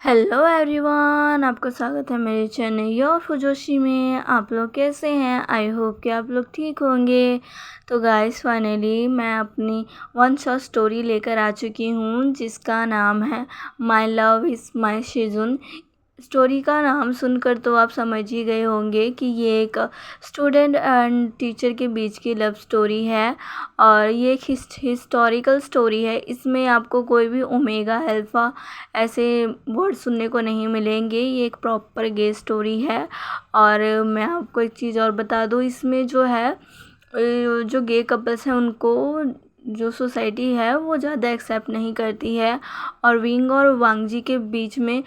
Hello everyone, आपका स्वागत है मेरे चैनल योर फुजोशी में। आप लोग कैसे हैं? आई होप कि आप लोग ठीक होंगे। तो गाइस, फाइनली मैं अपनी वन शॉट स्टोरी लेकर आ चुकी हूँ जिसका नाम है माई लव इज़ माई शिजुन। स्टोरी का नाम सुनकर तो आप समझ ही गए होंगे कि ये एक स्टूडेंट एंड टीचर के बीच की लव स्टोरी है और ये एक हिस्टोरिकल स्टोरी है। इसमें आपको कोई भी ओमेगा अल्फा ऐसे वर्ड सुनने को नहीं मिलेंगे। ये एक प्रॉपर गे स्टोरी है। और मैं आपको एक चीज़ और बता दूँ, इसमें जो है जो गे कपल्स हैं उनको जो सोसाइटी है वो ज़्यादा एक्सेप्ट नहीं करती है। और विंग और वांग जी के बीच में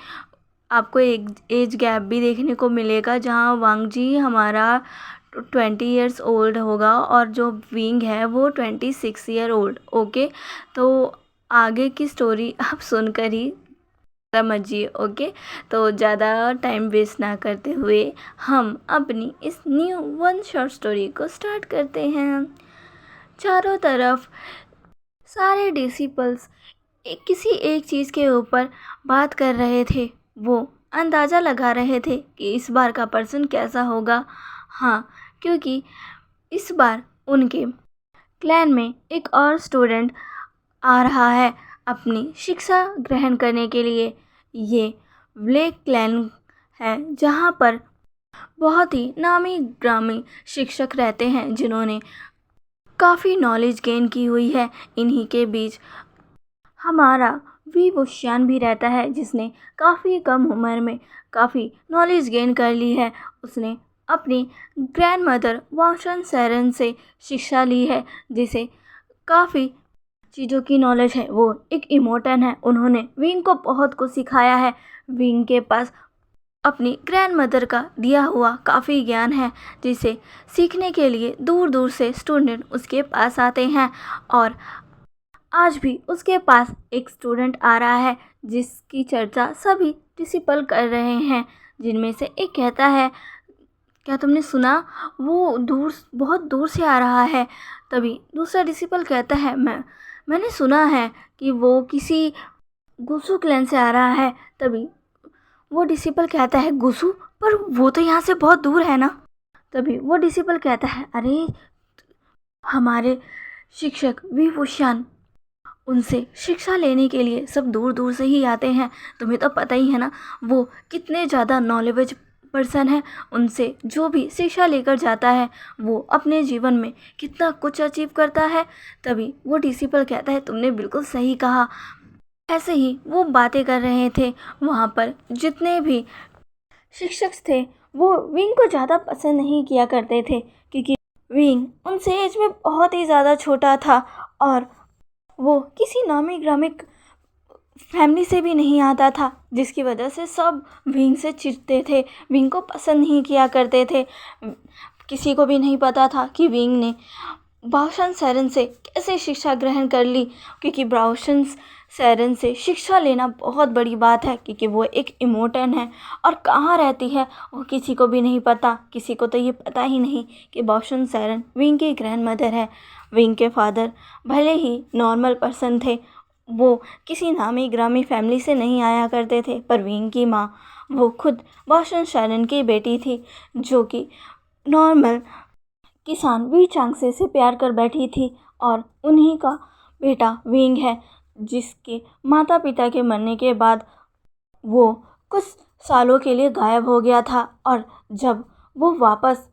आपको एक एज गैप भी देखने को मिलेगा, जहाँ वांग जी हमारा 20 ईयर्स ओल्ड होगा और जो विंग है वो 26 ईयर ओल्ड। ओके, तो आगे की स्टोरी आप सुनकर ही समझिए। ओके, तो ज़्यादा टाइम वेस्ट ना करते हुए हम अपनी इस न्यू वन शॉर्ट स्टोरी को स्टार्ट करते हैं। चारों तरफ सारे डिसिपल्स किसी एक चीज़ के ऊपर बात कर रहे थे। वो अंदाज़ा लगा रहे थे कि इस बार का पर्सन कैसा होगा। हाँ, क्योंकि इस बार उनके क्लैन में एक और स्टूडेंट आ रहा है अपनी शिक्षा ग्रहण करने के लिए। ये ब्लेक क्लैन है जहाँ पर बहुत ही नामी ग्रामी शिक्षक रहते हैं जिन्होंने काफ़ी नॉलेज गेन की हुई है। इन्हीं के बीच हमारा वी बुशियान भी रहता है जिसने काफ़ी कम उम्र में काफ़ी नॉलेज गेन कर ली है। उसने अपनी ग्रैंड मदर वाशन सैरन से शिक्षा ली है, जिसे काफ़ी चीज़ों की नॉलेज है। वो एक इमोटन है, उन्होंने विंग को बहुत कुछ सिखाया है। विंग के पास अपनी ग्रैंड मदर का दिया हुआ काफ़ी ज्ञान है, जिसे सीखने के लिए दूर दूर से स्टूडेंट उसके पास आते हैं। और आज भी उसके पास एक स्टूडेंट आ रहा है जिसकी चर्चा सभी प्रिंसिपल कर रहे हैं, जिनमें से एक कहता है, क्या तुमने सुना? वो बहुत दूर से आ रहा है। तभी दूसरा डिसिपल कहता है, मैंने सुना है कि वो किसी गुसु क्लैन से आ रहा है। तभी वो डिसिपल कहता है, गुसु? पर वो तो यहाँ से बहुत दूर है ना। तभी वो डिसिपल कहता है, अरे हमारे शिक्षक विभूषण, उनसे शिक्षा लेने के लिए सब दूर दूर से ही आते हैं। तुम्हें तो पता ही है ना वो कितने ज़्यादा नॉलेज पर्सन है। उनसे जो भी शिक्षा लेकर जाता है वो अपने जीवन में कितना कुछ अचीव करता है। तभी वो डिसिपल कहता है, तुमने बिल्कुल सही कहा। ऐसे ही वो बातें कर रहे थे। वहाँ पर जितने भी शिक्षक थे वो विंग को ज़्यादा पसंद नहीं किया करते थे, क्योंकि विंग उनसे एज में बहुत ही ज़्यादा छोटा था और वो किसी नामी ग्रामिक फैमिली से भी नहीं आता था, जिसकी वजह से सब विंग से चिढ़ते थे, विंग को पसंद नहीं किया करते थे। किसी को भी नहीं पता था कि विंग ने ब्राउशन सैरन से कैसे शिक्षा ग्रहण कर ली, क्योंकि ब्राउशन सैरन से शिक्षा लेना बहुत बड़ी बात है, क्योंकि वो एक इमोटन है और कहाँ रहती है वो किसी को भी नहीं पता। किसी को तो ये पता ही नहीं कि ब्राउशन सैरन विंग की ग्रैंड मदर है। विंग के फादर भले ही नॉर्मल पर्सन थे, वो किसी नामी ग्रामी फैमिली से नहीं आया करते थे, पर विंग की माँ वो खुद ब्राउशन सैरन की बेटी थी, जो कि नॉर्मल किसान वी चांगसे से प्यार कर बैठी थी। और उन्हीं का बेटा विंग है, जिसके माता पिता के मरने के बाद वो कुछ सालों के लिए गायब हो गया था। और जब वो वापस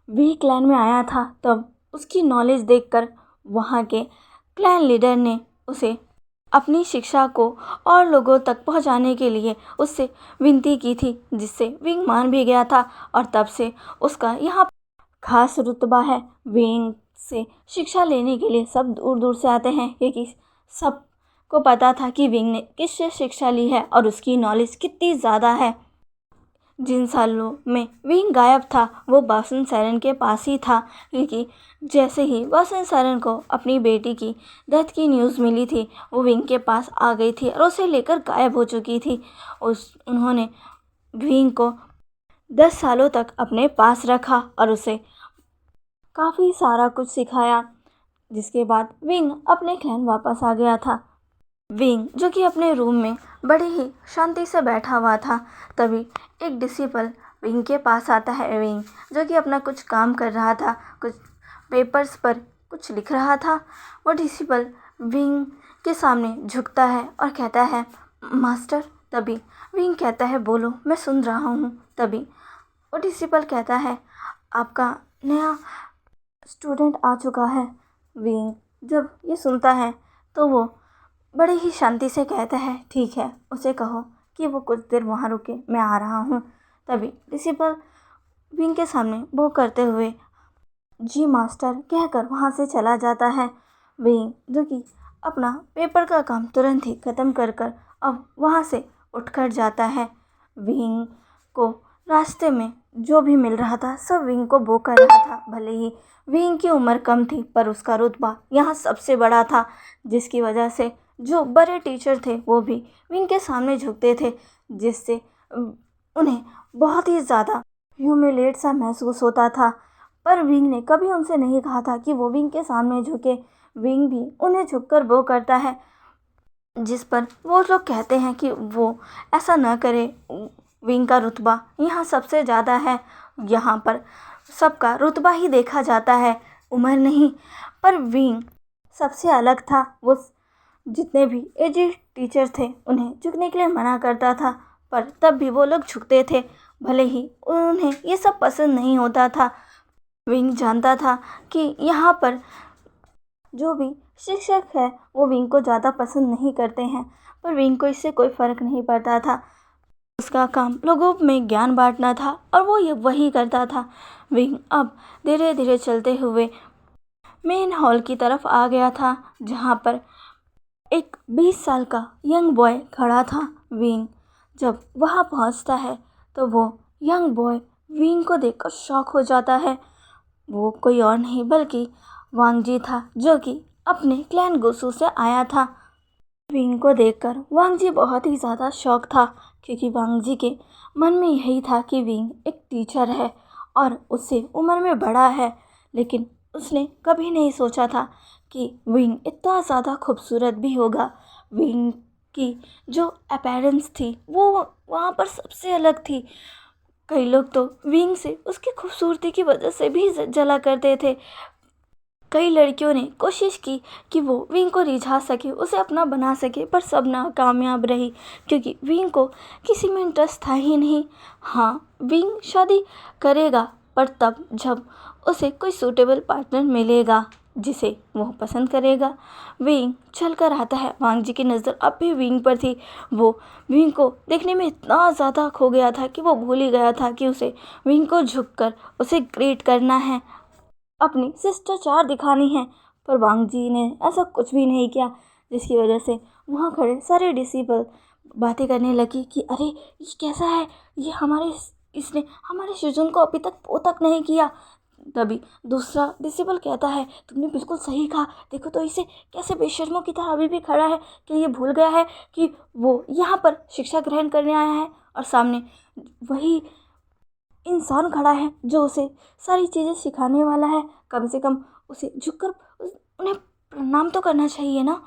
वी क्लैन में आया था तब उसकी नॉलेज देखकर वहाँ के क्लैन लीडर ने उसे अपनी शिक्षा को और लोगों तक पहुंचाने के लिए उससे विनती की थी, जिससे विंग मान भी गया था। और तब से उसका यहाँ खास रुतबा है। विंग से शिक्षा लेने के लिए सब दूर दूर से आते हैं, क्योंकि सबको पता था कि विंग ने किससे शिक्षा ली है और उसकी नॉलेज कितनी ज़्यादा है। जिन सालों में विंग गायब था वो वासन सैरन के पास ही था, क्योंकि जैसे ही वासन सैरन को अपनी बेटी की डेथ की न्यूज़ मिली थी वो विंग के पास आ गई थी और उसे लेकर गायब हो चुकी थी। उन्होंने विंग को 10 सालों तक अपने पास रखा और उसे काफ़ी सारा कुछ सिखाया, जिसके बाद विंग अपने क्लैन वापस आ गया था। विंग जो कि अपने रूम में बड़ी ही शांति से बैठा हुआ था, तभी एक डिसिपल विंग के पास आता है। विंग जो कि अपना कुछ काम कर रहा था, कुछ पेपर्स पर कुछ लिख रहा था। वो डिसिपल विंग के सामने झुकता है और कहता है, मास्टर। तभी विंग कहता है, बोलो, मैं सुन रहा हूँ। तभी वो डिसिपल कहता है, आपका नया स्टूडेंट आ चुका है। विंग जब ये सुनता है तो वो बड़े ही शांति से कहता है, ठीक है, उसे कहो कि वो कुछ देर वहाँ रुके, मैं आ रहा हूँ। तभी प्रिंसिपल विंग के सामने वो करते हुए जी मास्टर कहकर वहाँ से चला जाता है। विंग जो कि अपना पेपर का काम तुरंत ही ख़त्म कर कर अब वहाँ से उठकर जाता है। विंग को रास्ते में जो भी मिल रहा था सब विंग को बो कर रहा था। भले ही विंग की उम्र कम थी पर उसका रुतबा यहाँ सबसे बड़ा था, जिसकी वजह से जो बड़े टीचर थे वो भी विंग के सामने झुकते थे, जिससे उन्हें बहुत ही ज़्यादा ह्यूमिलेट सा महसूस होता था। पर विंग ने कभी उनसे नहीं कहा था कि वो विंग के सामने झुके। विंग भी उन्हें झुककर वो करता है, जिस पर वो लोग कहते हैं कि वो ऐसा ना करे। विंग का रुतबा यहाँ सबसे ज़्यादा है, यहाँ पर सबका रुतबा ही देखा जाता है, उम्र नहीं। पर विंग सबसे अलग था। वो जितने भी एजेड टीचर थे उन्हें झुकने के लिए मना करता था, पर तब भी वो लोग झुकते थे, भले ही उन्हें ये सब पसंद नहीं होता था। विंग जानता था कि यहाँ पर जो भी शिक्षक है वो विंग को ज़्यादा पसंद नहीं करते हैं, पर विंग को इससे कोई फ़र्क नहीं पड़ता था। उसका काम लोगों में ज्ञान बांटना था और वो ये वही करता था। विंग अब धीरे धीरे चलते हुए मेन हॉल की तरफ आ गया था, जहाँ पर एक 20 साल का यंग बॉय खड़ा था। विंग जब वहाँ पहुँचता है तो वो यंग बॉय विंग को देखकर शॉक हो जाता है। वो कोई और नहीं बल्कि वांग जी था, जो कि अपने क्लैन गुसू से आया था। विंग को देखकर वांग जी बहुत ही ज़्यादा शॉक था, क्योंकि वांग जी के मन में यही था कि विंग एक टीचर है और उससे उम्र में बड़ा है, लेकिन उसने कभी नहीं सोचा था कि विंग इतना ज़्यादा खूबसूरत भी होगा। विंग की जो अपीयरेंस थी वो वहाँ पर सबसे अलग थी। कई लोग तो विंग से उसकी खूबसूरती की वजह से भी जला करते थे। कई लड़कियों ने कोशिश की कि वो विंग को रिझा सके, उसे अपना बना सके, पर सब नाकामयाब रही, क्योंकि विंग को किसी में इंटरेस्ट था ही नहीं। हाँ, विंग शादी करेगा, पर तब जब उसे कोई सूटेबल पार्टनर मिलेगा जिसे वो पसंद करेगा। विंग चल कर आता है। वांग जी की नज़र अब भी विंग पर थी। वो विंग को देखने में इतना ज़्यादा खो गया था कि वो भूल ही गया था कि उसे विंग को झुककर उसे ग्रीट करना है, अपनी शिष्टाचार दिखानी है। पर वांग जी ने ऐसा कुछ भी नहीं किया, जिसकी वजह से वहाँ खड़े सारे डिसिबल बातें करने लगी कि अरे ये कैसा है, ये इसने हमारे शिजुन को अभी तक वो तक नहीं किया। तभी दूसरा डिसिबल कहता है, तुमने बिल्कुल सही कहा, देखो तो इसे कैसे बेशर्मों की तरह अभी भी खड़ा है। क्या ये भूल गया है कि वो यहाँ पर शिक्षा ग्रहण करने आया है और सामने वही इंसान खड़ा है जो उसे सारी चीज़ें सिखाने वाला है। कम से कम उसे झुककर उन्हें प्रणाम तो करना चाहिए ना।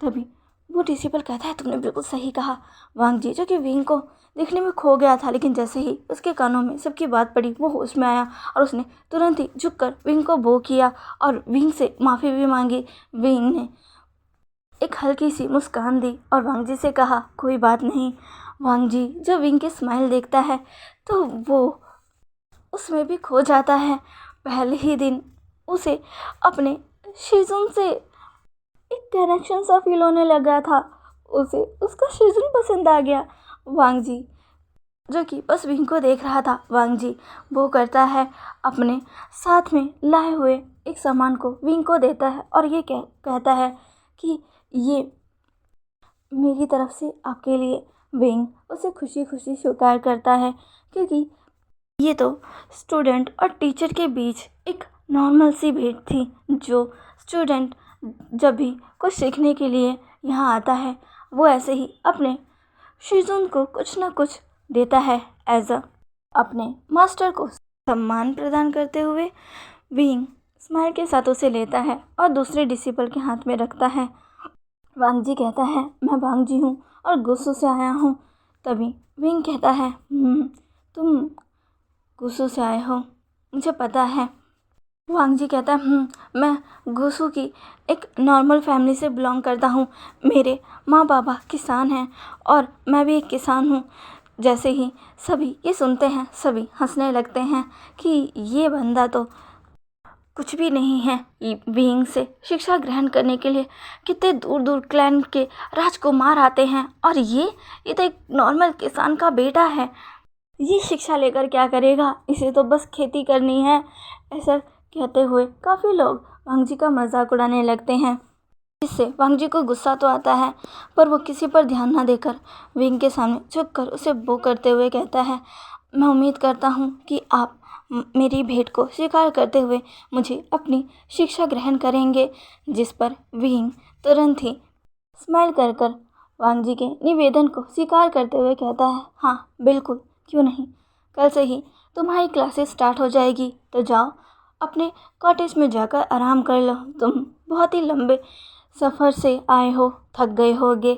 तभी वो डिसिपल कहता है, तुमने बिल्कुल सही कहा। वांग जी जो कि विंग को देखने में खो गया था, लेकिन जैसे ही उसके कानों में सबकी बात पड़ी वो होश में आया और उसने तुरंत ही झुककर विंग को बो किया और विंग से माफ़ी भी मांगी। विंग ने एक हल्की सी मुस्कान दी और वांग जी से कहा, कोई बात नहीं। वांग जी जब विंग की स्माइल देखता है तो वो उसमें भी खो जाता है। पहले ही दिन उसे अपने शिजुन से एक कनेक्शन सा फील होने लगा था। उसे उसका शिजुन पसंद आ गया। वांग जी जो कि बस विंग को देख रहा था, वांग जी वो करता है, अपने साथ में लाए हुए एक सामान को विंग को देता है और ये कहता है कि ये मेरी तरफ से आपके लिए। विंग उसे खुशी खुशी स्वीकार करता है, क्योंकि ये तो स्टूडेंट और टीचर के बीच एक नॉर्मल सी भेंट थी। जो स्टूडेंट जब भी कुछ सीखने के लिए यहाँ आता है वो ऐसे ही अपने शिजुन को कुछ ना कुछ देता है एज अ अपने मास्टर को सम्मान प्रदान करते हुए। विंग स्माइल के साथ उसे लेता है और दूसरे डिसिपल के हाथ में रखता है। वांग जी कहता है मैं वांग जी हूँ और गुस्सू से आया हूँ। तभी विंग कहता है तुम गुस्सू से आए हो, मुझे पता है। वांग जी कहता है मैं गुस्सू की एक नॉर्मल फैमिली से बिलोंग करता हूँ। मेरे माँ बाबा किसान हैं और मैं भी एक किसान हूँ। जैसे ही सभी ये सुनते हैं सभी हंसने लगते हैं कि ये बंदा तो कुछ भी नहीं है। बीइंग से शिक्षा ग्रहण करने के लिए कितने दूर दूर क्लैन के राजकुमार आते हैं और ये तो एक नॉर्मल किसान का बेटा है। ये शिक्षा लेकर क्या करेगा, इसे तो बस खेती करनी है। ऐसा कहते हुए काफ़ी लोग वांग जी का मजाक उड़ाने लगते हैं। इससे वांग जी को गुस्सा तो आता है पर वो किसी पर ध्यान ना देकर विंग के सामने झुककर उसे बो करते हुए कहता है मैं उम्मीद करता हूँ कि आप मेरी भेंट को स्वीकार करते हुए मुझे अपनी शिक्षा ग्रहण करेंगे। जिस पर विंग तुरंत ही स्माइल कर कर वांग जी के निवेदन को स्वीकार करते हुए कहता है हाँ बिल्कुल, क्यों नहीं। कल से ही तुम्हारी क्लासेस स्टार्ट हो जाएगी, तो जाओ अपने कॉटेज में जाकर आराम कर लो। तुम बहुत ही लंबे सफ़र से आए हो, थक गए होगे।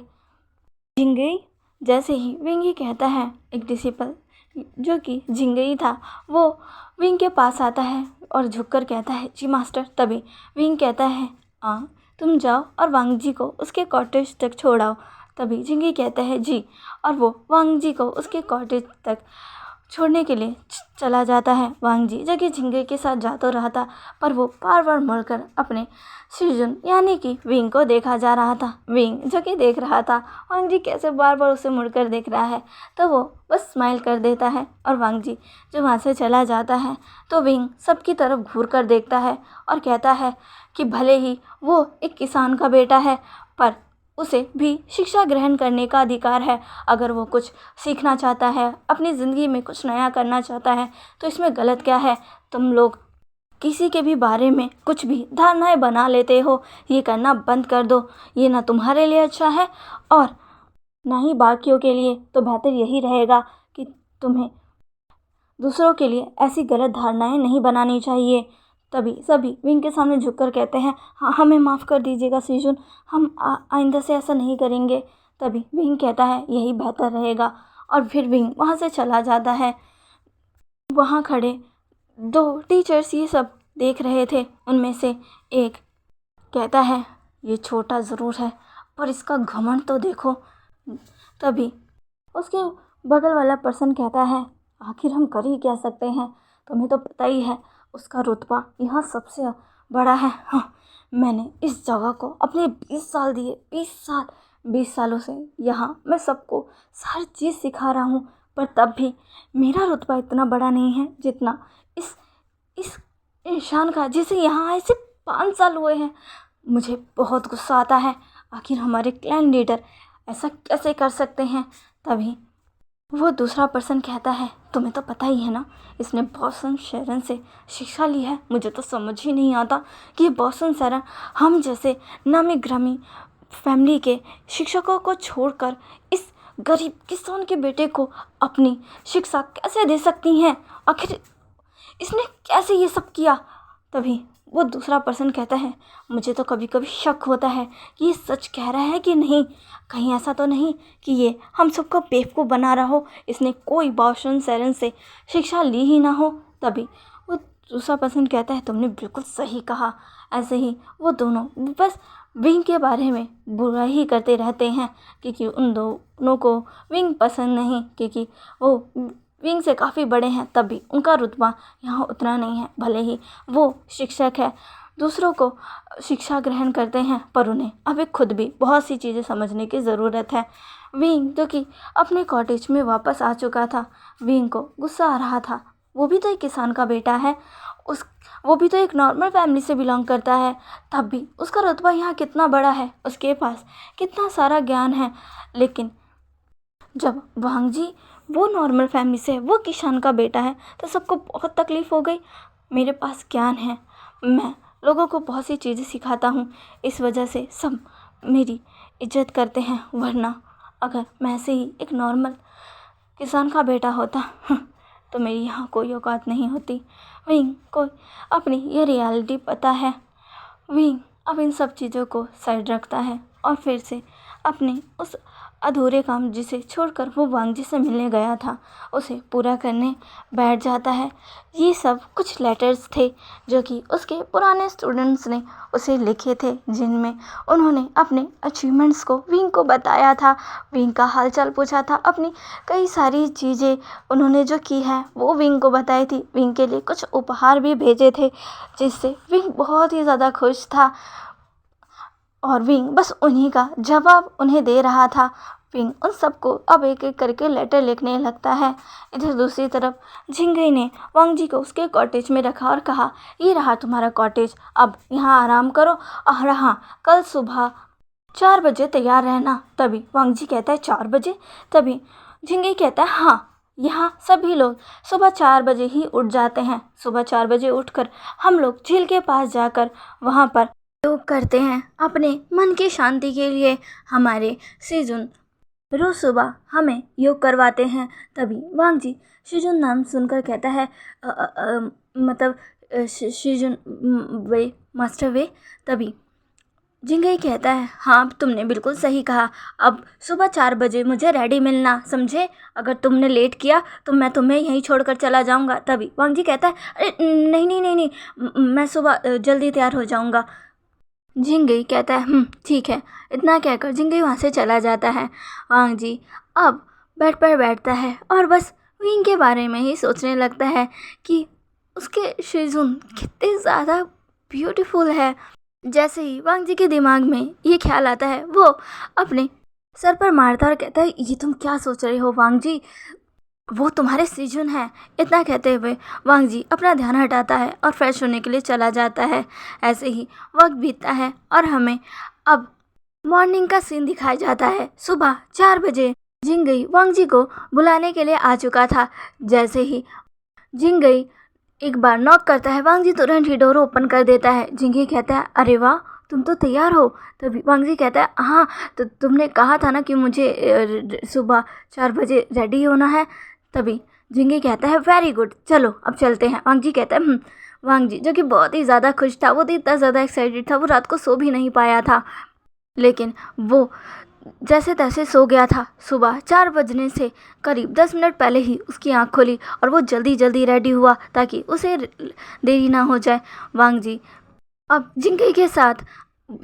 झिंगई जैसे ही विंग कहता है, एक डिसिपल जो कि झिंगई था वो विंग के पास आता है और झुककर कहता है जी मास्टर। तभी विंग कहता है तुम जाओ और वांग जी को उसके कॉटेज तक छोड़ाओ। तभी झिंगई कहता है जी, और वो वांग जी को उसके कॉटेज तक छोड़ने के लिए चला जाता है। वांग जी जो कि झिंगे के साथ जा तो रहा था पर वो बार बार मुड़कर अपने सृजन यानी कि विंग को देखा जा रहा था। विंग जो कि देख रहा था वांग जी कैसे बार बार उसे मुड़कर देख रहा है, तो वो बस स्माइल कर देता है और वांग जी जो वहाँ से चला जाता है तो विंग सबकी तरफ घूर कर देखता है और कहता है कि भले ही वो एक किसान का बेटा है पर उसे भी शिक्षा ग्रहण करने का अधिकार है। अगर वो कुछ सीखना चाहता है, अपनी ज़िंदगी में कुछ नया करना चाहता है, तो इसमें गलत क्या है। तुम लोग किसी के भी बारे में कुछ भी धारणाएं बना लेते हो, ये करना बंद कर दो। ये ना तुम्हारे लिए अच्छा है और ना ही बाकियों के लिए। तो बेहतर यही रहेगा कि तुम्हें दूसरों के लिए ऐसी गलत धारणाएं नहीं बनानी चाहिए। तभी सभी विंग के सामने झुककर कहते हैं हाँ हमें माफ़ कर दीजिएगा सीजुन, हम आइंदा से ऐसा नहीं करेंगे। तभी विंग कहता है यही बेहतर रहेगा और फिर विंग वहाँ से चला जाता है। वहाँ खड़े दो टीचर्स ये सब देख रहे थे। उनमें से एक कहता है ये छोटा ज़रूर है पर इसका घमंड तो देखो। तभी उसके बगल वाला पर्सन कहता है आखिर हम कर ही क्या सकते हैं, तुम्हें तो पता ही है उसका रुतबा यहाँ सबसे बड़ा है। हाँ, मैंने इस जगह को अपने 20 साल दिए, 20 सालों से यहाँ मैं सबको सारी चीज़ सिखा रहा हूँ पर तब भी मेरा रुतबा इतना बड़ा नहीं है जितना इस इंसान का जिसे यहाँ आए सिर्फ 5 साल हुए हैं। मुझे बहुत गुस्सा आता है, आखिर हमारे क्लैन लीडर ऐसा कैसे कर सकते हैं। तभी वो दूसरा पर्सन कहता है तुम्हें तो पता ही है ना, इसने बॉसन शेरन से शिक्षा ली है। मुझे तो समझ ही नहीं आता कि ये बॉसन शेरन हम जैसे नामी ग्रामी फैमिली के शिक्षकों को छोड़कर इस गरीब किसान के बेटे को अपनी शिक्षा कैसे दे सकती हैं। आखिर इसने कैसे ये सब किया। तभी वो दूसरा पर्सन कहता है मुझे तो कभी कभी शक होता है कि ये सच कह रहा है कि नहीं। कहीं ऐसा तो नहीं कि ये हम सबको बेवकूफ़ बना रहा हो, इसने कोई बॉसन शेरन से शिक्षा ली ही ना हो। तभी वो दूसरा पर्सन कहता है तुमने बिल्कुल सही कहा। ऐसे ही वो दोनों बस विंग के बारे में बुरा ही करते रहते हैं क्योंकि उन दोनों को विंग पसंद नहीं, क्योंकि वो विंग से काफ़ी बड़े हैं तब भी उनका रुतबा यहाँ उतना नहीं है। भले ही वो शिक्षक है, दूसरों को शिक्षा ग्रहण करते हैं पर उन्हें अभी खुद भी बहुत सी चीज़ें समझने की ज़रूरत है। विंग जो कि अपने कॉटेज में वापस आ चुका था, विंग को गुस्सा आ रहा था। वो भी तो एक किसान का बेटा है, वो भी तो एक नॉर्मल फैमिली से बिलोंग करता है, तब भी उसका रुतबा यहाँ कितना बड़ा है, उसके पास कितना सारा ज्ञान है। लेकिन जब वांग जी वो नॉर्मल फैमिली से, वो किसान का बेटा है, तो सबको बहुत तकलीफ़ हो गई। मेरे पास ज्ञान है, मैं लोगों को बहुत सी चीज़ें सिखाता हूँ, इस वजह से सब मेरी इज्जत करते हैं। वरना अगर मैं ऐसे ही एक नॉर्मल किसान का बेटा होता तो मेरी यहाँ कोई औकात नहीं होती। विंग को अपनी ये रियलिटी पता है। विंग अब इन सब चीज़ों को साइड रखता है और फिर से अपने उस अधूरे काम जिसे छोड़कर वो वांग जी से मिलने गया था उसे पूरा करने बैठ जाता है। ये सब कुछ लेटर्स थे जो कि उसके पुराने स्टूडेंट्स ने उसे लिखे थे, जिनमें उन्होंने अपने अचीवमेंट्स को विंग को बताया था, विंग का हालचाल पूछा था, अपनी कई सारी चीज़ें उन्होंने जो की है वो विंग को बताई थी। विंग के लिए कुछ उपहार भी भेजे थे जिससे विंग बहुत ही ज़्यादा खुश था और विंग बस उन्हीं का जवाब उन्हें दे रहा था। विंग उन सबको अब एक एक करके लेटर लिखने लगता है। इधर दूसरी तरफ झिंगई ने वांग जी को उसके कॉटेज में रखा और कहा, ये रहा तुम्हारा कॉटेज, अब यहाँ आराम करो और हाँ, कल सुबह 4 बजे तैयार रहना। तभी वांग जी कहता है 4 बजे? तभी झिंगई कहता है हाँ, यहाँ सभी लोग सुबह 4 बजे ही उठ जाते हैं। सुबह 4 बजे उठकर हम लोग झील के पास जाकर वहाँ पर योग करते हैं अपने मन की शांति के लिए। हमारे सीजुन रोज सुबह हमें योग करवाते हैं। तभी वांग जी सीजुन नाम सुनकर कहता है मतलब सीजुन वे मास्टर वे। तभी झिंगई कहता है हाँ, तुमने बिल्कुल सही कहा, अब सुबह 4 बजे मुझे रेडी मिलना, समझे? अगर तुमने लेट किया तो मैं तुम्हें यहीं छोड़कर चला जाऊंगा। तभी वांग जी कहता है अरे नहीं नहीं नहीं नहीं, मैं सुबह जल्दी तैयार हो जाऊंगा। झिंगई कहता है ठीक है। इतना कहकर झिंगई वहाँ से चला जाता है। वांग जी अब बेड पर बैठता है और बस विंग के बारे में ही सोचने लगता है कि उसके शिजुन कितने ज़्यादा ब्यूटीफुल है। जैसे ही वांग जी के दिमाग में ये ख्याल आता है वो अपने सर पर मारता और कहता है ये तुम क्या सोच रहे हो वांग जी, वो तुम्हारे सीजन है। इतना कहते हुए वांग जी अपना ध्यान हटाता है और फ्रेश होने के लिए चला जाता है। ऐसे ही वक्त बीतता है और हमें अब मॉर्निंग का सीन दिखाया जाता है। सुबह 4 बजे झिंगई वांग जी को बुलाने के लिए आ चुका था। जैसे ही झिंगई एक बार नॉक करता है, वांग जी तुरंत ही डोर ओपन कर देता है। झिंगई कहता है अरे वाह, तुम तो तैयार हो। तभी वांग जी कहता है हाँ, तो तुमने कहा था ना कि मुझे सुबह 4 बजे रेडी होना है। तभी झिंगई कहता है वेरी गुड, चलो अब चलते हैं। वांग जी कहता है वांग जी जो कि बहुत ही ज़्यादा खुश था, वो तो इतना ज़्यादा एक्साइटेड था, वो रात को सो भी नहीं पाया था, लेकिन वो जैसे तैसे सो गया था। सुबह 4 बजने से करीब 10 मिनट पहले ही उसकी आँख खोली और वो जल्दी जल्दी रेडी हुआ ताकि उसे देरी ना हो जाए। वांग जी अब झिंगई के साथ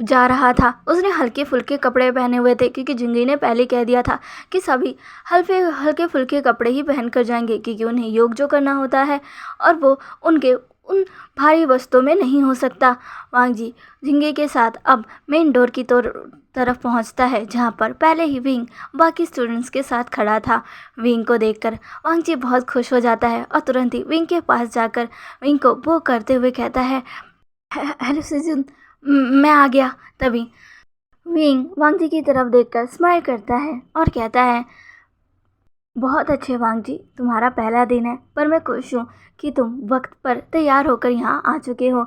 जा रहा था। उसने हल्के फुल्के कपड़े पहने हुए थे क्योंकि झिंगई ने पहले कह दिया था कि सभी हल्के फुल्के कपड़े ही पहन कर जाएंगे क्योंकि उन्हें योग जो करना होता है और वो उनके उन भारी वस्तुओं में नहीं हो सकता। वांग जी झिंगई के साथ अब मेन डोर की तरफ पहुंचता है जहां पर पहले ही विंग बाकी स्टूडेंट्स के साथ खड़ा था। विंग को देखकर वांग जी बहुत खुश हो जाता है और तुरंत ही विंग के पास जाकर विंग को वो करते हुए कहता है हेलो सीजन, मैं आ गया। तभी विंग वांग जी की तरफ देखकर स्माइल करता है और कहता है बहुत अच्छे वांग जी, तुम्हारा पहला दिन है पर मैं खुश हूँ कि तुम वक्त पर तैयार होकर यहाँ आ चुके हो।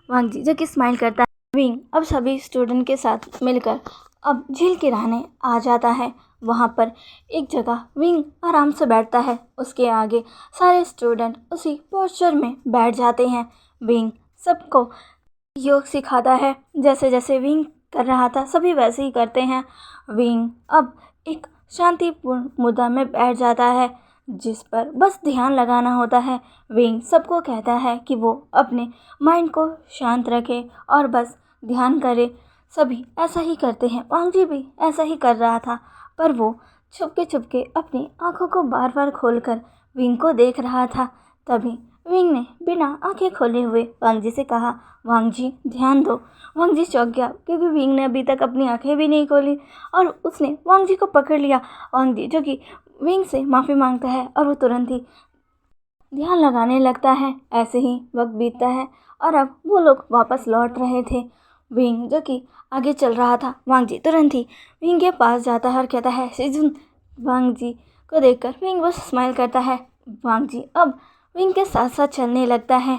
वांग जी जो कि स्माइल करता है। विंग अब सभी स्टूडेंट के साथ मिलकर अब झील किराने आ जाता है। वहाँ पर एक जगह विंग आराम से बैठता है, उसके आगे सारे स्टूडेंट उसी पोस्चर में बैठ जाते हैं। विंग सबको योग सिखाता है, जैसे जैसे विंग कर रहा था सभी वैसे ही करते हैं। विंग अब एक शांतिपूर्ण मुद्रा में बैठ जाता है जिस पर बस ध्यान लगाना होता है। विंग सबको कहता है कि वो अपने माइंड को शांत रखे और बस ध्यान करे। सभी ऐसा ही करते हैं। वांग जी भी ऐसा ही कर रहा था पर वो छुपके अपनी आंखों को बार बार खोलकर विंग को देख रहा था। तभी विंग ने बिना आंखें खोले हुए वांग जी से कहा वांग जी ध्यान दो। वांग जी चौंक गया क्योंकि विंग ने अभी तक अपनी आंखें भी नहीं खोली और उसने वांग जी को पकड़ लिया। वांग जी जो कि विंग से माफ़ी मांगता है और वो तुरंत ही ध्यान लगाने लगता है। ऐसे ही वक्त बीतता है और अब वो लोग वापस लौट रहे थे। विंग जो कि आगे चल रहा था, वांग जी तुरंत ही विंग के पास जाता है और कहता है सीजन। वांग जी को देखकर विंग बस स्माइल करता है। वांग जी अब विंग के साथ साथ चलने लगता है।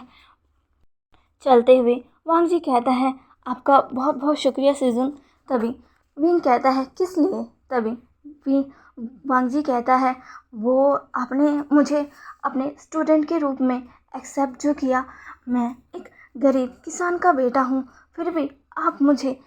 चलते हुए वांग जी कहता है आपका बहुत बहुत शुक्रिया सीजन। तभी विंग कहता है किस लिए? तभी वांग जी कहता है वो आपने मुझे अपने स्टूडेंट के रूप में एक्सेप्ट जो किया। मैं एक गरीब किसान का बेटा हूँ फिर भी आप मुझे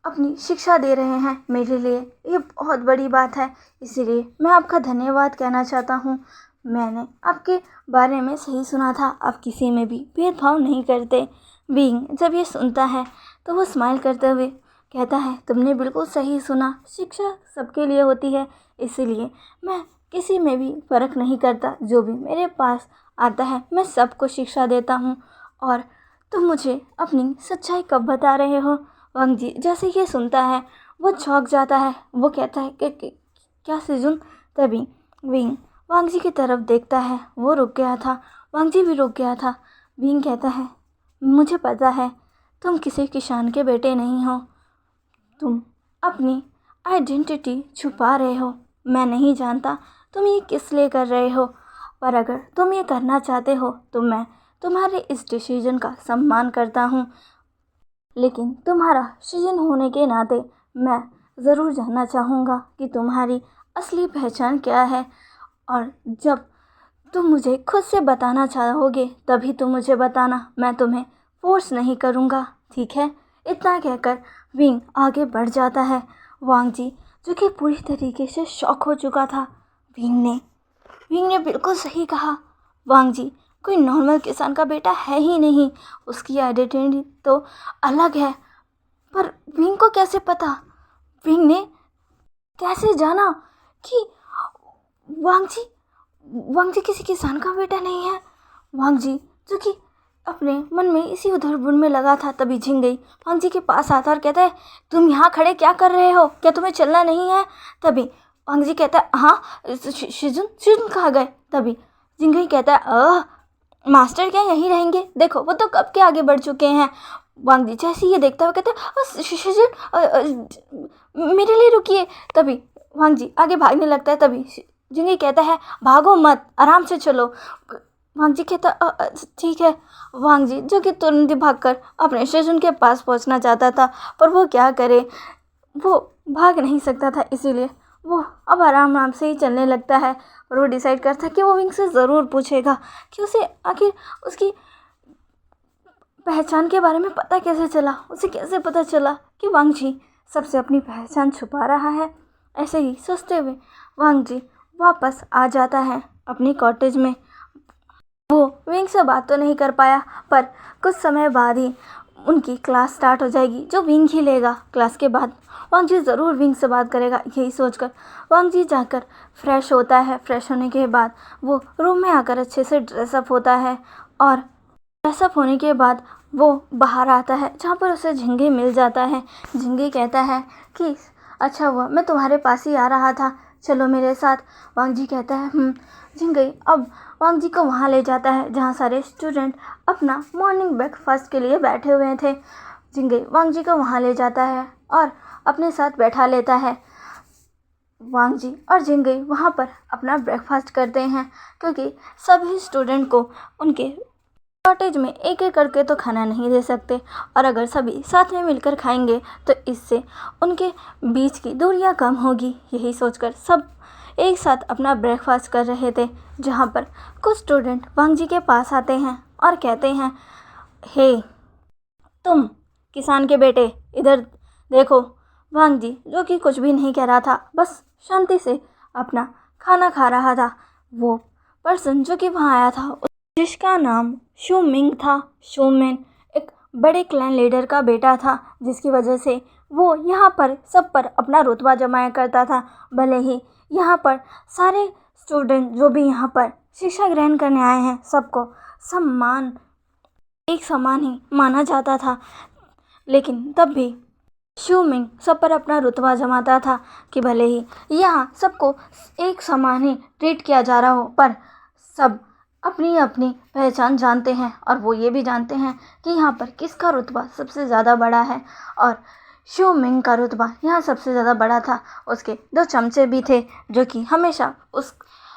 अपनी शिक्षा दे रहे हैं, मेरे लिए ये बहुत बड़ी बात है। इसीलिए मैं आपका धन्यवाद कहना चाहता हूँ। मैंने आपके बारे में सही सुना था, आप किसी में भी भेदभाव नहीं करते। विंग जब ये सुनता है तो वो स्माइल करते हुए कहता है, तुमने बिल्कुल सही सुना, शिक्षा सबके लिए होती है, इसीलिए मैं किसी में भी फ़र्क नहीं करता। जो भी मेरे पास आता है मैं सबको शिक्षा देता हूँ। और तुम मुझे अपनी सच्चाई कब बता रहे हो? वांग जी जैसे ये सुनता है वो चौंक जाता है। वो कहता है कि क्या सेजुन? तभी विंग वांग जी की तरफ देखता है। वो रुक गया था, वांग जी भी रुक गया था। विंग कहता है, मुझे पता है तुम किसी किसान के बेटे नहीं हो, तुम अपनी आइडेंटिटी छुपा रहे हो। मैं नहीं जानता तुम ये किस लिए कर रहे हो, पर अगर तुम ये करना चाहते हो तो मैं तुम्हारे इस डिसीजन का सम्मान करता हूँ। लेकिन तुम्हारा सीजन होने के नाते मैं ज़रूर जानना चाहूँगा कि तुम्हारी असली पहचान क्या है। और जब तुम मुझे खुद से बताना चाहोगे तभी तुम मुझे बताना, मैं तुम्हें फोर्स नहीं करूँगा, ठीक है? इतना कहकर विंग आगे बढ़ जाता है। वांग जी जो कि पूरी तरीके से शॉक हो चुका था। विंग ने बिल्कुल सही कहा। वांग जी कोई नॉर्मल किसान का बेटा है ही नहीं, उसकी आइडेंटिटी तो अलग है। पर विंग को कैसे पता? विंग ने कैसे जाना कि वांग जी किसी किसान का बेटा नहीं है? वांग जी जो कि अपने मन में इसी उधर-बुन में लगा था, तभी झिंगई वांग जी के पास आता और कहता है, तुम यहाँ खड़े क्या कर रहे हो? क्या तुम्हें चलना नहीं है? तभी वांग जी कहता है, हाँ शिजुन कहाँ गए? तभी झिंगई कहता है, मास्टर क्या यहीं रहेंगे? देखो वो तो कब के आगे बढ़ चुके हैं। वांग जी जैसे ये देखता हुआ कहते हैं, शिजुन मेरे लिए रुकिए। तभी वांग जी आगे भागने लगता है। तभी झिंगई कहता है, भागो मत, आराम से चलो। वांग जी कहता ठीक है। वांग जी जो कि तुरंत ही भागकर अपने शिजुन के पास पहुंचना चाहता था, पर वो क्या करे, वो भाग नहीं सकता था, इसीलिए वो अब आराम से ही चलने लगता है। और वो डिसाइड करता है कि वो विंग से ज़रूर पूछेगा कि उसे आखिर उसकी पहचान के बारे में पता कैसे चला, उसे कैसे पता चला कि वांग जी सबसे अपनी पहचान छुपा रहा है। ऐसे ही सोचते हुए वांग जी वापस आ जाता है अपनी कॉटेज में। वो विंग से बात तो नहीं कर पाया, पर कुछ समय बाद ही उनकी क्लास स्टार्ट हो जाएगी जो विंग ही लेगा। क्लास के बाद वांग जी ज़रूर विंग से बात करेगा, यही सोचकर वांग जी जाकर फ्रेश होता है। फ्रेश होने के बाद वो रूम में आकर अच्छे से ड्रेसअप होता है। और ड्रेसअप होने के बाद वो बाहर आता है जहाँ पर उसे झिंगे मिल जाता है। झिंगे कहता है कि अच्छा हुआ मैं तुम्हारे पास ही आ रहा था, चलो मेरे साथ। वांग जी कहता है झिंगे अब वांग जी को वहाँ ले जाता है जहाँ सारे स्टूडेंट अपना मॉर्निंग ब्रेकफास्ट के लिए बैठे हुए थे। झिंगे वांग जी को वहाँ ले जाता है और अपने साथ बैठा लेता है। वांग जी और झिंगे वहाँ पर अपना ब्रेकफास्ट करते हैं, क्योंकि सभी स्टूडेंट को उनके कॉटेज में एक एक करके तो खाना नहीं दे सकते, और अगर सभी साथ में मिलकर खाएंगे तो इससे उनके बीच की दूरियां कम होगी। यही सोचकर सब एक साथ अपना ब्रेकफास्ट कर रहे थे, जहां पर कुछ स्टूडेंट वांग जी के पास आते हैं और कहते हैं, हे तुम किसान के बेटे, इधर देखो। वांग जी जो कि कुछ भी नहीं कह रहा था, बस शांति से अपना खाना खा रहा था। वो पर्सन जो कि वहाँ आया था जिसका नाम शू मिंग था। शू मिंग एक बड़े क्लैन लीडर का बेटा था, जिसकी वजह से वो यहाँ पर सब पर अपना रुतबा जमाया करता था। भले ही यहाँ पर सारे स्टूडेंट जो भी यहाँ पर शिक्षा ग्रहण करने आए हैं, सबको सम्मान एक समान ही माना जाता था, लेकिन तब भी शू मिंग सब पर अपना रुतबा जमाता था कि भले ही यहाँ सबको एक समान ही ट्रीट किया जा रहा हो, पर सब अपनी अपनी पहचान जानते हैं। और वो ये भी जानते हैं कि यहाँ पर किसका रुतबा सबसे ज़्यादा बड़ा है। और शू मिंग का रुतबा यहाँ सबसे ज़्यादा बड़ा था। उसके दो चमचे भी थे जो कि हमेशा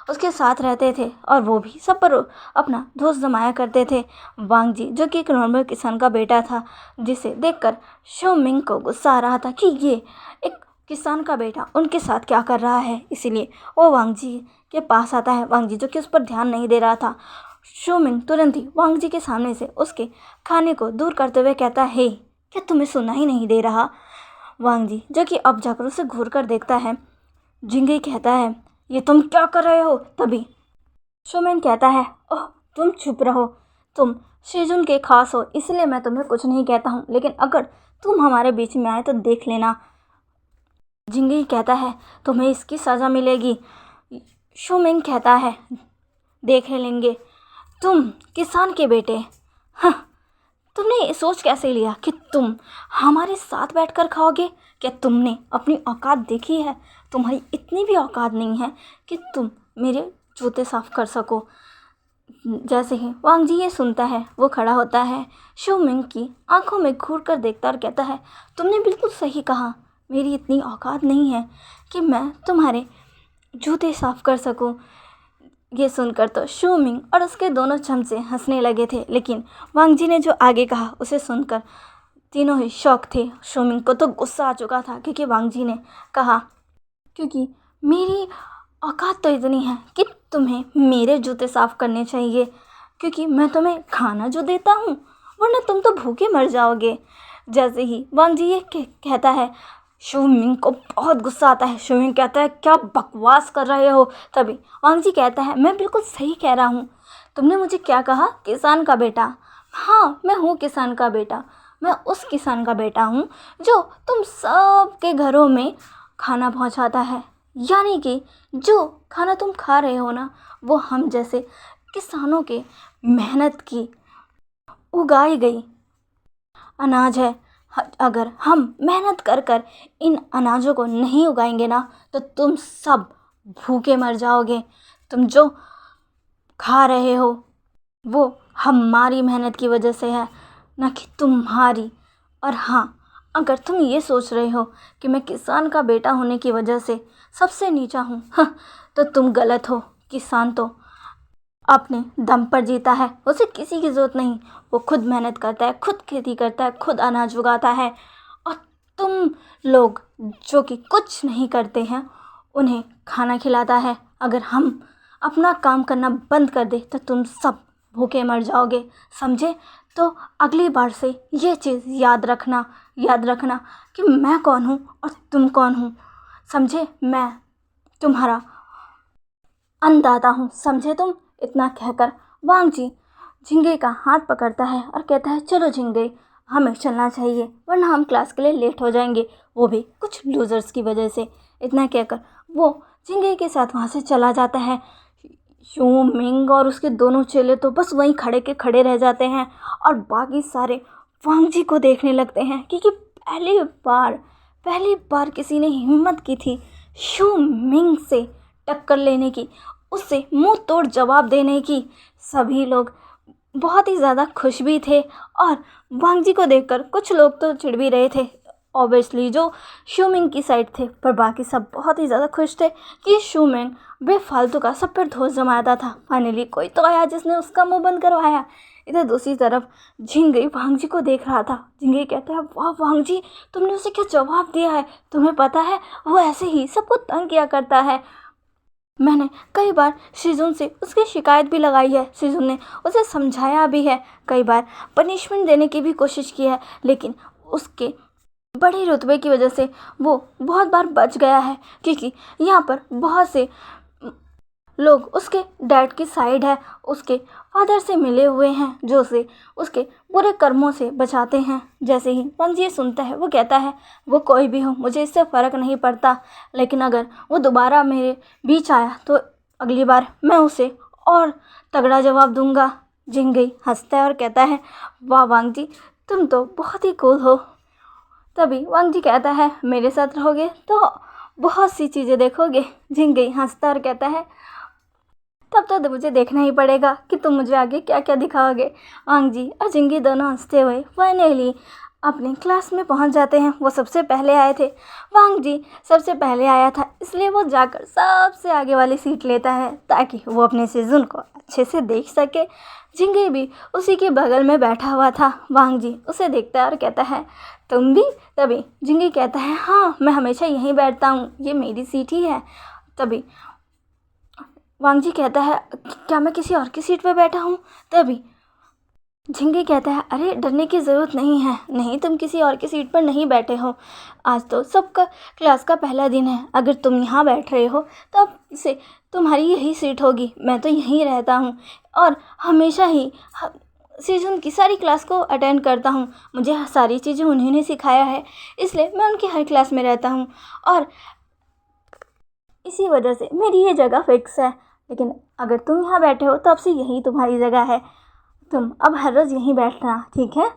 उसके साथ रहते थे, और वो भी सब पर अपना दोस्त जमाया करते थे। वांग जी जो कि एक नॉर्मल किसान का बेटा था, जिसे देखकर शू मिंग को गुस्सा आ रहा था कि ये एक किसान का बेटा उनके साथ क्या कर रहा है। इसीलिए वो वांग जी के पास आता है। वांग जी जो कि उस पर ध्यान नहीं दे रहा था। शू मिंग तुरंत ही वांग जी के सामने से उसके खाने को दूर करते हुए कहता है, हे क्या तुम्हें सुना ही नहीं दे रहा? वांग जी जो कि अब जाकर उसे घूर कर देखता है। जिंगई कहता है, ये तुम क्या कर रहे हो? तभी शोमेन कहता है, ओह तुम चुप रहो, तुम शेजुन के खास हो इसलिए मैं तुम्हें कुछ नहीं कहता हूँ, लेकिन अगर तुम हमारे बीच में आए तो देख लेना। जिंगई कहता है, तुम्हें इसकी सज़ा मिलेगी। शोमेन कहता है, देख लेंगे। तुम किसान के बेटे, हाँ, तुमने ये सोच कैसे लिया कि तुम हमारे साथ बैठकर खाओगे? क्या तुमने अपनी औकात देखी है? तुम्हारी इतनी भी औकात नहीं है कि तुम मेरे जूते साफ कर सको। जैसे ही वांग जी ये सुनता है वो खड़ा होता है, शो मिंग की आंखों में घूर कर देखता और कहता है, तुमने बिल्कुल सही कहा, मेरी इतनी औकात नहीं है कि मैं तुम्हारे जूते साफ कर सकूं। ये सुनकर तो शो मिंग और उसके दोनों चमचे हंसने लगे थे, लेकिन वांग जी ने जो आगे कहा उसे सुनकर तीनों ही शौक थे। शो मिंग को तो गुस्सा आ चुका था क्योंकि वांग जी ने कहा, क्योंकि मेरी औकात तो इतनी है कि तुम्हें मेरे जूते साफ करने चाहिए, क्योंकि मैं तुम्हें खाना जो देता हूँ, वरना तुम तो भूखे मर जाओगे। जैसे ही वांग जी ये कहता है, शो मिंग को बहुत गुस्सा आता है। शो मिंग कहता है, क्या बकवास कर रहे हो? तभी वांग जी कहता है, मैं बिल्कुल सही कह रहा हूँ। तुमने मुझे क्या कहा? किसान का बेटा। हाँ, मैं हूँ किसान का बेटा। मैं उस किसान का बेटा हूँ जो तुम सबके घरों में खाना पहुँचाता है, यानी कि जो खाना तुम खा रहे हो ना, वो हम जैसे किसानों के मेहनत की उगाई गई अनाज है। अगर हम मेहनत कर कर इन अनाजों को नहीं उगाएंगे ना, तो तुम सब भूखे मर जाओगे। तुम जो खा रहे हो वो हमारी मेहनत की वजह से है, ना कि तुम्हारी। और हाँ, अगर तुम ये सोच रहे हो कि मैं किसान का बेटा होने की वजह से सबसे नीचा हूँ, तो तुम गलत हो। किसान तो अपने दम पर जीता है, उसे किसी की ज़रूरत नहीं। वो खुद मेहनत करता है, खुद खेती करता है, खुद अनाज उगाता है। और तुम लोग जो कि कुछ नहीं करते हैं, उन्हें खाना खिलाता है। अगर हम अपना काम करना बंद कर दे तो तुम सब भूखे मर जाओगे, समझे? तो अगली बार से ये चीज़ याद रखना कि मैं कौन हूँ और तुम कौन हूँ, समझे? मैं तुम्हारा अन्नदाता हूँ, समझे तुम? इतना कहकर वांग जी झिंगे का हाथ पकड़ता है और कहता है, चलो झिंगे, हमें चलना चाहिए वरना हम क्लास के लिए लेट हो जाएंगे, वो भी कुछ लूजर्स की वजह से। इतना कहकर वो झिंगे के साथ वहाँ से चला जाता है। शो मिंग और उसके दोनों चेले तो बस वहीं खड़े के खड़े रह जाते हैं और बाकी सारे वांग जी को देखने लगते हैं, क्योंकि पहली बार किसी ने हिम्मत की थी शो मिंग से टक्कर लेने की, उससे मुंह तोड़ जवाब देने की। सभी लोग बहुत ही ज़्यादा खुश भी थे और वांग जी को देखकर कुछ लोग तो चिढ़ भी रहे थे, ऑब्वियसली जो शूमिंग की साइड थे, पर बाकी सब बहुत ही ज़्यादा खुश थे कि शूमिंग बेफालतू का सब पर धोस जमाता था। फाइनली कोई तो आया जिसने उसका मुंह बंद करवाया। इधर दूसरी तरफ झिंगई वांग जी को देख रहा था। झिंगई कहता है, वाह वांग जी, तुमने उसे क्या जवाब दिया है? तुम्हें पता है वो ऐसे ही सबको तंग किया करता है। मैंने कई बार शिजुन से उसकी शिकायत भी लगाई है, शिजुन ने उसे समझाया भी है, कई बार पनिशमेंट देने की भी कोशिश की है, लेकिन उसके बड़े रुतबे की वजह से वो बहुत बार बच गया है, क्योंकि यहाँ पर बहुत से लोग उसके डैड की साइड है, उसके फादर से मिले हुए हैं, जो उसे उसके बुरे कर्मों से बचाते हैं। जैसे ही वंग ये सुनता है वो कहता है, वो कोई भी हो मुझे इससे फ़र्क नहीं पड़ता, लेकिन अगर वो दोबारा मेरे बीच आया तो अगली बार मैं उसे और तगड़ा जवाब दूंगा। जिंगई हंसता है और कहता है, वाह वांग जी, तुम तो बहुत ही कूल हो। तभी वांग जी कहता है, मेरे साथ रहोगे तो बहुत सी चीज़ें देखोगे। जिंगई हंसता और कहता है, तब तो मुझे देखना ही पड़ेगा कि तुम मुझे आगे क्या क्या दिखाओगे। वांग जी और जिंगी दोनों हंसते हुए फाइनली अपनी क्लास में पहुंच जाते हैं। वो सबसे पहले आए थे, वांग जी सबसे पहले आया था, इसलिए वो जाकर सबसे आगे वाली सीट लेता है ताकि वो अपने सीजन को अच्छे से देख सके। जिंगी भी उसी के बगल में बैठा हुआ था। वांग जी उसे देखता है और कहता है, तुम भी? तभी जिंगी कहता है, हाँ, मैं हमेशा यहीं बैठता हूँ, ये मेरी सीट ही है। तभी वांग जी कहता है, क्या मैं किसी और की सीट पर बैठा हूँ? तभी झिंगे कहता है, अरे डरने की ज़रूरत नहीं है, नहीं तुम किसी और की सीट पर नहीं बैठे हो, आज तो सबका क्लास का पहला दिन है, अगर तुम यहाँ बैठ रहे हो तो अब से तुम्हारी यही सीट होगी, मैं तो यहीं रहता हूँ और हमेशा ही सीजन की सारी क्लास को अटेंड करता हूँ, मुझे सारी चीज़ें उन्हीं ने सिखाया है, इसलिए मैं उनकी हर क्लास में रहता हूँ और इसी वजह से मेरी ये जगह फिक्स है। लेकिन अगर तुम यहाँ बैठे हो तो अब से यही तुम्हारी जगह है, तुम अब हर रोज़ यहीं बैठना, ठीक है।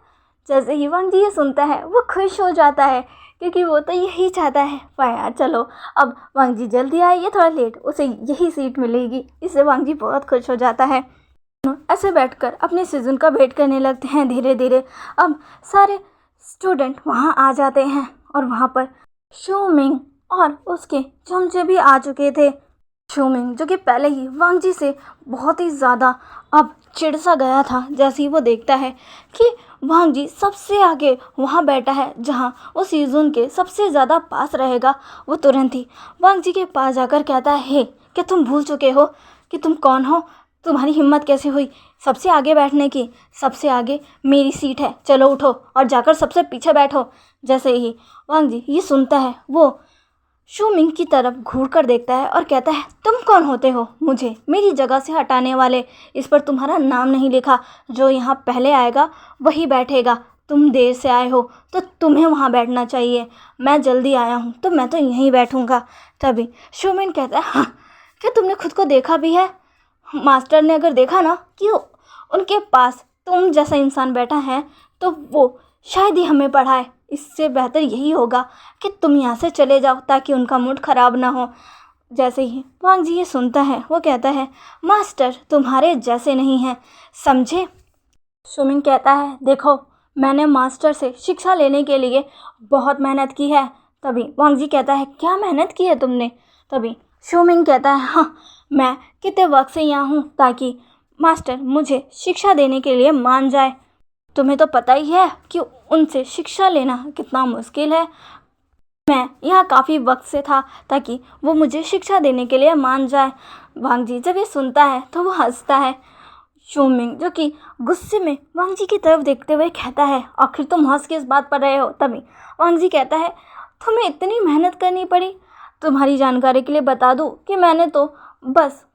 जैसे ही वांग जी ये सुनता है वो खुश हो जाता है, क्योंकि वो तो यही चाहता है। यार चलो अब वांग जी जल्दी आए, ये थोड़ा लेट, उसे यही सीट मिलेगी, इससे वांग जी बहुत खुश हो जाता है। ऐसे बैठकर अपने सीजन का वेट करने लगते हैं। धीरे धीरे अब सारे स्टूडेंट वहाँ आ जाते हैं और वहाँ पर शू मिंग और उसके चमचे भी आ चुके थे। शू मिंग जो कि पहले ही वांग जी से बहुत ही ज़्यादा अब चिढ़ सा गया था, जैसे ही वो देखता है कि वांग जी सबसे आगे वहाँ बैठा है जहाँ वो सीजन के सबसे ज़्यादा पास रहेगा, वो तुरंत ही वांग जी के पास जाकर कहता है, हे क्या तुम भूल चुके हो कि तुम कौन हो, तुम्हारी हिम्मत कैसे हुई सबसे आगे बैठने की, सबसे आगे मेरी सीट है, चलो उठो और जाकर सबसे पीछे बैठो। जैसे ही वांग जी ये सुनता है वो शू मिंग की तरफ घूर कर देखता है और कहता है, तुम कौन होते हो मुझे मेरी जगह से हटाने वाले, इस पर तुम्हारा नाम नहीं लिखा, जो यहाँ पहले आएगा वही बैठेगा, तुम देर से आए हो तो तुम्हें वहाँ बैठना चाहिए, मैं जल्दी आया हूँ तो मैं तो यहीं बैठूँगा। तभी शू मिंग कहता है, हाँ क्या तुमने खुद को देखा भी है, मास्टर ने अगर देखा ना कि उनके पास तुम जैसा इंसान बैठा है तो वो शायद ही हमें पढ़ाए, इससे बेहतर यही होगा कि तुम यहाँ से चले जाओ ताकि उनका मूड ख़राब ना हो। जैसे ही वांग जी ये सुनता है वो कहता है, मास्टर तुम्हारे जैसे नहीं हैं, समझे। शू मिंग कहता है, देखो मैंने मास्टर से शिक्षा लेने के लिए बहुत मेहनत की है। तभी वांग जी कहता है, क्या मेहनत की है तुमने। तभी शू मिंग कहता है, हाँ मैं कितने वक्त से यहाँ हूँ ताकि मास्टर मुझे शिक्षा देने के लिए मान जाए, तुम्हें तो पता ही है कि उनसे शिक्षा लेना कितना मुश्किल है, मैं यहाँ काफ़ी वक्त से था ताकि वो मुझे शिक्षा देने के लिए मान जाए। वांग जी जब ये सुनता है तो वो हंसता है। शू मिंग जो कि गुस्से में वांग जी की तरफ देखते हुए कहता है, आखिर तुम हंस किस बात पर रहे हो। तभी वांग जी कहता है, तुम्हें इतनी मेहनत करनी पड़ी, तुम्हारी जानकारी के लिए बता दूँ कि मैंने तो बस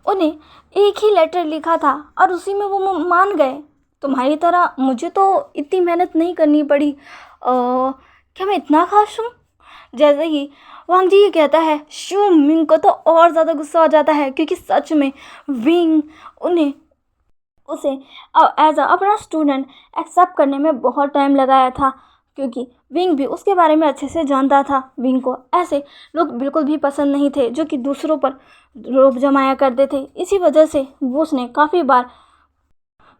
उन्हें एक ही लेटर लिखा था और उसी में वो मान गए, तुम्हारी तरह मुझे तो इतनी मेहनत नहीं करनी पड़ी, क्या मैं इतना खास हूँ। जैसे ही वांग जी ये कहता है, शू मिंग को तो और ज़्यादा गुस्सा आ जाता है, क्योंकि सच में विंग उन्हें उसे एज अ अपना स्टूडेंट एक्सेप्ट करने में बहुत टाइम लगाया था, क्योंकि विंग भी उसके बारे में अच्छे से जानता था। विंग को ऐसे लोग बिल्कुल भी पसंद नहीं थे जो कि दूसरों पर रोब जमाया करते थे, इसी वजह से वो उसने काफ़ी बार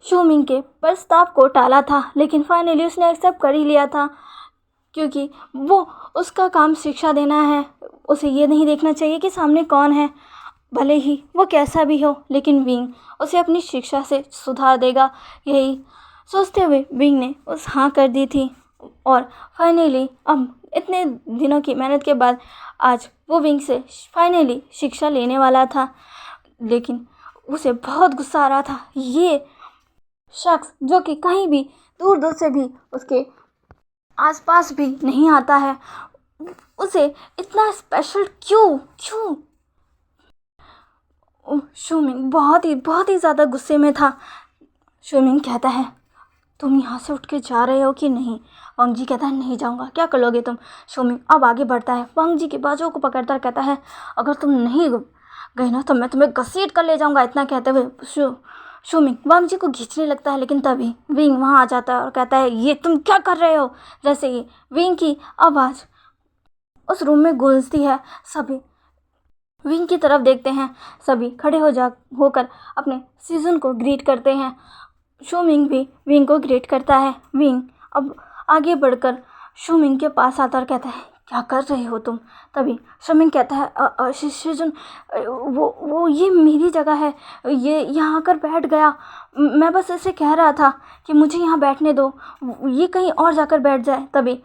शू मिंग के प्रस्ताव को टाला था, लेकिन फाइनली उसने एक्सेप्ट कर ही लिया था, क्योंकि वो उसका काम शिक्षा देना है, उसे ये नहीं देखना चाहिए कि सामने कौन है, भले ही वो कैसा भी हो, लेकिन विंग उसे अपनी शिक्षा से सुधार देगा। यही सोचते हुए विंग ने उस हाँ कर दी थी और फाइनली अब इतने दिनों की मेहनत के बाद आज वो विंग से फाइनली शिक्षा लेने वाला था, लेकिन उसे बहुत गुस्सा आ रहा था। ये शख्स जो कि कहीं भी दूर दूर से भी उसके आसपास भी नहीं आता है, उसे इतना स्पेशल क्यों क्यों। शू मिंग बहुत ही ज़्यादा गुस्से में था। शू मिंग कहता है, तुम यहाँ से उठ के जा रहे हो कि नहीं। वांग जी कहता है, नहीं जाऊँगा, क्या कर लोगे तुम। शू मिंग अब आगे बढ़ता है, वांग जी के बाजुओं को पकड़ता कहता है, अगर तुम नहीं गए ना तो मैं तुम्हें घसीट कर ले जाऊँगा। इतना कहते हुए शू मिंग वांग जी को खींचने लगता है, लेकिन तभी विंग वहाँ आ जाता है और कहता है, ये तुम क्या कर रहे हो। जैसे ही विंग की आवाज़ उस रूम में गूंजती है, सभी विंग की तरफ देखते हैं, सभी खड़े होकर अपने सीजन को ग्रीट करते हैं। शू मिंग भी विंग को ग्रीट करता है। विंग अब आगे बढ़कर शू मिंग के पास आता और कहता है, क्या कर रहे हो तुम। तभी शू मिंग कहता है, सीजन वो ये मेरी जगह है, ये यहाँ आकर बैठ गया, मैं बस ऐसे कह रहा था कि मुझे यहाँ बैठने दो, ये कहीं और जाकर बैठ जाए। तभी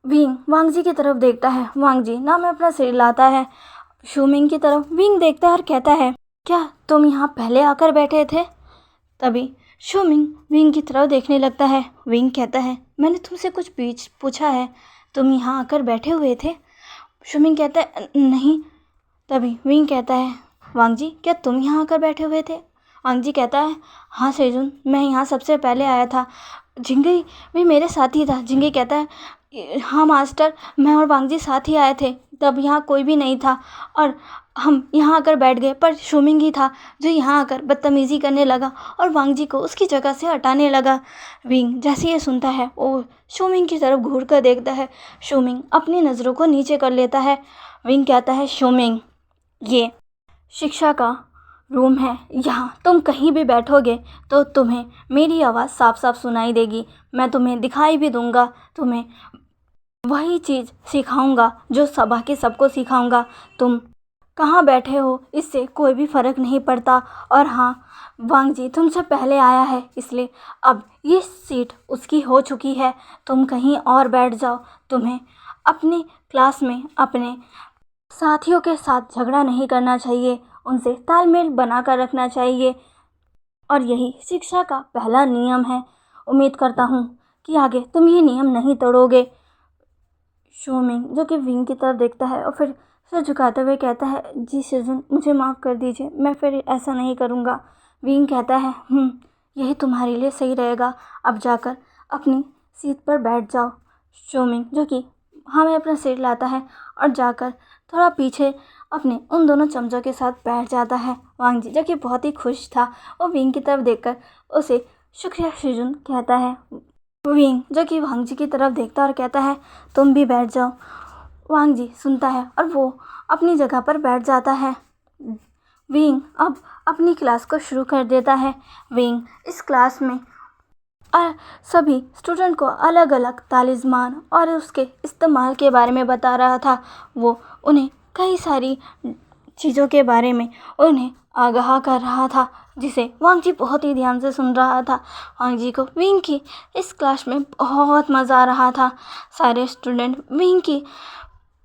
विंग वांग जी की तरफ देखता है, वांग जी ना में अपना सिर हिलाता है। शू मिंग की तरफ विंग देखता है और कहता है, क्या तुम यहाँ पहले आकर बैठे थे। तभी शोमिंग विंग की तरफ देखने लगता है। विंग कहता है, मैंने तुमसे कुछ पूछा है, तुम यहाँ आकर बैठे हुए थे? शोमिंग कहता है, नहीं। तभी विंग कहता है, वांग जी क्या तुम यहाँ आकर बैठे हुए थे? वांग जी कहता है, हाँ सेजुन, मैं यहाँ सबसे पहले आया था। जिंगी भी मेरे साथ ही था। जिंगी कहता है, हाँ मास्टर, मैं और वांग जी साथ ही आए थे, तब यहाँ कोई भी नहीं था और हम यहाँ आकर बैठ गए, पर शोमिंग ही था जो यहाँ आकर बदतमीज़ी करने लगा और वांग जी को उसकी जगह से हटाने लगा। विंग जैसे ये सुनता है वो शोमिंग की तरफ घूर कर देखता है। शोमिंग अपनी नज़रों को नीचे कर लेता है। विंग कहता है, शोमिंग ये शिक्षा का रूम है, यहाँ तुम कहीं भी बैठोगे तो तुम्हें मेरी आवाज़ साफ साफ सुनाई देगी। मैं तुम्हें दिखाई भी दूंगा, तुम्हें वही चीज़ सिखाऊंगा जो सभा के सबको सिखाऊंगा। तुम कहाँ बैठे हो इससे कोई भी फ़र्क नहीं पड़ता। और हाँ, वांग जी तुमसे पहले आया है, इसलिए अब ये सीट उसकी हो चुकी है, तुम कहीं और बैठ जाओ। तुम्हें अपनी क्लास में अपने साथियों के साथ झगड़ा नहीं करना चाहिए, उनसे तालमेल बनाकर रखना चाहिए और यही शिक्षा का पहला नियम है। उम्मीद करता हूँ कि आगे तुम ये नियम नहीं तोड़ोगे। शोमिंग जो कि विंग की तरफ देखता है और फिर सिर झुकाते हुए कहता है, जी सेजुन मुझे माफ़ कर दीजिए, मैं फिर ऐसा नहीं करूँगा। विंग कहता है, यही तुम्हारे लिए सही रहेगा, अब जाकर अपनी सीट पर बैठ जाओ। शोमिंग जो कि हमें अपना सिर लाता है और जाकर थोड़ा पीछे अपने उन दोनों चमचों के साथ बैठ जाता है। वांग जी जो कि बहुत ही खुश था वो विंग की तरफ देखकर उसे शुक्रिया सेजुन कहता है। विंग जो कि वांग जी की तरफ देखता और कहता है, तुम भी बैठ जाओ। वांग जी सुनता है और वो अपनी जगह पर बैठ जाता है। विंग अब अपनी क्लास को शुरू कर देता है। विंग इस क्लास में सभी स्टूडेंट को अलग अलग तालिस्मान और उसके इस्तेमाल के बारे में बता रहा था। वो उन्हें कई सारी चीज़ों के बारे में उन्हें आगाह कर रहा था, जिसे वांग जी बहुत ही ध्यान से सुन रहा था। वांग जी को विंग की इस क्लास में बहुत मज़ा आ रहा था। सारे स्टूडेंट विंग की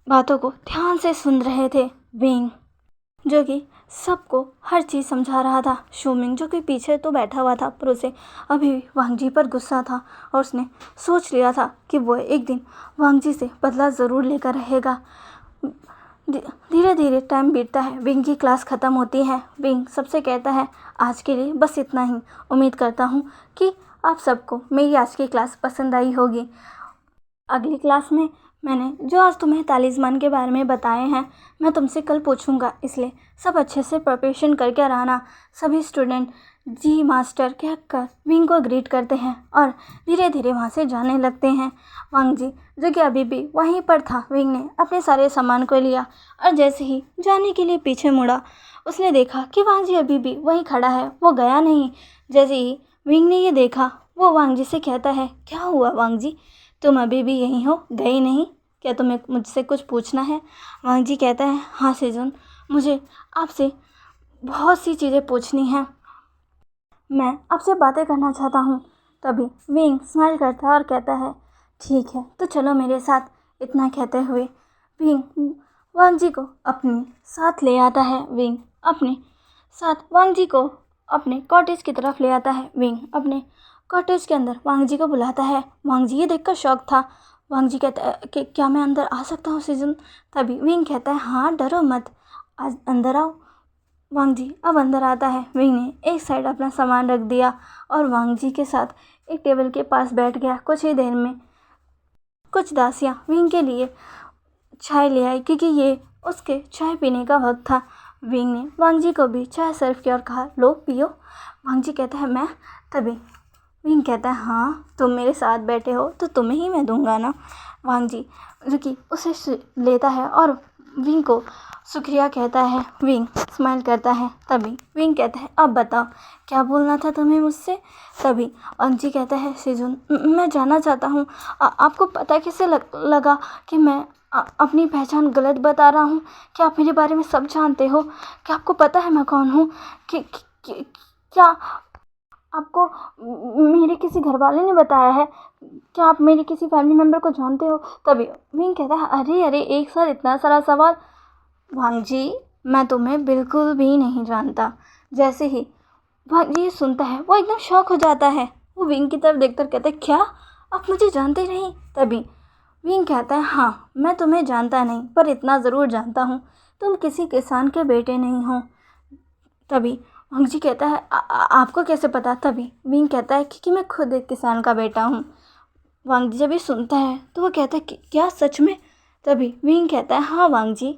बातों को ध्यान से सुन रहे थे। विंग जो कि सबको हर चीज़ समझा रहा था। शोमिंग जो कि पीछे तो बैठा हुआ था, पर उसे अभी भी वांग जी पर गुस्सा था और उसने सोच लिया था कि वो एक दिन वांग जी से बदला ज़रूर लेकर रहेगा। धीरे धीरे टाइम बीतता है, विंग की क्लास ख़त्म होती है। विंग सबसे कहता है, आज के लिए बस इतना ही। उम्मीद करता हूँ कि आप सबको मेरी आज की क्लास पसंद आई होगी। अगली क्लास में मैंने जो आज तुम्हें तालिस्मान के बारे में बताए हैं मैं तुमसे कल पूछूंगा, इसलिए सब अच्छे से प्रिपरेशन करके रहना। सभी स्टूडेंट जी मास्टर कहकर विंग को ग्रीट करते हैं और धीरे धीरे वहाँ से जाने लगते हैं। वांग जी जो कि अभी भी वहीं पर था, विंग ने अपने सारे सामान को लिया और जैसे ही जाने के लिए पीछे मुड़ा उसने देखा कि वांग जी अभी भी वहीं खड़ा है, वो गया नहीं। जैसे ही विंग ने ये देखा वो वांग जी से कहता है, क्या हुआ वांग जी, तुम अभी भी यहीं हो, गए नहीं? क्या तुम्हें मुझसे कुछ पूछना है? वांग जी कहता है, हाँ सेजुन, मुझे आपसे बहुत सी चीज़ें पूछनी हैं, मैं आपसे बातें करना चाहता हूँ। तभी विंग स्माइल करता है और कहता है, ठीक है तो चलो मेरे साथ। इतना कहते हुए विंग वांग जी को अपने साथ ले आता है। विंग अपने साथ वांग जी को अपने कॉटेज की तरफ ले आता है। विंग अपने कॉटेज के अंदर वांग जी को बुलाता है। वांग जी ये देखकर शॉक था। वांग जी कहता है कि क्या मैं अंदर आ सकता हूँ सेजुन? तभी विंग कहता है, हाँ डरो मत, आज अंदर आओ। वांग जी अब अंदर आता है। विंग ने एक साइड अपना सामान रख दिया और वांग जी के साथ एक टेबल के पास बैठ गया। कुछ ही देर में कुछ दासियाँ विंग के लिए चाय ले आई क्योंकि ये उसके चाय पीने का वक्त था। विंग ने वांग जी को भी चाय सर्व किया और कहा, लो पियो। वांग जी कहता है, मैं? तभी विंग कहता है, हाँ तुम मेरे साथ बैठे हो तो तुम्हें ही मैं दूंगा ना। वांग जी जो कि उसे लेता है और विंग को शुक्रिया कहता है। विंग स्माइल करता है। तभी विंग कहता है, अब बताओ क्या बोलना था तुम्हें मुझसे? तभी वांग जी कहता है, सेजुन मैं जानना चाहता हूँ आपको पता कैसे लगा कि मैं अपनी पहचान गलत बता रहा हूँ? क्या आप मेरे बारे में सब जानते हो? क्या आपको पता है मैं कौन हूँ? क्या आपको मेरे किसी घर वाले ने बताया है? क्या आप मेरे किसी फैमिली मेम्बर को जानते हो? तभी विंग कहता है, अरे अरे एक साथ इतना सारा सवाल। वांग जी मैं तुम्हें बिल्कुल भी नहीं जानता। जैसे ही वांग जी ये सुनता है, वो एकदम शॉक हो जाता है। वो विंग की तरफ देखकर कहता है, क्या आप मुझे जानते नहीं? तभी विंग कहता है, हाँ मैं तुम्हें जानता नहीं, पर इतना ज़रूर जानता हूँ, तुम किसी किसान के बेटे नहीं हो। तभी वांग जी कहता है, आपको कैसे पता? तभी विंग कहता है, क्योंकि मैं खुद एक किसान का बेटा हूँ। वांग जी जब ये सुनता है तो वो कहता है, क्या सच में? तभी विंग कहता है, हाँ वांग जी,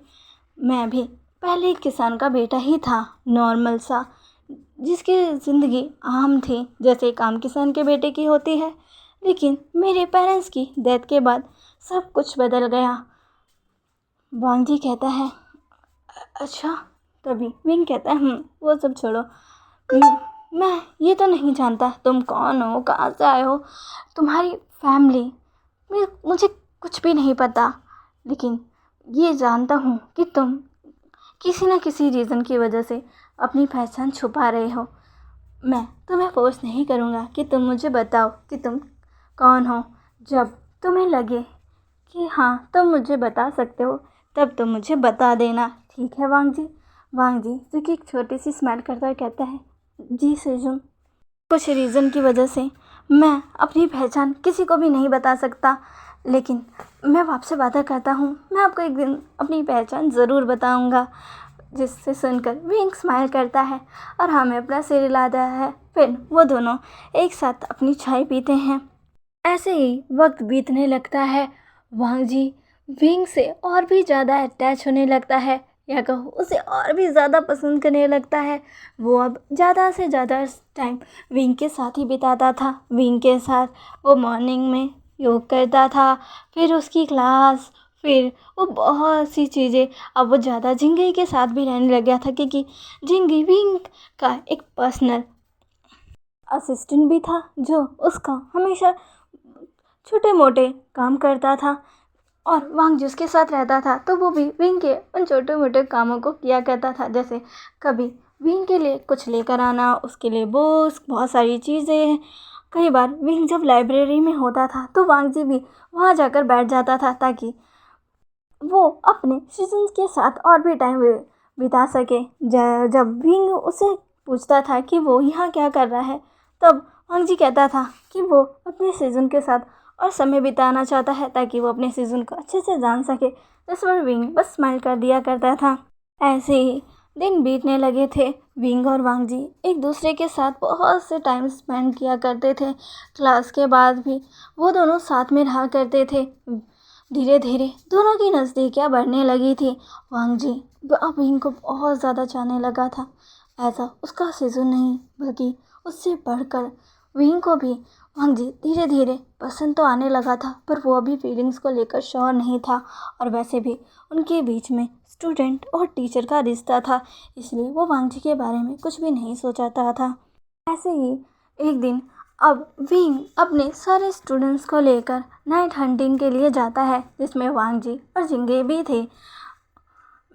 मैं भी पहले एक किसान का बेटा ही था, नॉर्मल सा, जिसकी ज़िंदगी आम थी, जैसे एक आम किसान के बेटे की होती है। लेकिन मेरे पेरेंट्स की डेथ के बाद सब कुछ बदल गया। वांग जी कहता है, अच्छा। तभी विंग कहता है, वो सब छोड़ो। मैं ये तो नहीं जानता तुम कौन हो, कहाँ से आए हो, तुम्हारी फैमिली मुझे कुछ भी नहीं पता। लेकिन ये जानता हूँ कि तुम किसी न किसी रीज़न की वजह से अपनी पहचान छुपा रहे हो। मैं तुम्हें फोर्स नहीं करूँगा कि तुम मुझे बताओ कि तुम कौन हो। जब तुम्हें लगे कि हाँ तुम मुझे बता सकते हो, तब तुम मुझे बता देना, ठीक है वांग जी? वांग जी जो कि एक छोटी सी स्माइल करता हुआ कहता है, जी सेजुन, कुछ रीज़न की वजह से मैं अपनी पहचान किसी को भी नहीं बता सकता, लेकिन मैं आपसे वादा करता हूँ मैं आपको एक दिन अपनी पहचान ज़रूर बताऊँगा। जिससे सुनकर विंग स्माइल करता है और हमें अपना सिर हिलाता है। फिर वो दोनों एक साथ अपनी चाय पीते हैं। ऐसे ही वक्त बीतने लगता है। वांग जी विंग से और भी ज़्यादा अटैच होने लगता है, या कहो उसे और भी ज़्यादा पसंद करने लगता है। वो अब ज़्यादा से ज़्यादा टाइम विंग के साथ ही बिताता था। विंग के साथ वो मॉर्निंग में योग करता था, फिर उसकी क्लास, फिर वो बहुत सी चीज़ें। अब वो ज़्यादा जिंगी के साथ भी रहने लग गया था, क्योंकि जिंगी विंग का एक पर्सनल असिस्टेंट भी था, जो उसका हमेशा छोटे मोटे काम करता था। और वांग जिसके साथ रहता था तो वो भी विंग के उन छोटे मोटे कामों को किया करता था, जैसे कभी विंग के लिए कुछ लेकर आना, उसके लिए बुक्स, बहुत सारी चीज़ें। कई बार विंग जब लाइब्रेरी में होता था तो वांग जी भी वहाँ जाकर बैठ जाता था, ताकि वो अपने सीजन्स के साथ और भी टाइम बिता सके। जब विंग उसे पूछता था कि वो यहाँ क्या कर रहा है, तब वांग जी कहता था कि वो अपने सीजन के साथ और समय बिताना चाहता है, ताकि वो अपने सीजन को अच्छे से जान सके। जिस पर विंग बस स्माइल कर दिया करता था। ऐसे ही दिन बीतने लगे थे। विंग और वांग जी एक दूसरे के साथ बहुत से टाइम स्पेंड किया करते थे। क्लास के बाद भी वो दोनों साथ में रहा करते थे। धीरे धीरे दोनों की नज़दीकियाँ बढ़ने लगी थी। वांग जी अब विंग को बहुत ज़्यादा चाहने लगा था। ऐसा उसका सीजन नहीं, बल्कि उससे बढ़कर विंग को भी वांग जी धीरे धीरे पसंद तो आने लगा था, पर वो अभी फीलिंग्स को लेकर श्योर नहीं था। और वैसे भी उनके बीच में स्टूडेंट और टीचर का रिश्ता था, इसलिए वो वांग जी के बारे में कुछ भी नहीं सोचाता था। ऐसे ही एक दिन अब विंग अपने सारे स्टूडेंट्स को लेकर नाइट हंटिंग के लिए जाता है, जिसमें वांग जी और जिंगे भी थे।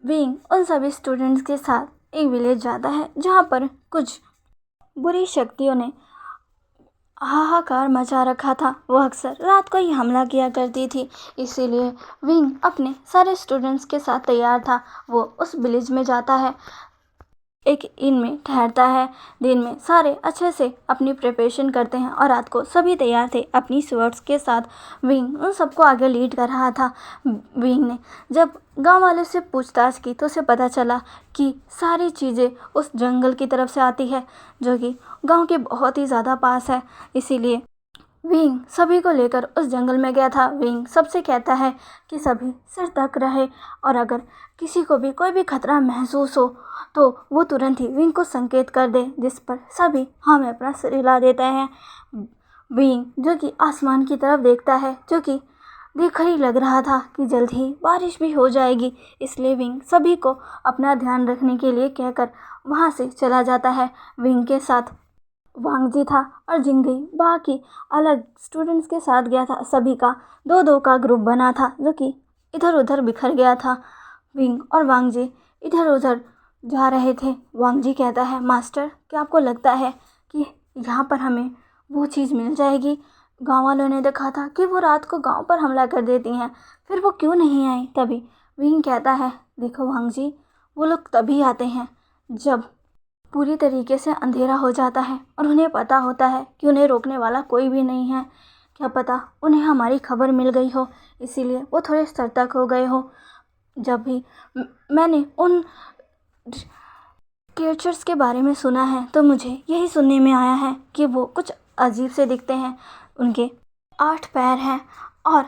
विंग उन सभी स्टूडेंट्स के साथ एक विलेज जाता है, जहाँ पर कुछ बुरी शक्तियों ने हाहाकार मचा रखा था। वो अक्सर रात को ही हमला किया करती थी, इसीलिए विंग अपने सारे स्टूडेंट्स के साथ तैयार था। वो उस विलेज में जाता है, एक इन में ठहरता है। दिन में सारे अच्छे से अपनी प्रिपरेशन करते हैं, और रात को सभी तैयार थे अपनी स्वर्ड्स के साथ। विंग उन सबको आगे लीड कर रहा था। विंग ने जब गांव वाले से पूछताछ की तो उसे पता चला कि सारी चीज़ें उस जंगल की तरफ से आती है, जो कि गांव के बहुत ही ज़्यादा पास है। इसीलिए विंग सभी को लेकर उस जंगल में गया था। विंग सबसे कहता है कि सभी सतर्क रहे, और अगर किसी को भी कोई भी खतरा महसूस हो तो वो तुरंत ही विंग को संकेत कर दे, जिस पर सभी हमें अपना सिर हिला देते हैं। विंग जो कि आसमान की तरफ देखता है, जो कि देखकर ही लग रहा था कि जल्द ही बारिश भी हो जाएगी, इसलिए विंग सभी को अपना ध्यान रखने के लिए कहकर वहाँ से चला जाता है। विंग के साथ वांग जी था और जिंगी बाकी अलग स्टूडेंट्स के साथ गया था। सभी का दो दो का ग्रुप बना था, जो कि इधर उधर बिखर गया था। विंग और वांग जी इधर उधर जा रहे थे। वांग जी कहता है, मास्टर क्या आपको लगता है कि यहाँ पर हमें वो चीज़ मिल जाएगी? गांव वालों ने देखा था कि वो रात को गांव पर हमला कर देती हैं, फिर वो क्यों नहीं आई? तभी विंग कहता है, देखो वांग जी, वो लोग तभी आते हैं जब पूरी तरीके से अंधेरा हो जाता है और उन्हें पता होता है कि उन्हें रोकने वाला कोई भी नहीं है। क्या पता उन्हें हमारी खबर मिल गई हो, इसीलिए वो थोड़े सतर्क हो गए हो। जब भी मैंने उन क्रिएचर्स के बारे में सुना है तो मुझे यही सुनने में आया है कि वो कुछ अजीब से दिखते हैं। उनके 8 पैर हैं और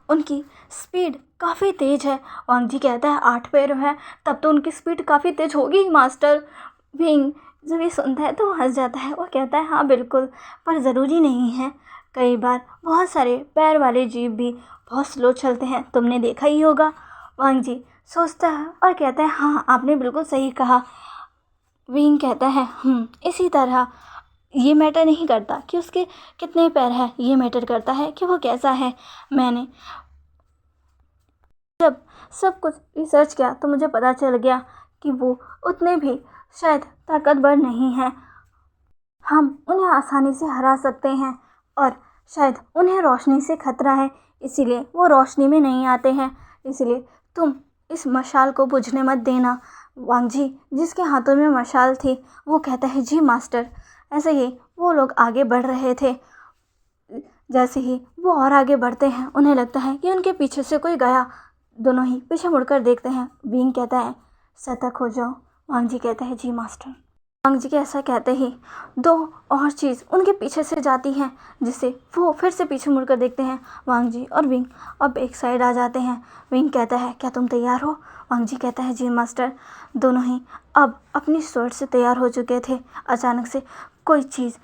उनकी स्पीड काफ़ी तेज़ है। वांग जी कहता है 8 पैर हैं तब तो उनकी स्पीड काफ़ी तेज़ होगी मास्टर। विंग जब ये सुनता है तो वो हंस जाता है। वो कहता है हाँ बिल्कुल, पर ज़रूरी नहीं है। कई बार बहुत सारे पैर वाले जीव भी बहुत स्लो चलते हैं, तुमने देखा ही होगा। वांग जी सोचता है और कहता है हाँ आपने बिल्कुल सही कहा। विंग कहता है इसी तरह ये मैटर नहीं करता कि उसके कितने पैर हैं, ये मैटर करता है कि वो कैसा है। मैंने जब सब कुछ रिसर्च किया तो मुझे पता चल गया कि वो उतने भी शायद ताकतवर नहीं हैं। हम उन्हें आसानी से हरा सकते हैं और शायद उन्हें रोशनी से खतरा है, इसीलिए वो रोशनी में नहीं आते हैं। इसलिए तुम इस मशाल को बुझने मत देना। वांग जी जिसके हाथों में मशाल थी वो कहता है जी मास्टर। ऐसे ही वो लोग आगे बढ़ रहे थे। जैसे ही वो और आगे बढ़ते हैं उन्हें लगता है कि उनके पीछे से कोई गया। दोनों ही पीछे मुड़कर देखते हैं। विंग कहता है सतर्क हो जाओ। वांग जी कहता है जी मास्टर। वांग जी के ऐसा कहते ही 2 और चीज़ उनके पीछे से जाती हैं, जिससे वो फिर से पीछे मुड़कर देखते हैं। वांग जी और विंग अब एक साइड आ जाते हैं। विंग कहता है क्या तुम तैयार हो? वांग जी कहता है जी मास्टर। दोनों ही अब अपनी स्वord से तैयार हो चुके थे। अचानक से कोई चीज़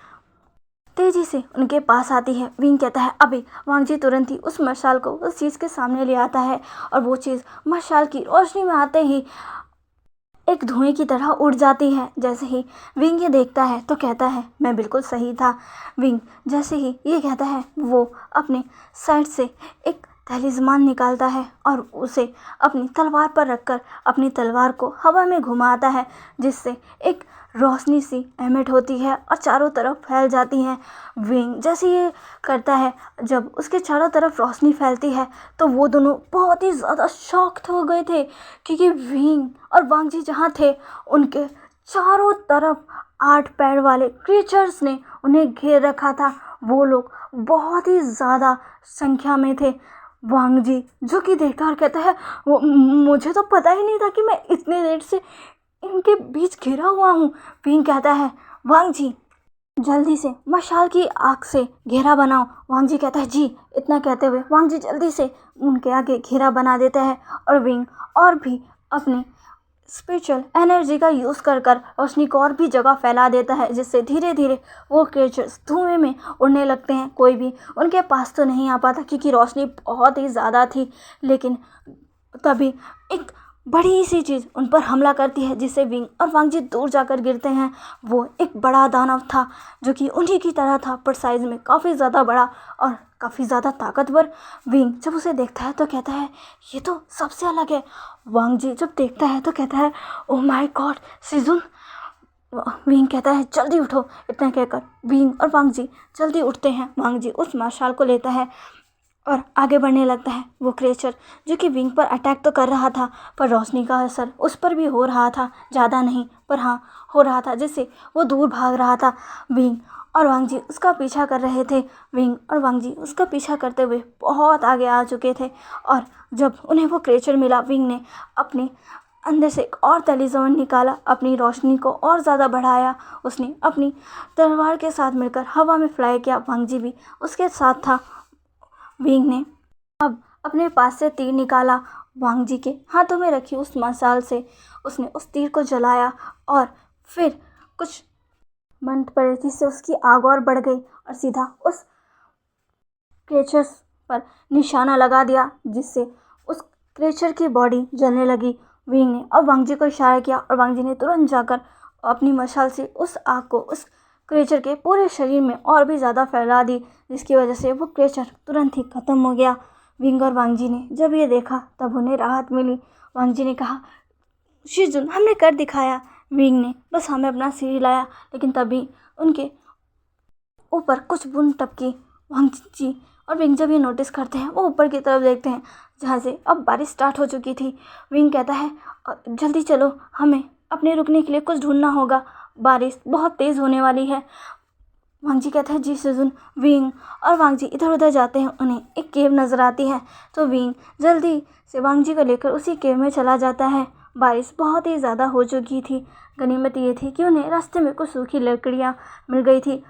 तेजी से उनके पास आती है। विंग कहता है अभी। वांग जी तुरंत ही उस मशाल को उस चीज़ के सामने ले आता है और वो चीज़ मशाल की रोशनी में आते ही एक धुएं की तरह उड़ जाती है। जैसे ही विंग ये देखता है तो कहता है मैं बिल्कुल सही था। विंग जैसे ही ये कहता है वो अपने साइड से एक तलीस्मान निकालता है और उसे अपनी तलवार पर रखकर अपनी तलवार को हवा में घुमाता है, जिससे एक रोशनी सी एमिट होती है और चारों तरफ फैल जाती है। विंग जैसे ये करता है, जब उसके चारों तरफ रोशनी फैलती है तो वो दोनों बहुत ही ज़्यादा शॉक्ड हो गए थे, क्योंकि विंग और वांग जी जहाँ थे उनके चारों तरफ 8 पैर वाले क्रिएचर्स ने उन्हें घेर रखा था। वो लोग बहुत ही ज़्यादा संख्या में थे। वांग जी जो कि देखकर कहता है मुझे तो पता ही नहीं था कि मैं इतने देर से इनके बीच घिरा हुआ हूँ। विंग कहता है वांग जी जल्दी से मशाल की आग से घेरा बनाओ। वांग जी कहता है जी। इतना कहते हुए वांग जी जल्दी से उनके आगे घेरा बना देता है और विंग और भी अपनी स्पिरिचुअल एनर्जी का यूज़ कर रोशनी को और भी जगह फैला देता है, जिससे धीरे धीरे वो क्रिएचर्स धुएं में उड़ने लगते हैं। कोई भी उनके पास तो नहीं आ पाता क्योंकि रोशनी बहुत ही ज़्यादा थी। लेकिन तभी एक बड़ी सी चीज़ उन पर हमला करती है, जिससे विंग और वांग जी दूर जाकर गिरते हैं। वो एक बड़ा दानव था जो कि उन्हीं की तरह था, पर साइज़ में काफ़ी ज़्यादा बड़ा और काफ़ी ज़्यादा ताकतवर। विंग जब उसे देखता है तो कहता है ये तो सबसे अलग है। वांग जी जब देखता है तो कहता है ओह माय गॉड सिजुन। विंग कहता है जल्दी उठो। इतना कहकर विंग और वांग जी जल्दी उठते हैं। वांग जी उस मशाल को लेता है और आगे बढ़ने लगता है। वो क्रिएचर जो कि विंग पर अटैक तो कर रहा था, पर रोशनी का असर उस पर भी हो रहा था, ज़्यादा नहीं पर हाँ हो रहा था, जिससे वो दूर भाग रहा था। विंग और वांग जी उसका पीछा कर रहे थे। विंग और वांग जी उसका पीछा करते हुए बहुत आगे आ चुके थे और जब उन्हें वो क्रिएचर मिला, विंग ने अपने अंदर से एक और तलीजमन निकाला, अपनी रोशनी को और ज़्यादा बढ़ाया। उसने अपनी तलवार के साथ मिलकर हवा में फ्लाई किया। वांग जी भी उसके साथ था। विंग ने अब अपने पास से तीर निकाला। वांग जी के हाथों में रखी उस मशाल से उसने उस तीर को जलाया और फिर कुछ मंद पड़े से उसकी आग और बढ़ गई और सीधा उस क्रिएचर्स पर निशाना लगा दिया, जिससे उस क्रिएचर की बॉडी जलने लगी। विंग ने अब वांग जी को इशारा किया और वांग जी ने तुरंत जाकर अपनी मशाल से उस आग को उस क्रिएचर के पूरे शरीर में और भी ज़्यादा फैला दी, जिसकी वजह से वो क्रिएचर तुरंत ही ख़त्म हो गया। विंग और वांग जी ने जब ये देखा तब उन्हें राहत मिली। वांग जी ने कहा शिजुन हमने कर दिखाया। विंग ने बस हमें अपना सिर हिलाया, लेकिन तभी उनके ऊपर कुछ बूंद टपकी। वांग जी और विंग जब ये नोटिस करते हैं वो ऊपर की तरफ देखते हैं, जहाँ से अब बारिश स्टार्ट हो चुकी थी। विंग कहता है जल्दी चलो, हमें अपने रुकने के लिए कुछ ढूंढना होगा, बारिश बहुत तेज़ होने वाली है। वांग जी कहता है जी सुजुन। विंग और वांग जी इधर उधर जाते हैं, उन्हें एक केव नज़र आती है तो विंग जल्दी से वांग जी को लेकर उसी केव में चला जाता है। बारिश बहुत ही ज़्यादा हो चुकी थी। गनीमत ये थी कि उन्हें रास्ते में कुछ सूखी लकड़ियाँ मिल गई थी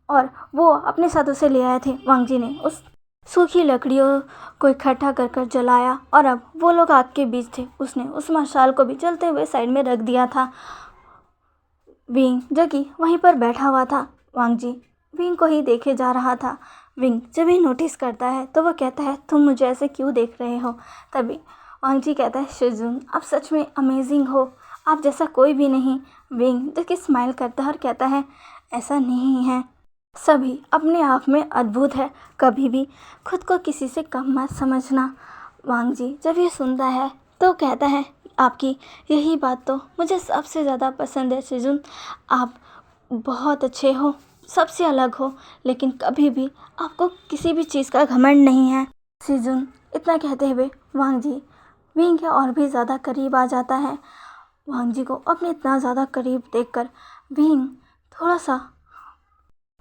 और वो अपने साथ उसे ले आए थे। वांग जी ने उस सूखी लकड़ियों को इकट्ठा कर कर जलाया और अब वो लोग आग के बीच थे। उसने उस मशाल को भी जलते हुए साइड में रख दिया था। विंग जो कि वहीं पर बैठा हुआ था, वांग जी विंग को ही देखे जा रहा था। विंग जब भी नोटिस करता है तो वो कहता है तुम मुझे ऐसे क्यों देख रहे हो। तभी वांग जी कहता है शिजुन आप सच में अमेजिंग हो, आप जैसा कोई भी नहीं। विंग जो कि स्माइल करता है और कहता है ऐसा नहीं है, सभी अपने आप में अद्भुत है, कभी भी खुद को किसी से कम मत समझना। वांग जी जब ये सुनता है तो कहता है आपकी यही बात तो मुझे सबसे ज़्यादा पसंद है शिजुन, आप बहुत अच्छे हो, सबसे अलग हो, लेकिन कभी भी आपको किसी भी चीज़ का घमंड नहीं है। शिजुन इतना कहते हुए वांग जी विंग के और भी ज़्यादा करीब आ जाता है। वांग जी को अपने इतना ज़्यादा करीब देखकर विंग थोड़ा सा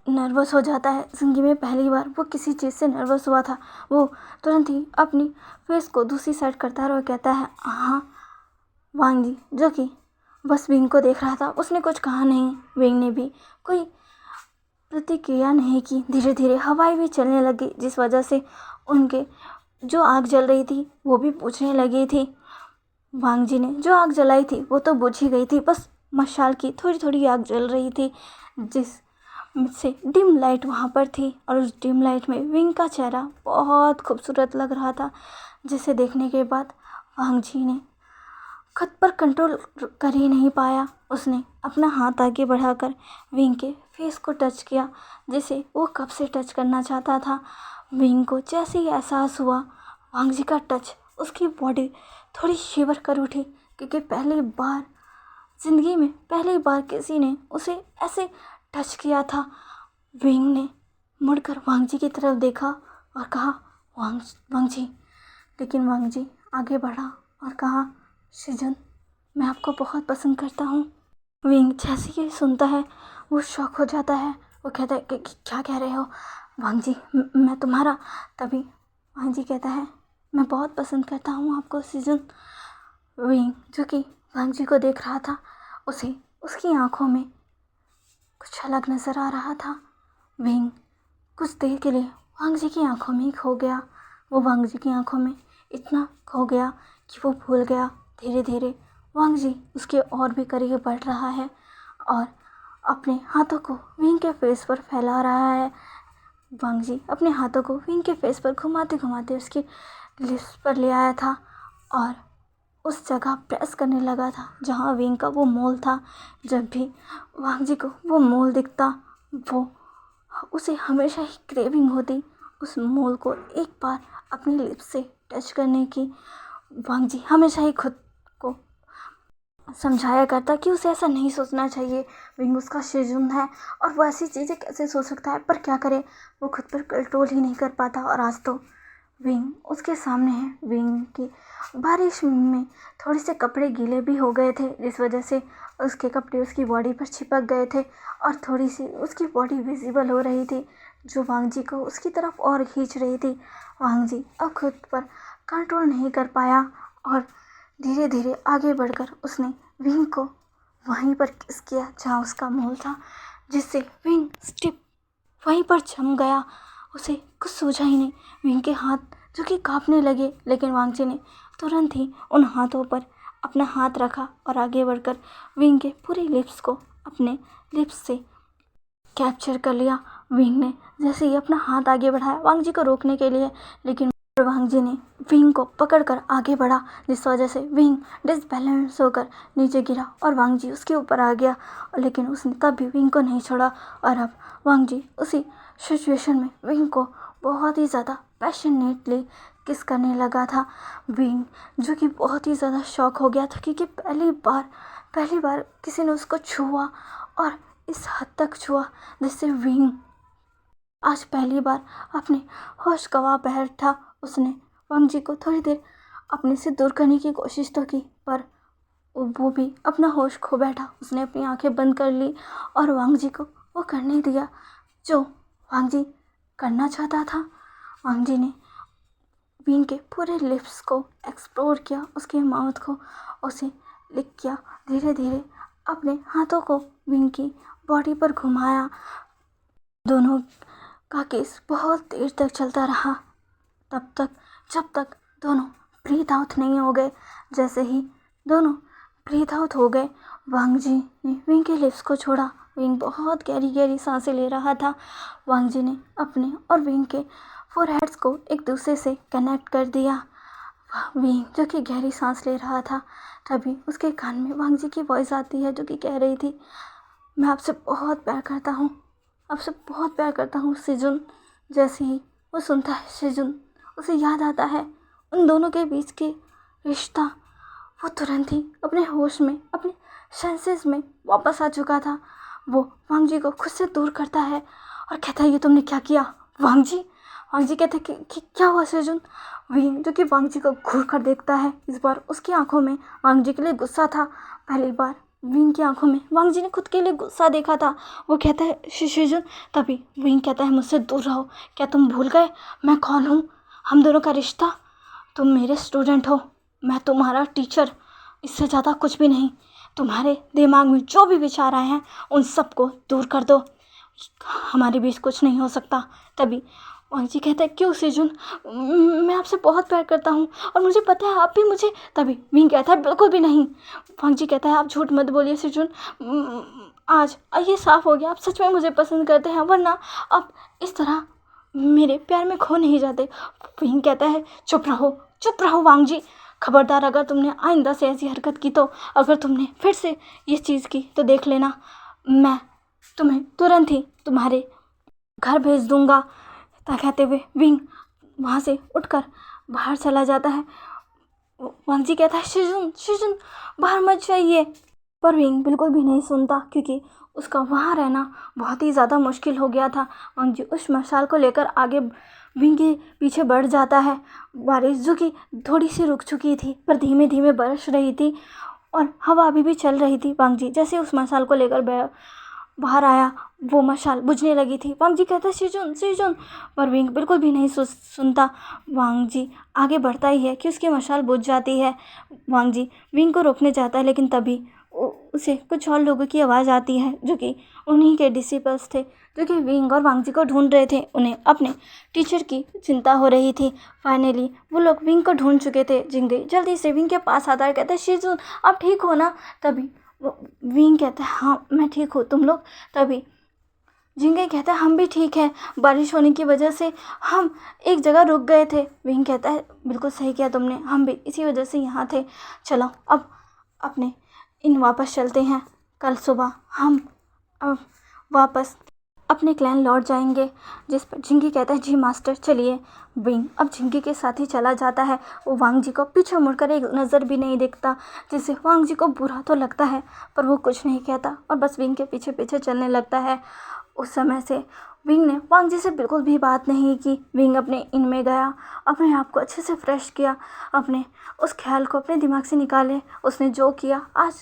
नर्वस हो जाता है। ज़िंदगी में पहली बार वो किसी चीज़ से नर्वस हुआ था। वो तुरंत ही अपनी फेस को दूसरी साइड करता है और कहता है हाँ। वांग जी जो कि बस विंग को देख रहा था, उसने कुछ कहा नहीं। विंग ने भी कोई प्रतिक्रिया नहीं की। धीरे धीरे हवाएं भी चलने लगी, जिस वजह से उनके जो आग जल रही थी वो भी बुझने लगी थी। वांग जी ने जो आग जलाई थी वो तो बुझ ही गई थी, बस मशाल की थोड़ी थोड़ी आग जल रही थी, जिस से डिम लाइट वहाँ पर थी। और उस डिम लाइट में विंग का चेहरा बहुत खूबसूरत लग रहा था, जिसे देखने के बाद वांग जी ने खुद पर कंट्रोल कर ही नहीं पाया। उसने अपना हाथ आगे बढ़ाकर विंग के फेस को टच किया, जिसे वो कब से टच करना चाहता था। विंग को जैसे ही एहसास हुआ वांग जी का टच, उसकी बॉडी थोड़ी शिवर कर उठी, क्योंकि ज़िंदगी में पहली बार किसी ने उसे ऐसे टच किया था। विंग ने मुड़कर वांग जी की तरफ देखा और कहा वांग जी, लेकिन वांग जी आगे बढ़ा और कहा शिजुन मैं आपको बहुत पसंद करता हूँ। विंग जैसे ही सुनता है वो शॉक हो जाता है। वो कहता है कि क्या कह रहे हो वांग जी, मैं तुम्हारा। तभी वांग जी कहता है मैं बहुत पसंद करता हूँ आपको शिजुन। विंग जो कि वांग जी को देख रहा था, उसे उसकी आंखों में कुछ अलग नज़र आ रहा था। विंग कुछ देर के लिए वांग जी की आंखों में ही खो गया। वो वांग जी की आंखों में इतना खो गया कि वो भूल गया। धीरे धीरे वांग जी उसके और भी करीब बढ़ रहा है और अपने हाथों को विंग के फेस पर फैला रहा है। वांग जी अपने हाथों को विंग के फेस पर घुमाते घुमाते उसकी लिप्स पर ले आया था और उस जगह प्रेस करने लगा था जहाँ विंग का वो मोल था। जब भी वांग जी को वो मोल दिखता, वो उसे हमेशा ही क्रेविंग होती उस मोल को एक बार अपनी लिप्स से टच करने की। वांग जी हमेशा ही खुद को समझाया करता कि उसे ऐसा नहीं सोचना चाहिए, विंग उसका शिजुन है और वो ऐसी चीज़ें कैसे सोच सकता है, पर क्या करे, वो खुद पर कंट्रोल ही नहीं कर पाता। और आज तो विंग उसके सामने है। विंग की बारिश में थोड़े से कपड़े गीले भी हो गए थे, जिस वजह से उसके कपड़े उसकी बॉडी पर चिपक गए थे और थोड़ी सी उसकी बॉडी विजिबल हो रही थी, जो वांग जी को उसकी तरफ और खींच रही थी। वांग जी अब खुद पर कंट्रोल नहीं कर पाया और धीरे धीरे आगे बढ़कर उसने विंग को वहीं पर किस किया जहाँ उसका मोल था, जिससे विंग स्टिप वहीं पर जम गया। उसे कुछ सूझा ही नहीं। विंग के हाथ जो कि कांपने लगे, लेकिन वांग जी ने तुरंत ही उन हाथों पर अपना हाथ रखा और आगे बढ़कर विंग के पूरे लिप्स को अपने लिप्स से कैप्चर कर लिया। विंग ने जैसे ही अपना हाथ आगे बढ़ाया वांग जी को रोकने के लिए, लेकिन वांग जी ने विंग को पकड़कर आगे बढ़ा, जिस वजह से विंग डिसबैलेंस होकर नीचे गिरा और वांग जी उसके ऊपर आ गया। लेकिन उसने तब भी विंग को नहीं छोड़ा और अब वांग जी उसी सिचुएशन में विंग को बहुत ही ज़्यादा पैशनेटली किस करने लगा था। विंग जो कि बहुत ही ज़्यादा शॉक हो गया था, क्योंकि पहली बार किसी ने उसको छुआ और इस हद तक छुआ जिससे विंग आज पहली बार अपने होश गंवा बैठा। उसने वांग जी को थोड़ी देर अपने से दूर करने की कोशिश तो की, पर वो भी अपना होश खो बैठा। उसने अपनी आंखें बंद कर ली और वांग जी को वो करने दिया जो वांग जी करना चाहता था। वांग जी ने विंग के पूरे लिप्स को एक्सप्लोर किया, उसके माउथ को उसे लिक किया। धीरे धीरे अपने हाथों को विंग की बॉडी पर घुमाया। दोनों का केस बहुत देर तक चलता रहा, तब तक जब तक दोनों ब्रीथ आउट नहीं हो गए। जैसे ही दोनों ब्रीथ आउट हो गए, वांग जी ने विंग के लिप्स को छोड़ा। विंग बहुत गहरी गहरी सांसें ले रहा था। वांग जी ने अपने और विंग के फोरहेड्स को एक दूसरे से कनेक्ट कर दिया। विंग जो कि गहरी सांस ले रहा था, तभी उसके कान में वांग जी की वॉइस आती है जो कि कह रही थी, मैं आपसे बहुत प्यार करता हूँ, आपसे बहुत प्यार करता हूँ सिजुन। जैसे ही वो सुनता है सिजुन, उसे याद आता है उन दोनों के बीच के रिश्ता। वो तुरंत ही अपने होश में, अपने सेंसेस में वापस आ चुका था। वो वांग जी को खुद से दूर करता है और कहता है, ये तुमने क्या किया वांग जी? वांग जी कहते हैं कि क्या हुआ सिजुन? विंग जो कि वांग जी को घूर कर देखता है। इस बार उसकी आंखों में वांग जी के लिए गुस्सा था। पहली बार विंग की आंखों में वांग जी ने खुद के लिए गुस्सा देखा था। वो कहता है सिजुन, तभी विंग कहता है, मुझसे दूर रहो। क्या तुम भूल गए मैं कौन हूँ? हम दोनों का रिश्ता? तुम मेरे स्टूडेंट हो, मैं तुम्हारा टीचर, इससे ज़्यादा कुछ भी नहीं। तुम्हारे दिमाग में जो भी विचार आए हैं उन सबको दूर कर दो, हमारे बीच कुछ नहीं हो सकता। तभी वांग जी कहता है, क्यों सिजुन? मैं आपसे बहुत प्यार करता हूँ और मुझे पता है आप भी मुझे। तभी विंग कहता है, बिल्कुल भी नहीं। वांग जी कहता है, आप झूठ मत बोलिए सिजुन, आज ये साफ हो गया आप सच में मुझे पसंद करते हैं, वरना आप इस तरह मेरे प्यार में खो नहीं जाते। विंग कहता है, चुप रहो वांग जी, खबरदार अगर तुमने आइंदा से ऐसी हरकत की तो, अगर तुमने फिर से ये चीज़ की तो देख लेना, मैं तुम्हें तुरंत ही तुम्हारे घर भेज दूंगा। कहते हुए विंग वहाँ से उठकर बाहर चला जाता है। वांग जी कहता है, शिजुन बाहर मत जाइए, पर विंग बिल्कुल भी नहीं सुनता क्योंकि उसका वहाँ रहना बहुत ही ज़्यादा मुश्किल हो गया था। वांग जी उस मशाल को लेकर आगे विंग के पीछे बढ़ जाता है। बारिश जो कि थोड़ी सी रुक चुकी थी पर धीमे धीमे बरस रही थी और हवा अभी भी चल रही थी। वांग जी जैसे उस मशाल को लेकर बाहर आया, वो मशाल बुझने लगी थी। वांग जी कहता है, सिजुन, पर विंग बिल्कुल भी नहीं सुनता। वांग जी आगे बढ़ता ही है कि उसकी मशाल बुझ जाती है। वांग जी विंग को रोकने जाता है, लेकिन तभी उसे कुछ और लोगों की आवाज़ आती है जो कि उन्हीं के डिसिपल्स थे, जो कि विंग और वांग जी को ढूंढ रहे थे। उन्हें अपने टीचर की चिंता हो रही थी। फाइनली वो लोग विंग को ढूंढ चुके थे। जिंगे जल्दी से विंग के पास आता है, कहता है, सिजुन आप ठीक हो ना? तभी विंग कहता है, हाँ मैं ठीक हूँ, तुम लोग? तभी जिंगे कहता है, हम भी ठीक हैं, बारिश होने की वजह से हम एक जगह रुक गए थे। विंग कहता है, बिल्कुल सही किया तुमने, हम भी इसी वजह से यहाँ थे। चलो अब अपने वापस चलते हैं, कल सुबह हम अब वापस अपने क्लैन लौट जाएंगे। जिस पर जिंगी कहता है, जी मास्टर चलिए। विंग अब जिंगी के साथ ही चला जाता है। वो वांग जी को पीछे मुड़कर एक नज़र भी नहीं देखता, जिससे वांग जी को बुरा तो लगता है पर वो कुछ नहीं कहता और बस विंग के पीछे पीछे चलने लगता है। उस समय से विंग ने वांग जी से बिल्कुल भी बात नहीं की। विंग अपने इन में गया, अपने आप को अच्छे से फ्रेश किया, अपने उस ख्याल को अपने दिमाग से निकाले। उसने जो किया आज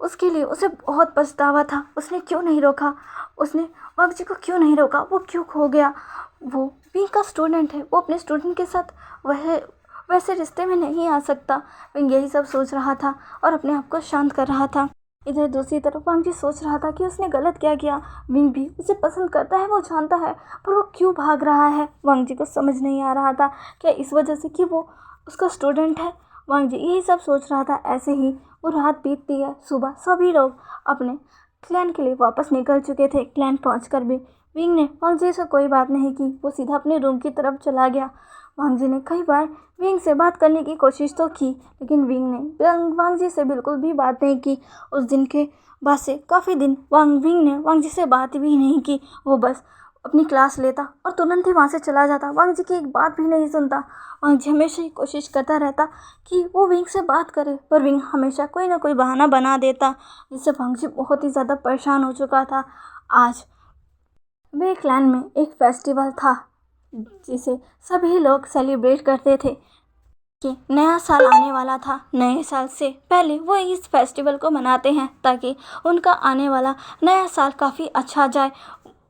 उसके लिए उसे बहुत पछतावा था। उसने क्यों नहीं रोका, उसने वांग जी को क्यों नहीं रोका, वो क्यों खो गया? वो विंग का स्टूडेंट है, वो अपने स्टूडेंट के साथ वैसे रिश्ते में नहीं आ सकता। विंग यही सब सोच रहा था और अपने आप को शांत कर रहा था। इधर दूसरी तरफ वांग जी सोच रहा था कि उसने गलत क्या किया। विंग भी उसे पसंद करता है, वो जानता है, पर वो क्यों भाग रहा है? वांग जी को समझ नहीं आ रहा था, क्या इस वजह से कि वो उसका स्टूडेंट है? वांग जी यही सब सोच रहा था। ऐसे ही वो रात बीतती है। सुबह सभी लोग अपने क्लैन के लिए वापस निकल चुके थे। क्लैन पहुंचकर भी विंग ने वांग जी से कोई बात नहीं की, वो सीधा अपने रूम की तरफ चला गया। वांग जी ने कई बार विंग से बात करने की कोशिश तो की, लेकिन विंग ने वांग जी से बिल्कुल भी बात नहीं की। उस दिन के बाद से काफ़ी दिन विंग ने वांग जी से बात भी नहीं की। वो बस अपनी क्लास लेता और तुरंत ही वहाँ से चला जाता। वांग जी की एक बात भी नहीं सुनता। वांग जी हमेशा ही कोशिश करता रहता कि वो विंग से बात करे, पर विंग हमेशा कोई ना कोई बहाना बना देता, जिससे वांग जी बहुत ही ज़्यादा परेशान हो चुका था। आज वे क्लैन में एक फेस्टिवल था जिसे सभी लोग सेलिब्रेट करते थे। कि नया साल आने वाला था। नए साल से पहले वो इस फेस्टिवल को मनाते हैं ताकि उनका आने वाला नया साल काफ़ी अच्छा जाए।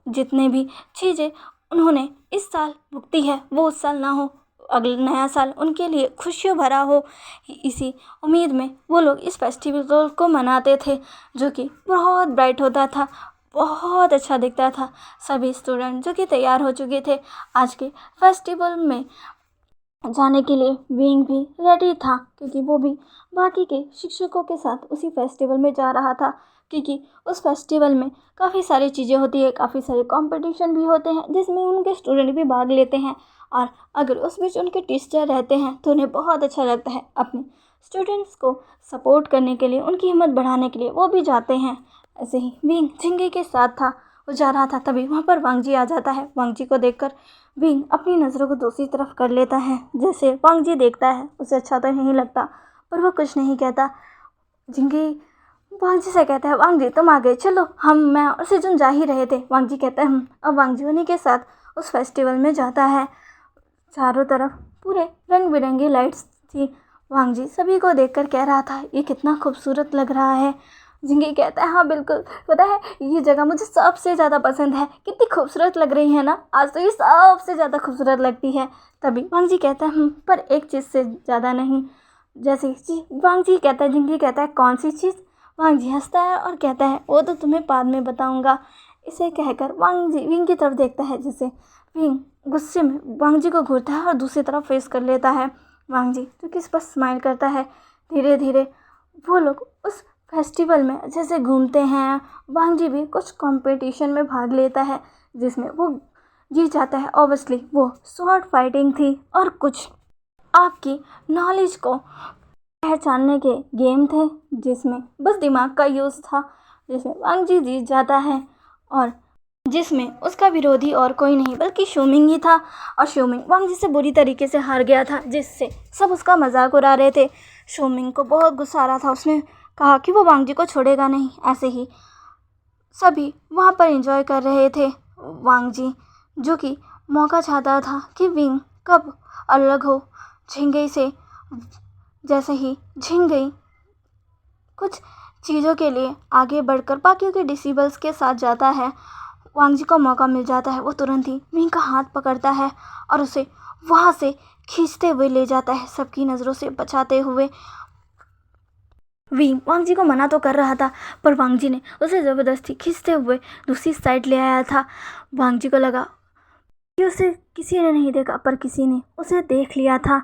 जितने भी चीज़ें उन्होंने इस साल भुगती है वो उस साल ना हो, अगले नया साल उनके लिए खुशियों भरा हो। इसी उम्मीद में वो लोग इस फेस्टिवल को मनाते थे, जो कि बहुत ब्राइट होता था, बहुत अच्छा दिखता था। सभी स्टूडेंट जो कि तैयार हो चुके थे आज के फेस्टिवल में जाने के लिए, विंग भी रेडी था क्योंकि वो भी बाकी के शिक्षकों के साथ उसी फेस्टिवल में जा रहा था। क्योंकि उस फेस्टिवल में काफ़ी सारी चीज़ें होती है, काफ़ी सारे कंपटीशन भी होते हैं जिसमें उनके स्टूडेंट भी भाग लेते हैं। और अगर उस बीच उनके टीचर रहते हैं तो उन्हें बहुत अच्छा लगता है। अपने स्टूडेंट्स को सपोर्ट करने के लिए, उनकी हिम्मत बढ़ाने के लिए वो भी जाते हैं। ऐसे ही विंग झिंगे के साथ था, वो जा रहा था, तभी वहाँ पर वांगजी आ जाता है। वांगजी को देखकर विंग अपनी नज़रों को दूसरी तरफ कर लेता है। जैसे वांगजी देखता है उसे अच्छा तो नहीं लगता, पर वो कुछ नहीं कहता। झिंगे वांगजी से कहता है, वांगजी तुम आ गए, चलो मैं और सिजुन जा ही रहे थे। वांगजी कहता है अब वांगजी उन्हीं के साथ उस फेस्टिवल में जाता है। चारों तरफ पूरे रंग बिरंगी लाइट्स थी। वांगजी सभी को देखकर कह रहा था, ये कितना खूबसूरत लग रहा है। झिंगे कहता है, हाँ बिल्कुल, पता है ये जगह मुझे सबसे ज़्यादा पसंद है, कितनी खूबसूरत लग रही है ना, आज तो ये सबसे ज़्यादा खूबसूरत लगती है। तभी वांगजी कहता है पर एक चीज़ से ज़्यादा नहीं। जैसे वांगजी कहता है, झिंगे कहता है कौन सी चीज़। वांगजी हंसता है और कहता है वो तो तुम्हें बाद में बताऊँगा। इसे कहकर वांगजी विंग की तरफ देखता है, जिसे विंग गुस्से में वांगजी को घूरता है और दूसरी तरफ फेस कर लेता है। वांगजी तो किस पर स्माइल करता है। धीरे धीरे वो लोग उस फेस्टिवल में जैसे घूमते हैं। वांगजी भी कुछ कंपटीशन में भाग लेता है जिसमें वो जीत जाता है। ऑब्वियसली वो स्वॉर्ड फाइटिंग थी और कुछ आपकी नॉलेज को पहचानने के गेम थे जिसमें बस दिमाग का यूज़ था, जिसमें वांगजी जीत जाता है और जिसमें उसका विरोधी और कोई नहीं बल्कि शोमिंग ही था। और शोमिंग वांगजी से बुरी तरीके से हार गया था, जिससे सब उसका मजाक उड़ा रहे थे। शोमिंग को बहुत गुस्सा आ रहा था, उसने कहा कि वो वांगजी को छोड़ेगा नहीं। ऐसे ही सभी वहाँ पर एंजॉय कर रहे थे। वांगजी जो कि मौका चाहता था कि विंग कब अलग हो झिंगे से। जैसे ही झिंगे कुछ चीज़ों के लिए आगे बढ़कर बाकियों के डिसेबल्स के साथ जाता है, वांगजी को मौका मिल जाता है। वो तुरंत ही विंग का हाथ पकड़ता है और उसे वहाँ से खींचते हुए ले जाता है, सबकी नज़रों से बचाते हुए। विंग वांगजी को मना तो कर रहा था, पर वांगजी ने उसे ज़बरदस्ती खींचते हुए दूसरी साइड ले आया था। वांगजी को लगा कि उसे किसी ने नहीं देखा, पर किसी ने उसे देख लिया था।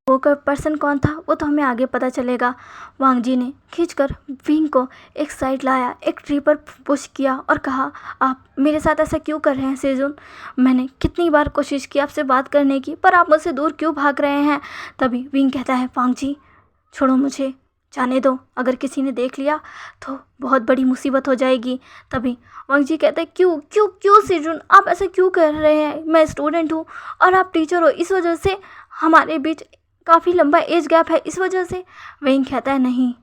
वो पर्सन कौन था वो तो हमें आगे पता चलेगा। वांगजी ने खींचकर विंग को एक साइड लाया, एक ट्री पर पुश किया और कहा, आप मेरे साथ ऐसा क्यों कर रहे हैं सेजुन? मैंने कितनी बार कोशिश की आपसे बात करने की, पर आप मुझसे दूर क्यों भाग रहे हैं? तभी विंग कहता है, वांगजी छोड़ो मुझे, जाने दो, अगर किसी ने देख लिया तो बहुत बड़ी मुसीबत हो जाएगी। तभी वांगजी कहता है, क्यों क्यों क्यों सेजुन, आप ऐसा क्यों कर रहे हैं? मैं स्टूडेंट हूँ और आप टीचर हो, इस वजह से हमारे बीच काफ़ी लंबा एज गैप है, इस वजह से। विंग कहता है, नहीं,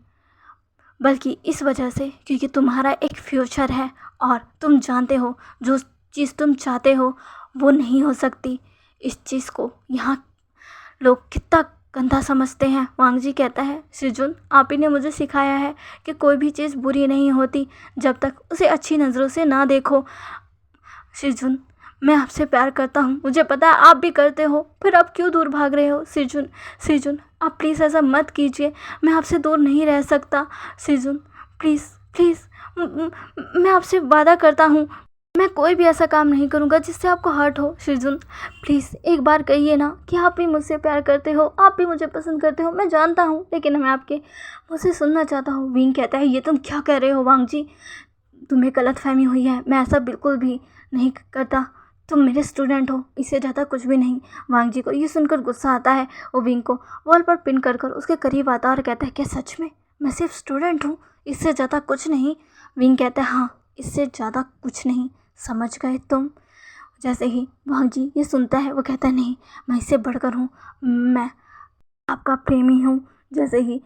बल्कि इस वजह से क्योंकि तुम्हारा एक फ्यूचर है और तुम जानते हो जो चीज़ तुम चाहते हो वो नहीं हो सकती। इस चीज़ को यहाँ लोग कितना गंदा समझते हैं। वांगजी कहता है, सिजुन आप ही ने मुझे सिखाया है कि कोई भी चीज़ बुरी नहीं होती जब तक उसे अच्छी नज़रों से ना देखो। सिजुन मैं आपसे प्यार करता हूँ, मुझे पता है आप भी करते हो, फिर आप क्यों दूर भाग रहे हो? सिजुन सिजुन आप प्लीज़ ऐसा मत कीजिए, मैं आपसे दूर नहीं रह सकता। सिजुन प्लीज़ प्लीज़, मैं आपसे वादा करता हूँ मैं कोई भी ऐसा काम नहीं करूँगा जिससे आपको हर्ट हो। सिजुन प्लीज़ एक बार कहिए ना कि आप भी मुझसे प्यार करते हो, आप भी मुझे पसंद करते हो। मैं जानता हूँ, लेकिन मैं आपके मुझसे सुनना चाहता हूँ। विंग कहता है, ये तुम क्या कह रहे हो वांगजी? तुम्हें गलतफहमी हुई है, मैं ऐसा बिल्कुल भी नहीं करता, तुम मेरे स्टूडेंट हो, इससे ज़्यादा कुछ भी नहीं। वांगजी को ये सुनकर गुस्सा आता है। वो विंग को वॉल पर पिन कर उसके करीब आता है और कहता है, क्या सच में मैं सिर्फ स्टूडेंट हूँ, इससे ज़्यादा कुछ नहीं? विंग कहता है, हाँ इससे ज़्यादा कुछ नहीं, समझ गए तुम? जैसे ही वांगजी ये सुनता है वो कहता है, नहीं मैं इससे बढ़कर हूँ, मैं आपका प्रेमी हूँ। जैसे ही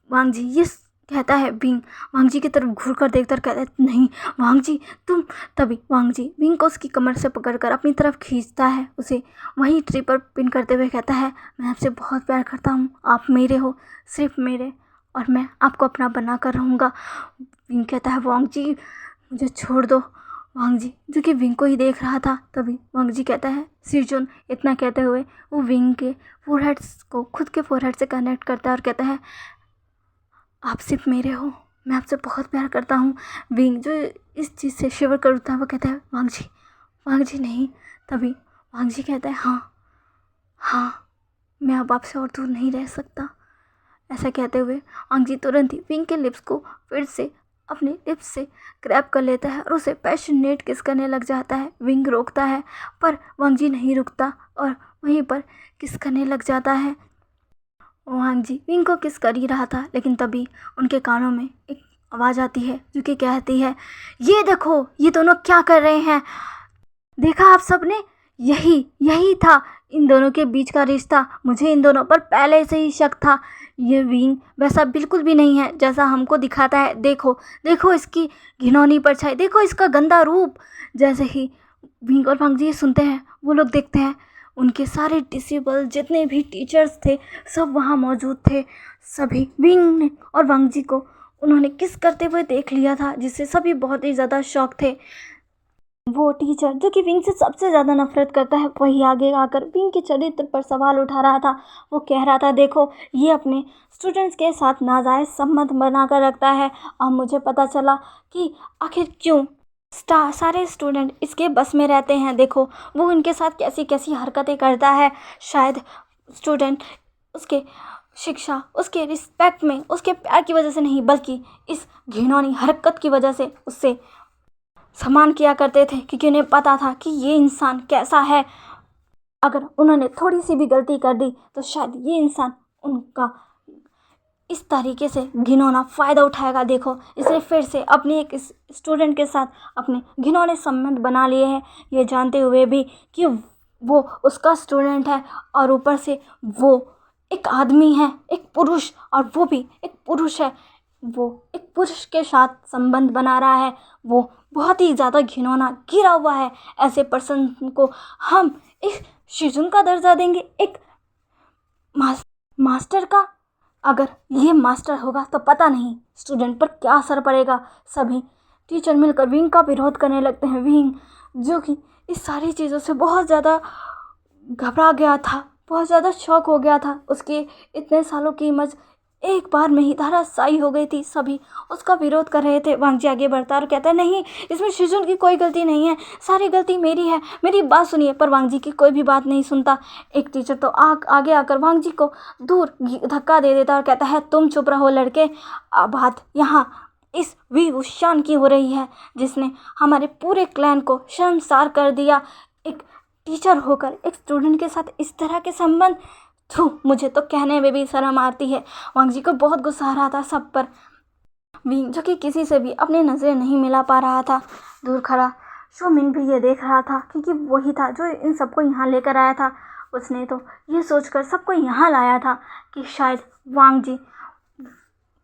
वांगजी ये कहता है विंग वांग जी की तरफ घूर कर देखता कहता है नहीं वांग जी तुम। तभी वांग जी विंग को उसकी कमर से पकड़कर अपनी तरफ खींचता है, उसे वहीं ट्री पर पिन करते हुए कहता है मैं आपसे बहुत प्यार करता हूँ, आप मेरे हो, सिर्फ मेरे, और मैं आपको अपना बना कर रहूँगा। विंग कहता है वांग जी मुझे छोड़ दो। वांग जी जो कि विंग को ही देख रहा था, तभी वांग जी कहता है सिजुन। इतना कहते हुए वो विंग के फोरहेड्स को खुद के फोरहेड से कनेक्ट करता है और कहता है आप सिर्फ मेरे हो, मैं आपसे बहुत प्यार करता हूँ। विंग जो इस चीज़ से शिवर कर उठता है वो कहता है वांग जी नहीं। तभी वांग जी कहता है हाँ मैं अब आपसे और दूर नहीं रह सकता। ऐसा कहते हुए वांग जी तुरंत ही विंग के लिप्स को फिर से अपने लिप्स से ग्रैब कर लेता है और उसे पैशनेट किस करने लग जाता है। विंग रोकता है पर वांग जी नहीं रुकता और वहीं पर किस करने लग जाता है। वांग जी विंग को किस कर ही रहा था, लेकिन तभी उनके कानों में एक आवाज़ आती है जो कि कहती है ये देखो ये दोनों क्या कर रहे हैं, देखा आप सबने, यही था इन दोनों के बीच का रिश्ता। मुझे इन दोनों पर पहले से ही शक था। ये विंग वैसा बिल्कुल भी नहीं है जैसा हमको दिखाता है। देखो इसकी घिनौनी परछाई, देखो इसका गंदा रूप। जैसे ही विंग और वांग जी सुनते हैं वो लोग देखते हैं उनके सारे डिसेबल जितने भी टीचर्स थे सब वहाँ मौजूद थे। सभी विंग ने और वांग जी को उन्होंने किस करते हुए देख लिया था, जिससे सभी बहुत ही ज़्यादा शॉक थे। वो टीचर जो कि विंग से सबसे ज़्यादा नफरत करता है वही आगे आकर विंग के चरित्र पर सवाल उठा रहा था। वो कह रहा था देखो ये अपने स्टूडेंट्स के साथ नाजायज़ संबंध बनाकर रखता है। अब मुझे पता चला कि आखिर क्यों सारे स्टूडेंट इसके बस में रहते हैं। देखो वो इनके साथ कैसी कैसी हरकतें करता है। शायद स्टूडेंट उसके शिक्षा, उसके रिस्पेक्ट में, उसके प्यार की वजह से नहीं बल्कि इस घिनौनी हरकत की वजह से उससे सम्मान किया करते थे, क्योंकि उन्हें पता था कि ये इंसान कैसा है। अगर उन्होंने थोड़ी सी भी गलती कर दी तो शायद ये इंसान उनका इस तरीके से घिनौना फ़ायदा उठाएगा। देखो इसने फिर से अपने एक स्टूडेंट के साथ अपने घिनौने संबंध बना लिए हैं, ये जानते हुए भी कि वो उसका स्टूडेंट है और ऊपर से वो एक आदमी है, एक पुरुष, और वो भी एक पुरुष है। वो एक पुरुष के साथ संबंध बना रहा है। वो बहुत ही ज़्यादा घिनौना गिरा हुआ है। ऐसे पर्सन को हम इस शिजुन का दर्जा देंगे, एक मास्टर का। अगर ये मास्टर होगा तो पता नहीं स्टूडेंट पर क्या असर पड़ेगा। सभी टीचर मिलकर विंग का विरोध करने लगते हैं। विंग जो कि इस सारी चीज़ों से बहुत ज़्यादा घबरा गया था, बहुत ज़्यादा शॉक हो गया था। उसके इतने सालों की इमेज एक बार में ही धराशायी हो गई थी। सभी उसका विरोध कर रहे थे। वांग जी आगे बढ़ता और कहता है नहीं इसमें शिजुन की कोई गलती नहीं है, सारी गलती मेरी है, मेरी बात सुनिए। पर वांग जी की कोई भी बात नहीं सुनता। एक टीचर तो आगे आकर वांग जी को दूर धक्का दे देता और कहता है तुम चुप रहो लड़के, बात यहाँ इस वी उशान की हो रही है जिसने हमारे पूरे क्लैन को शर्मसार कर दिया। एक टीचर होकर एक स्टूडेंट के साथ इस तरह के संबंध, मुझे तो कहने में भी शर्म आती है। वांग जी को बहुत गुस्सा आ रहा था सब पर। विंग जो कि किसी से भी अपनी नज़रें नहीं मिला पा रहा था, दूर खड़ा शो मिंग भी ये देख रहा था, क्योंकि वही था जो इन सबको यहाँ लेकर आया था। उसने तो ये सोचकर सबको यहाँ लाया था कि शायद वांग जी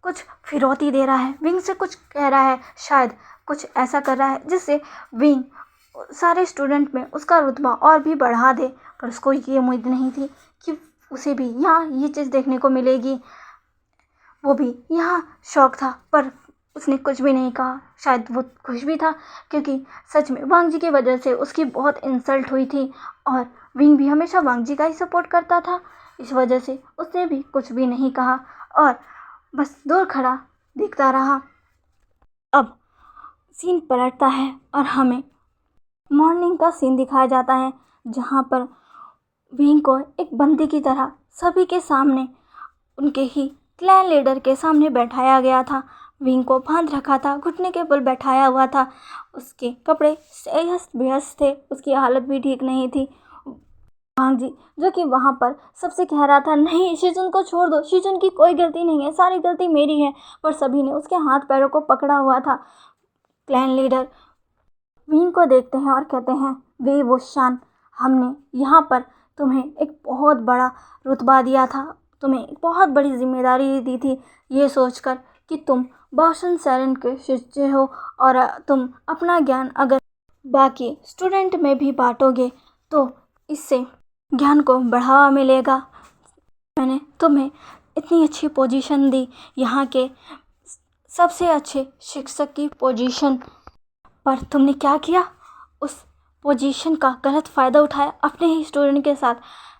कुछ फिरौती दे रहा है, विंग से कुछ कह रहा है, शायद कुछ ऐसा कर रहा है जिससे विंग सारे स्टूडेंट में उसका रुतबा और भी बढ़ा दे। पर उसको ये उम्मीद नहीं थी कि उसे भी यहाँ ये चीज़ देखने को मिलेगी। वो भी यहाँ शौक था पर उसने कुछ भी नहीं कहा। शायद वो खुश भी था, क्योंकि सच में वांग जी की वजह से उसकी बहुत इंसल्ट हुई थी और विंग भी हमेशा वांग जी का ही सपोर्ट करता था। इस वजह से उसने भी कुछ भी नहीं कहा और बस दूर खड़ा देखता रहा। अब सीन पलटता है और हमें मॉर्निंग का सीन दिखाया जाता है, जहाँ पर विंग को एक बंदी की तरह सभी के सामने, उनके ही क्लैन लीडर के सामने बैठाया गया था। विंग को बांध रखा था, घुटने के बल बैठाया हुआ था। उसके कपड़े अस्त व्यस्त थे, उसकी हालत भी ठीक नहीं थी। वांग जी जो कि वहाँ पर सबसे कह रहा था नहीं शिजुन को छोड़ दो, शिजुन की कोई गलती नहीं है, सारी गलती मेरी है, पर सभी ने उसके हाथ पैरों को पकड़ा हुआ था। क्लैन लीडर विंग को देखते हैं और कहते हैं वे वो शान, हमने यहाँ पर तुम्हें एक बहुत बड़ा रुतबा दिया था, तुम्हें एक बहुत बड़ी जिम्मेदारी दी थी, ये सोचकर कि तुम भूषण शरण के शिष्य हो और तुम अपना ज्ञान अगर बाकी स्टूडेंट में भी बांटोगे तो इससे ज्ञान को बढ़ावा मिलेगा। मैंने तुम्हें इतनी अच्छी पोजीशन दी, यहाँ के सबसे अच्छे शिक्षक की पोजीशन, पर तुमने क्या किया? उस पोजीशन का गलत फ़ायदा उठाया, अपने ही स्टूडेंट के साथ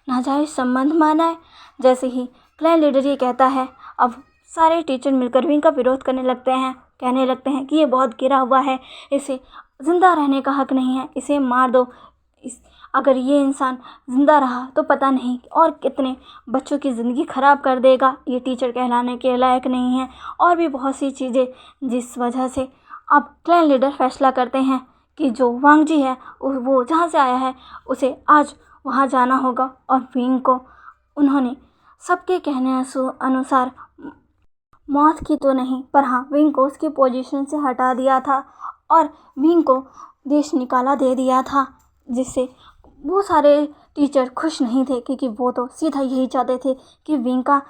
नाजायज़ संबंध माना है। जैसे ही क्लास लीडर ये कहता है, अब सारे टीचर मिलकर विंग का विरोध करने लगते हैं, कहने लगते हैं कि ये बहुत गिरा हुआ है, इसे ज़िंदा रहने का हक नहीं है, इसे मार दो। अगर ये इंसान ज़िंदा रहा तो पता नहीं और कितने बच्चों की ज़िंदगी ख़राब कर देगा, ये टीचर कहलाने के लायक नहीं है, और भी बहुत सी चीज़ें, जिस वजह से अब क्लैन लीडर फैसला करते हैं कि जो वांग जी है वो जहाँ से आया है उसे आज वहाँ जाना होगा। और विंग को उन्होंने सबके कहने अनुसार मौत की तो नहीं, पर हाँ विंग को उसकी पोजीशन से हटा दिया था और विंग को देश निकाला दे दिया था, जिससे वो सारे टीचर खुश नहीं थे, क्योंकि वो तो सीधा यही चाहते थे कि विंग का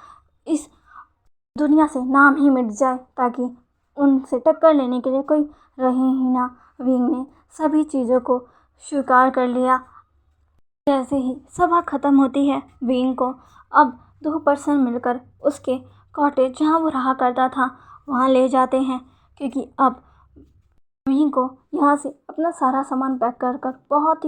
इस दुनिया से नाम ही मिट जाए, ताकि उनसे टक्कर लेने के लिए कोई रहे ही ना। विंग ने सभी चीज़ों को स्वीकार कर लिया। जैसे ही सभा ख़त्म होती है, विंग को अब 2 पर्सन मिलकर उसके कॉटेज जहाँ वो रहा करता था वहाँ ले जाते हैं, क्योंकि अब विंग को यहाँ से अपना सारा सामान पैक कर कर बहुत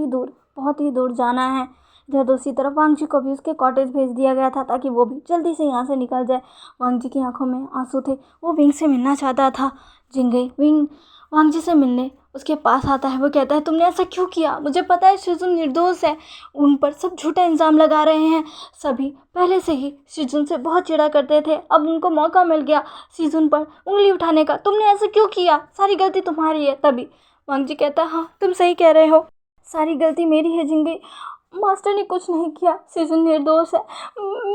ही दूर जाना है। इधर दूसरी तरफ वांग जी को भी उसके कॉटेज भेज दिया गया था, ताकि वो भी जल्दी से यहाँ से निकल जाए। वांग जी की आंखों में आंसू थे, वो विंग से मिलना चाहता था। जिंगे विंग वांग जी से मिलने उसके पास आता है। वो कहता है, तुमने ऐसा क्यों किया? मुझे पता है शिजुन निर्दोष है, उन पर सब झूठा इल्ज़ाम लगा रहे हैं। सभी पहले से ही शिजुन से बहुत चिढ़ा करते थे, अब उनको मौका मिल गया शिजुन पर उंगली उठाने का। तुमने ऐसा क्यों किया? सारी गलती तुम्हारी है। तभी वांग जी कहता है, हाँ तुम सही कह रहे हो, सारी गलती मेरी है जिंगे, मास्टर ने कुछ नहीं किया, शिजुन निर्दोष है।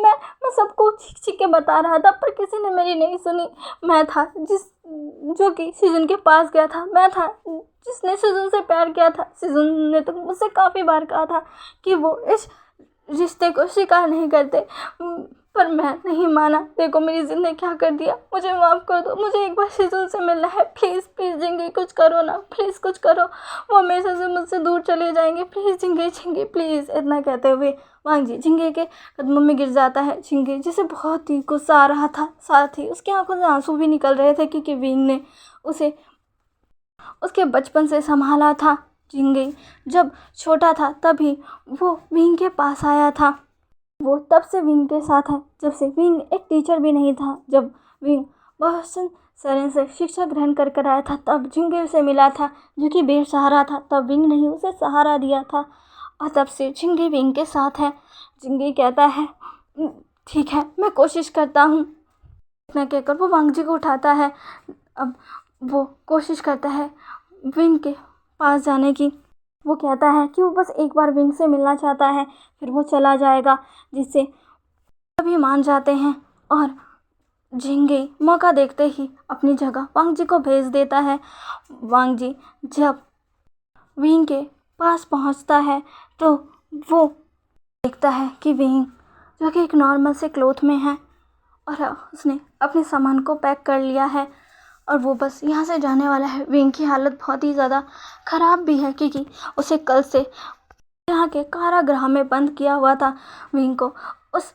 मैं सबको चीख चीख के बता रहा था, पर किसी ने मेरी नहीं सुनी। मैं था जो कि शिजुन के पास गया था, मैं था जिसने शिजुन से प्यार किया था। शिजुन ने तो मुझसे काफ़ी बार कहा था कि वो इस रिश्ते को स्वीकार नहीं करते, पर मैं नहीं माना। देखो मेरी ज़िद ने क्या कर दिया, मुझे माफ़ कर दो, मुझे एक बार शिजुन से मिलना है। प्लीज़ प्लीज़ जिंगे कुछ करो ना, प्लीज़ कुछ करो, वो हमेशा से मुझसे दूर चले जाएंगे, प्लीज़ जिंगे प्लीज़। इतना कहते हुए वांग जी जिंगे के कदमों में गिर जाता है। जिंगे जिसे बहुत ही गुस्सा आ रहा था, साथ ही उसकी आंखों से आंसू भी निकल रहे थे, क्योंकि विंग ने उसे उसके बचपन से संभाला था। जिंगे जब छोटा था तभी वो विंग के पास आया था, वो तब से विंग के साथ है जब से विंग एक टीचर भी नहीं था। जब विंग भूषण शरण से शिक्षा ग्रहण कर आया था तब जिंगे से मिला था, जो कि बेसहारा था, तब विंग ने ही उसे सहारा दिया था, और तब से जिंगे विंग के साथ है। जिंगे कहता है, ठीक है मैं कोशिश करता हूँ। इतना कहकर वो वांग जी को उठाता है। अब वो कोशिश करता है विंग के पास जाने की। वो कहता है कि वो बस एक बार विंग से मिलना चाहता है, फिर वो चला जाएगा, जिससे सभी मान जाते हैं। और जिंगे मौका देखते ही अपनी जगह वांग जी को भेज देता है। वांग जी जब विंग के पास पहुंचता है तो वो देखता है कि विंग जो कि एक नॉर्मल से क्लोथ में है, और उसने अपने सामान को पैक कर लिया है और वो बस यहाँ से जाने वाला है। विंग की हालत बहुत ही ज़्यादा ख़राब भी है, क्योंकि उसे कल से यहाँ के कारागृह में बंद किया हुआ था। विंग को उस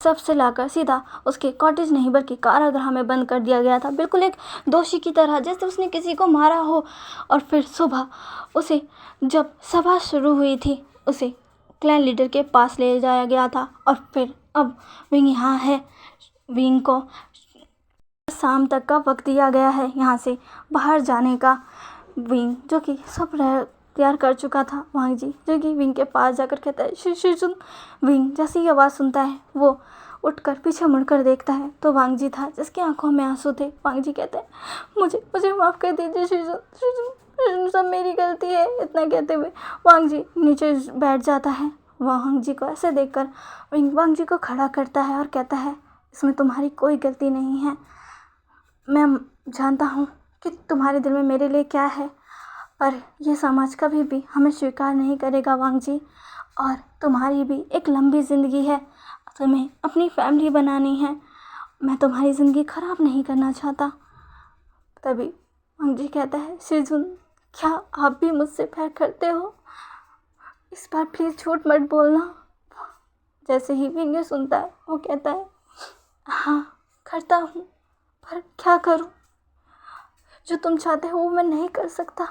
सब से लाकर सीधा उसके कॉटेज नहीं बल्कि कारागृह में बंद कर दिया गया था, बिल्कुल एक दोषी की तरह, जैसे उसने किसी को मारा हो। और फिर सुबह उसे जब सभा शुरू हुई थी उसे क्लैन लीडर के पास ले जाया गया था, और फिर अब विंग यहाँ है। विंग को शाम तक का वक्त दिया गया है यहाँ से बाहर जाने का। विंग जो कि सब तैयार कर चुका था। वांग जी जो कि विंग के पास जाकर कहता है, शिजुन। विंग जैसी ही आवाज़ सुनता है वो उठकर पीछे मुड़कर देखता है तो वांग जी था, जिसकी आंखों में आंसू थे। वांग जी कहते हैं, मुझे माफ़ कर दीजिए शिजुन, सब मेरी गलती है। इतना कहते हुए वांग जी नीचे बैठ जाता है। वांग जी को ऐसे देखकर विंग वांग जी को खड़ा करता है और कहता है, इसमें तुम्हारी कोई गलती नहीं है। मैं जानता हूँ कि तुम्हारे दिल में मेरे लिए क्या है, पर यह समाज कभी भी हमें स्वीकार नहीं करेगा वांग जी, और तुम्हारी भी एक लंबी ज़िंदगी है, तुम्हें अपनी फैमिली बनानी है, मैं तुम्हारी ज़िंदगी ख़राब नहीं करना चाहता। तभी वांग जी कहता है, शिजुन क्या आप भी मुझसे प्यार करते हो? इस बार प्लीज़ झूठ मत बोलना। जैसे ही विंग ये सुनता है वो कहता है, हाँ करता हूँ, पर क्या करूँ? जो तुम चाहते हो वो मैं नहीं कर सकता।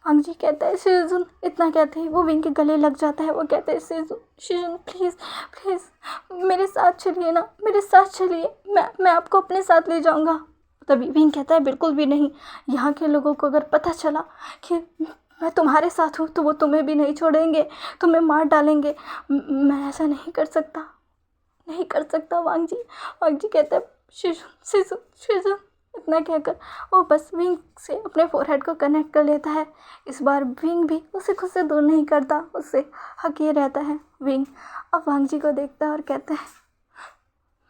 वांग जी कहता है, शिजुन। इतना कहते ही वो विंग के गले लग जाता है। वो कहते हैं, शिजुन शिजुन प्लीज़ प्लीज़ मेरे साथ चलिए ना, मेरे साथ चलिए, मैं आपको अपने साथ ले जाऊँगा। तभी विंग कहता है, बिल्कुल भी नहीं। यहाँ के लोगों को अगर पता चला कि मैं तुम्हारे साथ हूँ तो वो तुम्हें भी नहीं छोड़ेंगे, तुम्हें मार डालेंगे। मैं ऐसा नहीं कर सकता, नहीं कर सकता वांग जी। वांग जी कहता है, शिजुन शिजुन शिजुन। इतना कहकर वो बस विंग से अपने फोरहेड को कनेक्ट कर लेता है। इस बार विंग भी उसे खुद से दूर नहीं करता, उससे हकिए रहता है। विंग अब वांग जी को देखता है और कहता है,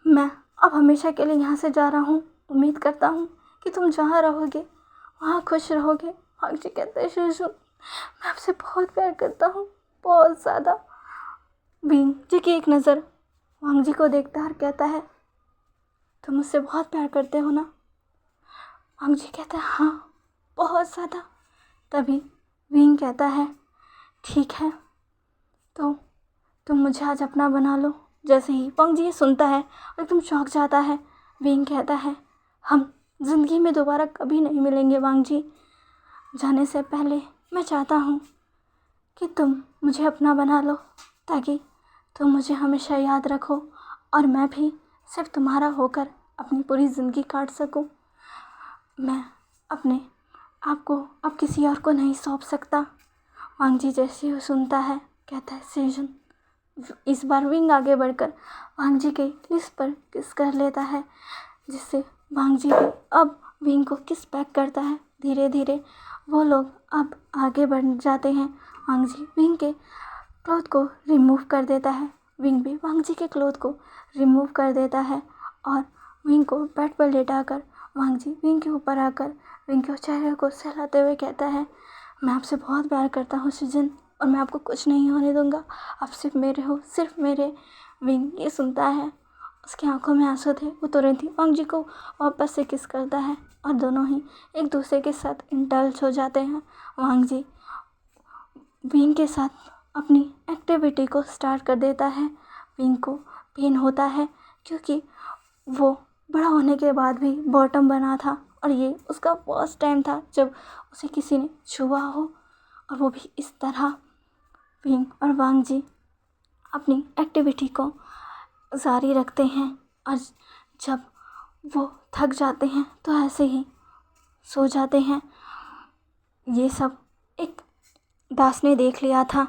मैं अब हमेशा के लिए यहाँ से जा रहा हूँ। उम्मीद करता हूँ कि तुम जहाँ रहोगे वहाँ खुश रहोगे। वांग जी कहते हैं, शिजुन मैं आपसे बहुत प्यार करता हूँ, बहुत ज़्यादा। विंग जी की एक नज़र वांग जी को देखता है और कहता है, तुम मुझसे बहुत प्यार करते हो ना? वांग जी कहता है, हाँ बहुत ज़्यादा। तभी विंग कहता है, ठीक है तो तुम मुझे आज अपना बना लो। जैसे ही वांग जी ये सुनता है और एकदम चौंक जाता है। विंग कहता है, हम ज़िंदगी में दोबारा कभी नहीं मिलेंगे वांग जी। जाने से पहले मैं चाहता हूँ कि तुम मुझे अपना बना लो, ताकि तुम मुझे हमेशा याद रखो और मैं भी सिर्फ तुम्हारा होकर अपनी पूरी ज़िंदगी काट सकूं। मैं अपने आप को अब किसी और को नहीं सौंप सकता। वांग जी जैसे ही सुनता है कहता है, शिजुन। इस बार विंग आगे बढ़कर वांग जी के लिप्स पर किस कर लेता है, जिससे वांग जी भी अब विंग को किस बैक करता है। धीरे धीरे वो लोग अब आगे बढ़ जाते हैं। वांग जी विंग के क्लोथ को रिमूव कर देता है, विंग भी वांग जी के क्लोथ को रिमूव कर देता है और विंग को बेड पर लेटाकर वांग जी विंग के ऊपर आकर विंग के चेहरे को सहलाते हुए कहता है, मैं आपसे बहुत प्यार करता हूँ शिजुन, और मैं आपको कुछ नहीं होने दूंगा। आप सिर्फ मेरे हो, सिर्फ मेरे। विंग ये सुनता है, उसकी आंखों में आंसू थे। वो तुरंत ही वांग जी को वापस से किस करता है और दोनों ही एक दूसरे के साथ इंटल्ज हो जाते हैं। वांग जी विंग के साथ अपनी एक्टिविटी को स्टार्ट कर देता है। विंग को पेन होता है क्योंकि वो बड़ा होने के बाद भी बॉटम बना था और ये उसका फर्स्ट टाइम था जब उसे किसी ने छुआ हो, और वो भी इस तरह। विंग और वांग जी अपनी एक्टिविटी को जारी रखते हैं और जब वो थक जाते हैं तो ऐसे ही सो जाते हैं। ये सब एक दास ने देख लिया था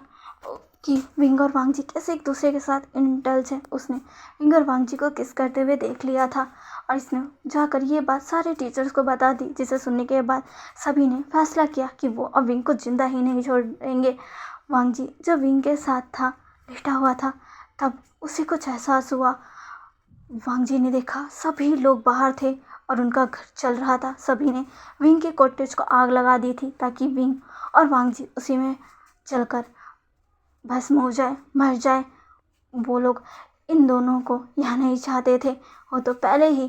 कि विंग और वांग जी कैसे एक दूसरे के साथ इंटल्ज है। उसने विंग और वांग जी को किस करते हुए देख लिया था और इसने जाकर ये बात सारे टीचर्स को बता दी, जिसे सुनने के बाद सभी ने फैसला किया कि वो अब विंग को जिंदा ही नहीं छोड़ेंगे। वांग जी जब विंग के साथ था, लेटा हुआ था, तब उसे कुछ एहसास हुआ। वांग जी ने देखा सभी लोग बाहर थे और उनका घर चल रहा था। सभी ने विंग के कॉटेज को आग लगा दी थी ताकि विंग और वांग जी उसी में जलकर भस्म हो जाए, मर जाए। वो लोग इन दोनों को यहाँ नहीं चाहते थे। वो तो पहले ही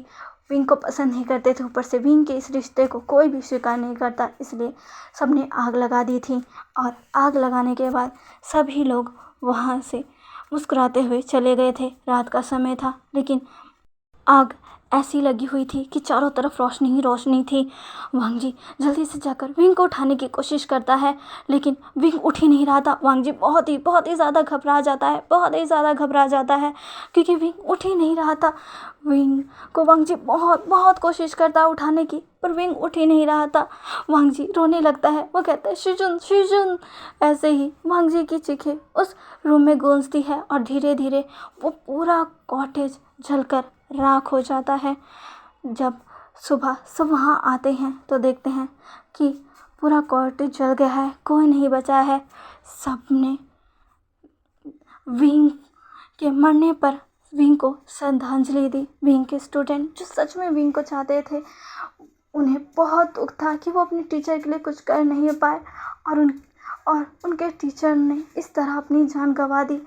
विंग को पसंद नहीं करते थे, ऊपर से विंग के इस रिश्ते को कोई भी स्वीकार नहीं करता, इसलिए सबने आग लगा दी थी। और आग लगाने के बाद सभी लोग वहाँ से मुस्कुराते हुए चले गए थे। रात का समय था, लेकिन आग ऐसी लगी हुई थी कि चारों तरफ रोशनी ही रोशनी थी। वांग जी जल्दी से जाकर विंग को उठाने की कोशिश करता है, लेकिन विंग उठ ही नहीं रहा था। वांग जी बहुत ही ज़्यादा घबरा जाता है, बहुत ही ज़्यादा घबरा जाता है क्योंकि विंग उठ ही नहीं रहा था। विंग को वांग जी बहुत कोशिश करता है उठाने की, पर विंग उठ ही नहीं रहा था। वांग जी रोने लगता है। वो कहता है, शिजुन शिजुन। ऐसे ही वांग जी की चीखें उस रूम में गूंजती है और धीरे धीरे वो पूरा कॉटेज जलकर राख हो जाता है। जब सुबह सब वहाँ आते हैं तो देखते हैं कि पूरा कॉटेज जल गया है, कोई नहीं बचा है। सबने विंग के मरने पर विंग को श्रद्धांजलि दी। विंग के स्टूडेंट जो सच में विंग को चाहते थे, उन्हें बहुत दुख था कि वो अपने टीचर के लिए कुछ कर नहीं पाए और उनके टीचर ने इस तरह अपनी जान गंवा दी।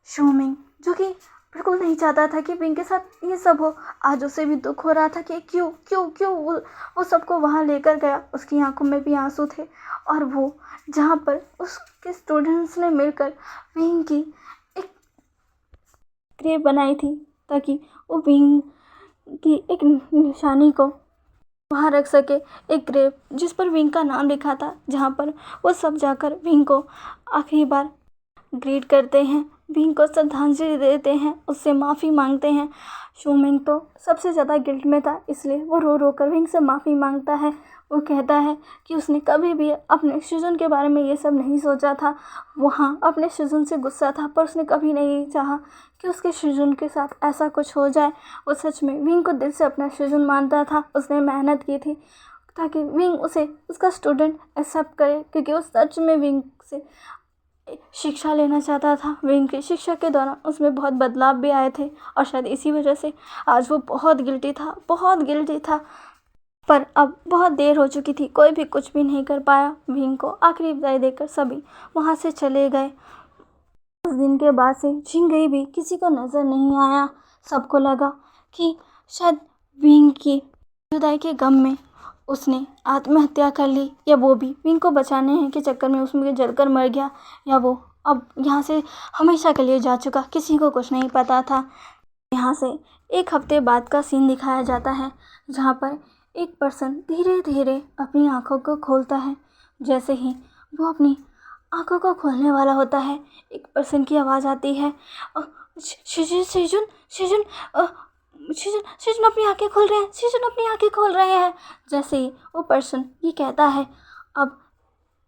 शूमिंग जो कि बिल्कुल नहीं चाहता था कि विंग के साथ ये सब हो। आज उसे भी दुख हो रहा था कि क्यों क्यों क्यों वो सबको वहाँ लेकर गया। उसकी आंखों में भी आंसू थे, और वो जहाँ पर उसके स्टूडेंट्स ने मिलकर विंग की एक ग्रेव बनाई थी, ताकि वो विंग की एक निशानी को वहाँ रख सके। एक ग्रेव जिस पर विंग का नाम लिखा था, जहाँ पर वो सब जाकर विंग को आखिरी बार ग्रीट करते हैं, विंग को श्रद्धांजलि देते हैं, उससे माफ़ी मांगते हैं। शोमिंग तो सबसे ज़्यादा गिल्ट में था, इसलिए वो रो रो कर विंग से माफ़ी मांगता है। वो कहता है कि उसने कभी भी अपने शिजुन के बारे में ये सब नहीं सोचा था। वो हाँ अपने शिजुन से गुस्सा था, पर उसने कभी नहीं चाहा कि उसके शिजुन के साथ ऐसा कुछ हो जाए। वो सच में विंग को दिल से अपना शिजुन मानता था। उसने मेहनत की थी ताकि विंग उसे उसका स्टूडेंट एक्सेप्ट करे, क्योंकि वो सच में विंग से शिक्षा लेना चाहता था। विंग की शिक्षा के दौरान उसमें बहुत बदलाव भी आए थे, और शायद इसी वजह से आज वो बहुत गिल्टी था, बहुत गिल्टी था। पर अब बहुत देर हो चुकी थी, कोई भी कुछ भी नहीं कर पाया। विंग को आखिरी विदाई देकर सभी वहाँ से चले गए। उस दिन के बाद से झिंगई भी किसी को नज़र नहीं आया। सबको लगा कि शायद विंग की जुदाई के गम में उसने आत्महत्या कर ली, या वो भी विंग को बचाने के चक्कर में उसमें जलकर मर गया, या वो अब यहाँ से हमेशा के लिए जा चुका। किसी को कुछ नहीं पता था। यहाँ से एक हफ्ते बाद का सीन दिखाया जाता है, जहाँ पर एक पर्सन धीरे धीरे अपनी आंखों को खोलता है। जैसे ही वो अपनी आंखों को खोलने वाला होता है, एक पर्सन की आवाज़ आती है, शिजुन शिजुन शिजुन शिजुन शिजुन अपनी आंखें खोल रहे हैं, शिजुन अपनी आंखें खोल रहे हैं। जैसे ही वो पर्सन ये कहता है, अब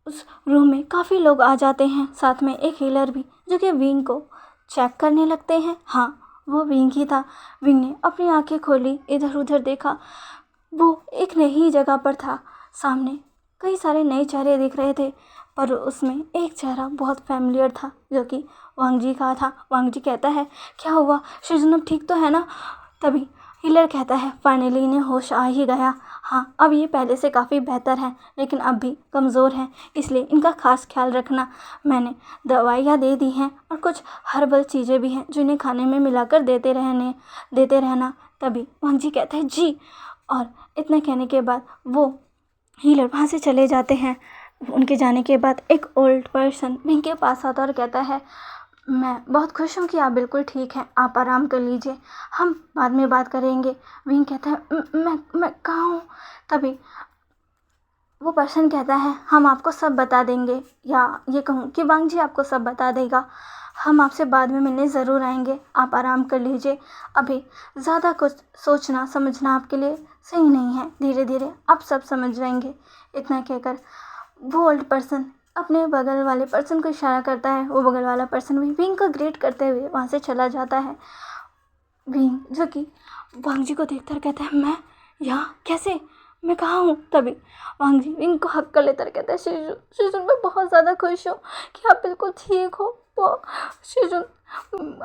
उस रूम में काफ़ी लोग आ जाते हैं, साथ में एक हीलर भी, जो कि विंग को चेक करने लगते हैं। हाँ, वो विंग ही था। विंग ने अपनी आंखें खोली, इधर उधर देखा, वो एक नई जगह पर था। सामने कई सारे नए चेहरे दिख रहे थे, पर उसमें एक चेहरा बहुत फैमिलियर था, जो कि वांग जी का था। वांग जी कहता है, क्या हुआ शिजुन, अब ठीक तो है ना? तभी हीलर कहता है, फाइनली इन्हें होश आ ही गया। हाँ, अब ये पहले से काफ़ी बेहतर है, लेकिन अब भी कमज़ोर हैं, इसलिए इनका खास ख्याल रखना। मैंने दवाइयाँ दे दी हैं, और कुछ हर्बल चीज़ें भी हैं जो इन्हें खाने में मिलाकर देते रहना। तभी वांग जी कहता है, जी। और इतना कहने के बाद वो हीलर वहाँ से चले जाते हैं। उनके जाने के बाद एक ओल्ड पर्सन विंग के पास आता और कहता है, मैं बहुत खुश हूँ कि आप बिल्कुल ठीक हैं, आप आराम कर लीजिए, हम बाद में बात करेंगे। विंग कहता है, मैं कहाँ हूँ? तभी वो पर्सन कहता है, हम आपको सब बता देंगे, या ये कहूँ कि वांग जी आपको सब बता देगा। हम आपसे बाद में मिलने ज़रूर आएंगे, आप आराम कर लीजिए। अभी ज़्यादा कुछ सोचना समझना आपके लिए सही नहीं है, धीरे धीरे आप सब समझ जाएंगे। इतना कहकर वो ओल्ड पर्सन अपने बगल वाले पर्सन को इशारा करता है। वो बगल वाला पर्सन भी विंग को ग्रीट करते हुए वहाँ से चला जाता है। विंग, जो कि वांग जी को देखकर कहता है, मैं यहाँ कैसे, मैं कहाँ हूँ? तभी वांग जी विंग को हक कर लेकर कहता है, शिजुन मैं बहुत ज़्यादा खुश हूँ कि आप बिल्कुल ठीक हो। वो शिजुन,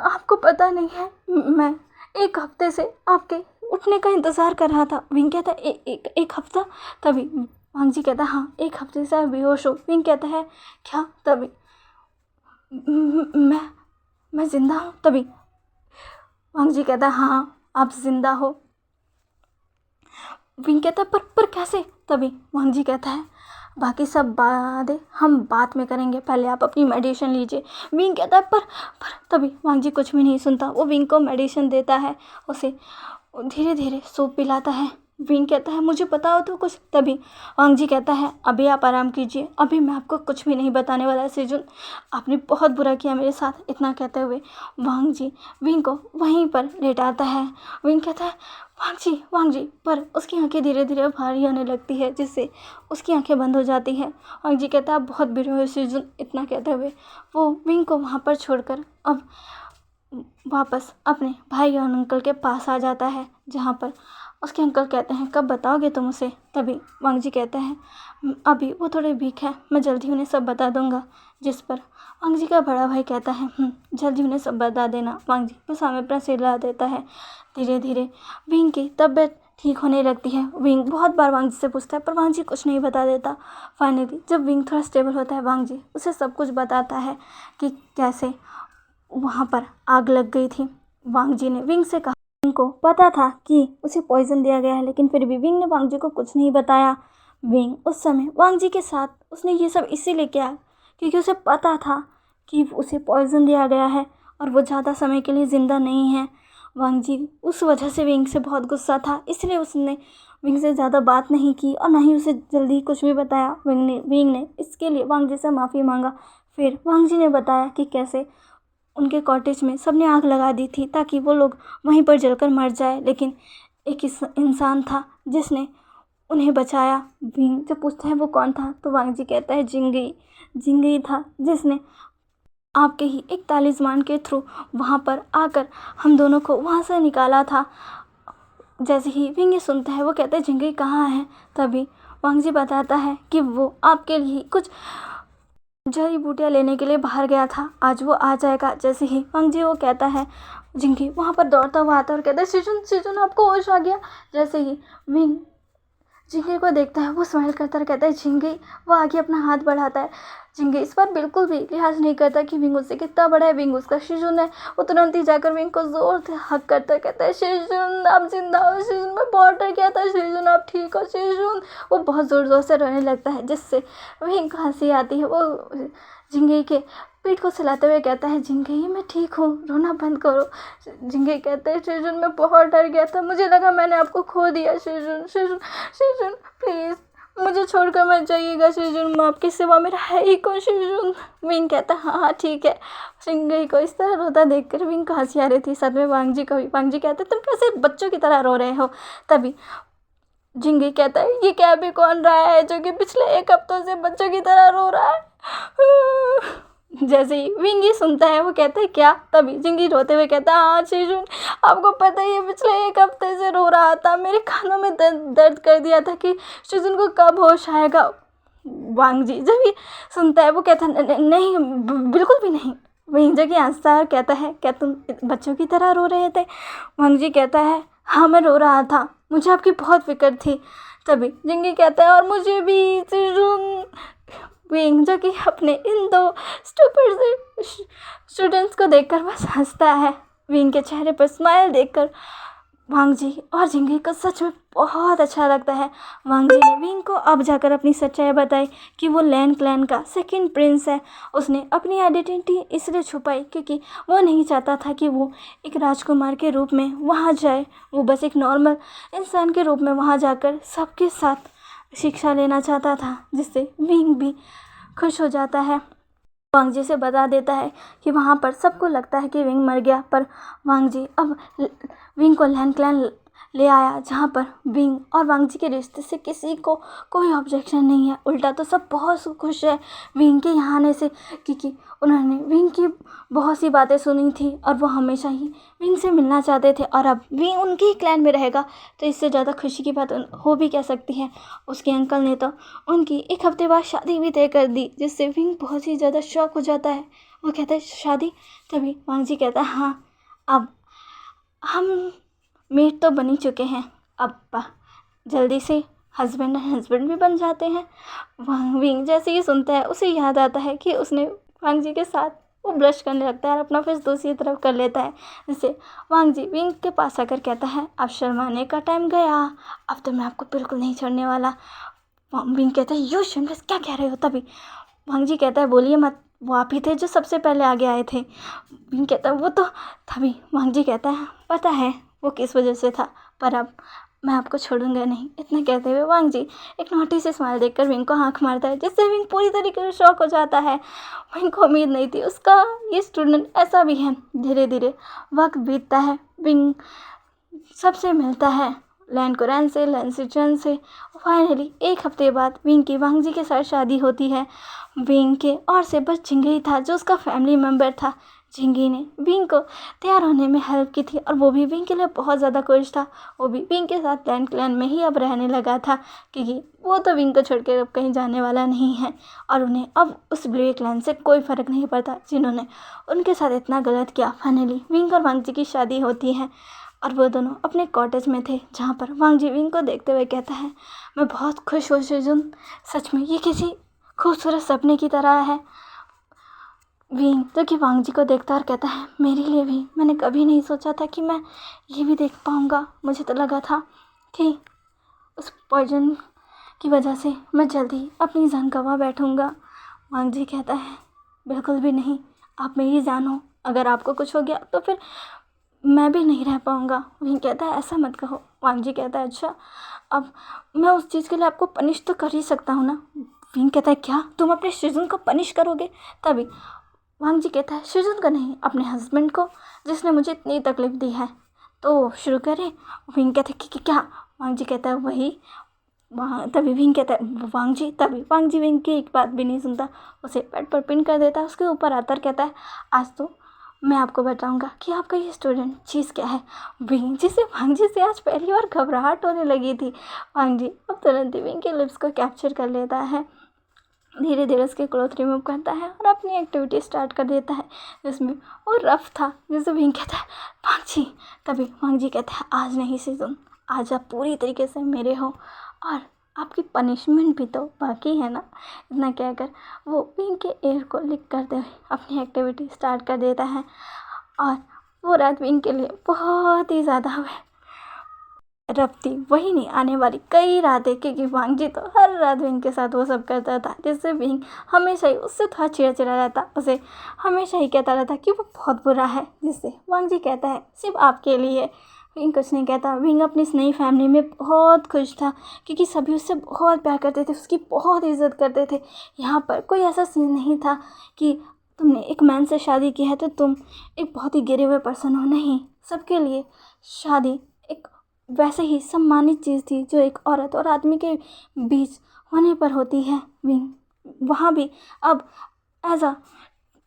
आपको पता नहीं है, मैं एक हफ्ते से आपके उठने का इंतज़ार कर रहा था। विंग कहता है, एक हफ्ता? तभी वांग जी कहता है, हाँ, एक हफ्ते से आप बेहोश हो। विंग कहता है, क्या? तभी मैं ज़िंदा हूँ? तभी वांग जी कहता है, हाँ, आप ज़िंदा हो। विंग कहता है, पर कैसे? तभी वांग जी कहता है, बाकी सब बातें हम बाद में करेंगे, पहले आप अपनी मेडिसिन लीजिए। विंग कहता है, पर तभी वांग जी कुछ भी नहीं सुनता। वो विंग को मेडिसिन देता है, उसे धीरे धीरे सूप पिलाता है। विंग कहता है, मुझे पता हो तो कुछ। तभी वांग जी कहता है, अभी आप आराम कीजिए, अभी मैं आपको कुछ भी नहीं बताने वाला शिजुन, आपने बहुत बुरा किया मेरे साथ। इतना कहते हुए वांग जी विंग को वहीं पर लेटाता है। विंग कहता है, वांग जी, पर उसकी आंखें धीरे धीरे भारी होने लगती है, जिससे उसकी आंखें बंद हो जाती हैं। वांग जी कहता है, आप बहुत बुरे हो शिजुन। इतना कहते हुए वो विंग को वहाँ पर छोड़कर अब वापस अपने भाई और अंकल के पास आ जाता है, जहाँ पर उसके अंकल कहते हैं, कब बताओगे तुम उसे? तभी वांग जी कहते हैं, अभी वो थोड़े वीक है, मैं जल्दी उन्हें सब बता दूंगा। जिस पर वांग जी का बड़ा भाई कहता है, जल्दी उन्हें सब बता देना। वांग जी बस हमें अपना सिर हिला देता है। धीरे धीरे विंग की तबीयत ठीक होने लगती है। विंग बहुत बार वांग जी से पूछता है, पर वांग जी कुछ नहीं बता देता। फाइनली जब विंग थोड़ा स्टेबल होता है, वांग जी उसे सब कुछ बताता है कि कैसे वहाँ पर आग लग गई थी। वांग जी ने विंग से कहा। विंग को पता था कि उसे पॉइजन दिया गया है, लेकिन फिर भी विंग ने वांग जी को कुछ नहीं बताया। विंग उस समय वांग जी के साथ उसने ये सब इसीलिए किया क्योंकि उसे पता था कि उसे पॉइजन दिया गया है और वो ज़्यादा समय के लिए ज़िंदा नहीं है। वांग जी उस वजह से विंग से बहुत गुस्सा था, इसलिए उसने विंग से ज़्यादा बात नहीं की और ना ही उसे जल्दी कुछ भी बताया। विंग ने इसके लिए वांग जी से माफ़ी मांगा। फिर वांग जी ने बताया कि कैसे उनके कॉटेज में सबने आग लगा दी थी ताकि वो लोग वहीं पर जलकर मर जाए, लेकिन एक इंसान था जिसने उन्हें बचाया। विंग जब पूछता है वो कौन था, तो वांग जी कहता है जिंगई। जिंगई था जिसने आपके ही एक तालिस्मान के थ्रू वहाँ पर आकर हम दोनों को वहाँ से निकाला था। जैसे ही विंग ये सुनता है वो कहता है जिंगई कहाँ है। तभी वांग जी बताता है कि वो आपके लिए कुछ जड़ी बूटियाँ लेने के लिए बाहर गया था, आज वो आ जाएगा। जैसे ही वांग जी वो कहता है, जिंगी वहाँ पर दौड़ता हुआ आता है और कहता है शिजुन आपको होश आ गया। जैसे ही विंग जिंगी को देखता है वो स्माइल करता है, कहता है जिंगी। वो आगे अपना हाथ बढ़ाता है। जिंगी इस बार बिल्कुल भी लिहाज नहीं करता कि विंग उससे कितना बड़ा है, विंग उसका शिजुन है। वो तुरंत ही जाकर विंग को जोर से हक करता है, कहता है शिजुन आप जिंदा हो, शिजुन मैं बहुत डर गया था, शिजुन आप ठीक हो शिजुन। वो बहुत ज़ोर ज़ोर से रोने लगता है जिससे विंग को हंसी आती है। वो जिंगी के पीठ को सिलाते हुए कहता है जिंगी मैं ठीक हूँ, रोना बंद करो। जिंगी कहते हैं शिजुन मैं बहुत डर गया था, मुझे लगा मैंने आपको खो दिया। शिजुन शिजुन शिजुन प्लीज़ मुझे छोड़कर मत जाइएगा शिजुन, मैं आपकी सिवा मेरा है ही कौन शिजुन। विंग कहता है हाँ ठीक है। जिंगी को इस तरह रोता देखकर विंग को हंसी आ रही थी, साथ में वांग जी को भी। वांग जी कहते तुम कैसे बच्चों की तरह रो रहे हो। तभी जिंगी कहता है ये क्या भी कौन रहा है जो कि पिछले 1 हफ्तों से बच्चों की तरह रो रहा है। जैसे ही विंगी सुनता है वो कहता है क्या। तभी जिंगी रोते हुए कहता है हाँ शिजुन आपको पता ही है पिछले 1 हफ्ते से रो रहा था, मेरे कानों में दर्द कर दिया था कि शिजुन को कब होश आएगा। वांग जी जब ये सुनता है वो कहता है नहीं बिल्कुल भी नहीं। विंग जो कि हंसता है और कहता है क्या तुम बच्चों की तरह रो रहे थे। वांग जी कहता है हाँ मैं रो रहा था, मुझे आपकी बहुत फिक्र थी। तभी जिंगी कहता है और मुझे भी शिजुन। विंग जो कि अपने इन 2 स्टूपिड से स्टूडेंट्स को देखकर बस हंसता है। विंग के चेहरे पर स्माइल देखकर वांग जी और जिंगी को सच में बहुत अच्छा लगता है। वांग जी ने विंग को अब जाकर अपनी सच्चाई बताई कि वो लैन क्लैन का सेकंड प्रिंस है। उसने अपनी आइडेंटिटी इसलिए छुपाई क्योंकि वो नहीं चाहता था कि वो एक राजकुमार के रूप में वहाँ जाए, वो बस एक नॉर्मल इंसान के रूप में वहाँ जाकर सबके साथ शिक्षा लेना चाहता था, जिससे विंग भी खुश हो जाता है। वांग जी से बता देता है कि वहाँ पर सबको लगता है कि विंग मर गया, पर वांग जी अब विंग को लैन क्लैन ले आया जहाँ पर विंग और वांग जी के रिश्ते से किसी को कोई ऑब्जेक्शन नहीं है, उल्टा तो सब बहुत खुश है विंग के यहाँ आने से, क्योंकि उन्होंने विंग की बहुत सी बातें सुनी थी और वो हमेशा ही विंग से मिलना चाहते थे। और अब विंग उनके ही क्लैन में रहेगा तो इससे ज़्यादा खुशी की बात हो भी कह सकती है। उसके अंकल ने तो उनकी 1 हफ्ते बाद शादी भी तय कर दी, जिससे विंग बहुत ही ज़्यादा शॉक हो जाता है। वो कहता है शादी। तभी वांग जी कहता है हाँ अब हम मेट तो बन ही चुके हैं, अब जल्दी से हस्बैंड एंड हस्बैंड भी बन जाते हैं। विंग जैसे ही सुनता है उसे याद आता है कि उसने वांग जी के साथ, वो ब्लश करने लगता है और अपना फेस दूसरी तरफ कर लेता है, जिससे वांग जी विंग के पास आकर कहता है अब शर्माने का टाइम गया, अब तो मैं आपको बिल्कुल नहीं छोड़ने वाला। विंग कहता है यू शेमलेस क्या कह रहे हो। तभी वांग जी कहता है बोलिए मत, वो आप ही थे जो सबसे पहले आगे आए थे। विंग कहता है वो तो। तभी वांग जी कहता है पता है वो किस वजह से था, पर अब मैं आपको छोड़ूंगा नहीं। इतना कहते हुए वांग जी एक नोटी से स्माइल देखकर विंग को आंख मारता है, जिससे विंग पूरी तरीके से शॉक हो जाता है। विंग को उम्मीद नहीं थी उसका ये स्टूडेंट ऐसा भी है। धीरे धीरे वक्त बीतता है, विंग सबसे मिलता है, लैन कुरैन से, लैन सिचुएन से। फाइनली 1 हफ्ते बाद विंग की वांग जी के साथ शादी होती है। विंग के और से बस जिंगी था जो उसका फैमिली मेम्बर था। जिंगी ने विंग को तैयार होने में हेल्प की थी और वो भी विंग के लिए बहुत ज़्यादा खुश था। वो भी विंग के साथ लैन क्लैन में ही अब रहने लगा था, क्योंकि वो तो विंग को छोड़कर अब कहीं जाने वाला नहीं है और उन्हें अब उस ब्लू क्लैन से कोई फ़र्क नहीं पड़ता जिन्होंने उनके साथ इतना गलत किया। फाइनली विंग और वांग जी की शादी होती है और वो दोनों अपने कॉटेज में थे, जहाँ पर वांग जी विंग को देखते हुए कहता है मैं बहुत खुश हूँ शिजुन, सच में ये किसी खूबसूरत सपने की तरह है। विंग जो कि वांग जी को देखता और कहता है, मेरे लिए भी, मैंने कभी नहीं सोचा था कि मैं ये भी देख पाऊँगा। मुझे तो लगा था कि उस पॉइजन की वजह से मैं जल्दी अपनी जान गंवा बैठूँगा। वांग जी कहता है, बिल्कुल भी नहीं, आप मेरी जान हो, अगर आपको कुछ हो गया तो फिर मैं भी नहीं रह पाऊँगा। विंग कहता है, ऐसा मत कहो। वांग जी कहता है, अच्छा, अब मैं उस चीज़ के लिए आपको पनिश तो कर ही सकता हूँ ना। विंग कहता है, क्या तुम अपने शिजुन को पनिश करोगे? तभी वांग जी कहता है, शिजुन को नहीं, अपने हस्बैंड को, जिसने मुझे इतनी तकलीफ दी है। तो शुरू करें? विंग कहता है कि क्या? वांग जी कहता है, वही। वहाँ तभी विंग कहता है, वांग जी विंग की एक बात भी नहीं सुनता, उसे पेट पर पिन कर देता है। उसके ऊपर आता कहता है, आज तो मैं आपको बताऊंगा कि आपका ये स्टूडेंट चीज़ क्या है। विंग जी से वांग जी से आज पहली बार घबराहट होने लगी थी। वांग जी अब तुरंत ही विंग के लिप्स को कैप्चर कर लेता है, धीरे धीरे उसके क्लॉथ रिमूव करता है और अपनी एक्टिविटी स्टार्ट कर देता है, जिसमें वो रफ था। जैसे विंग कहता है, वांग जी। तभी वांग जी कहता है, आज नहीं सीजन, आज आप पूरी तरीके से मेरे हो और आपकी पनिशमेंट भी तो बाकी है ना। इतना कहकर वो विंग के एयर को लिक करते हुए अपनी एक्टिविटी स्टार्ट कर देता है। और वो रात विंग के लिए बहुत ही ज़्यादा रब थी, वही नहीं आने वाली कई रातें, क्योंकि वांग जी तो हर रात विंग के साथ वो सब करता था, जिससे विंग हमेशा ही उससे थोड़ा चिड़चिड़ा रहता, उसे हमेशा ही कहता रहता कि वो बहुत बुरा है, जिससे वांग जी कहता है, सिर्फ आपके लिए। विंग कुछ नहीं कहता। विंग अपनी इस नई फैमिली में बहुत खुश था, क्योंकि सभी उससे बहुत प्यार करते थे, उसकी बहुत इज्जत करते थे। यहाँ पर कोई ऐसा सीन नहीं था कि तुमने एक मैन से शादी की है तो तुम एक बहुत ही गिरे हुए पर्सन हो। नहीं, सबके लिए शादी एक वैसे ही सम्मानित चीज़ थी जो एक औरत और आदमी के बीच होने पर होती है। विंग वहाँ भी अब एज अ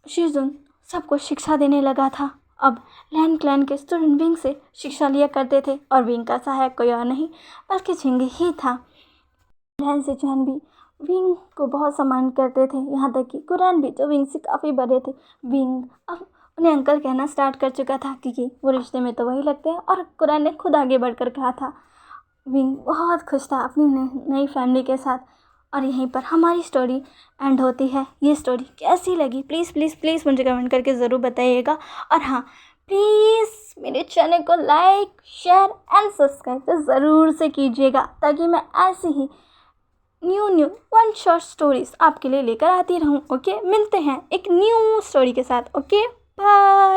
शिजुन सबको शिक्षा देने लगा था। अब लैंड क्लैन के स्टूडेंट विंग से शिक्षा लिया करते थे, और विंग का सहायक कोई और नहीं बल्कि झिंग ही था। लैंड से चैन भी विंग को बहुत सम्मान करते थे, यहाँ तक कि कुरैन भी, जो विंग से काफ़ी बड़े थे। विंग अब उन्हें अंकल कहना स्टार्ट कर चुका था, क्योंकि वो रिश्ते में तो वही लगते हैं, और कुरैन ने खुद आगे बढ़कर कहा था। विंग बहुत खुश था अपनी नई फैमिली के साथ। और यहीं पर हमारी स्टोरी एंड होती है। ये स्टोरी कैसी लगी प्लीज़ प्लीज़ प्लीज़ मुझे कमेंट करके ज़रूर बताइएगा। और हाँ, प्लीज़ मेरे चैनल को लाइक, शेयर एंड सब्सक्राइब तो ज़रूर से कीजिएगा, ताकि मैं ऐसी ही न्यू वन शॉर्ट स्टोरीज आपके लिए लेकर आती रहूँ। ओके, मिलते हैं एक न्यू स्टोरी के साथ। Okay, bye.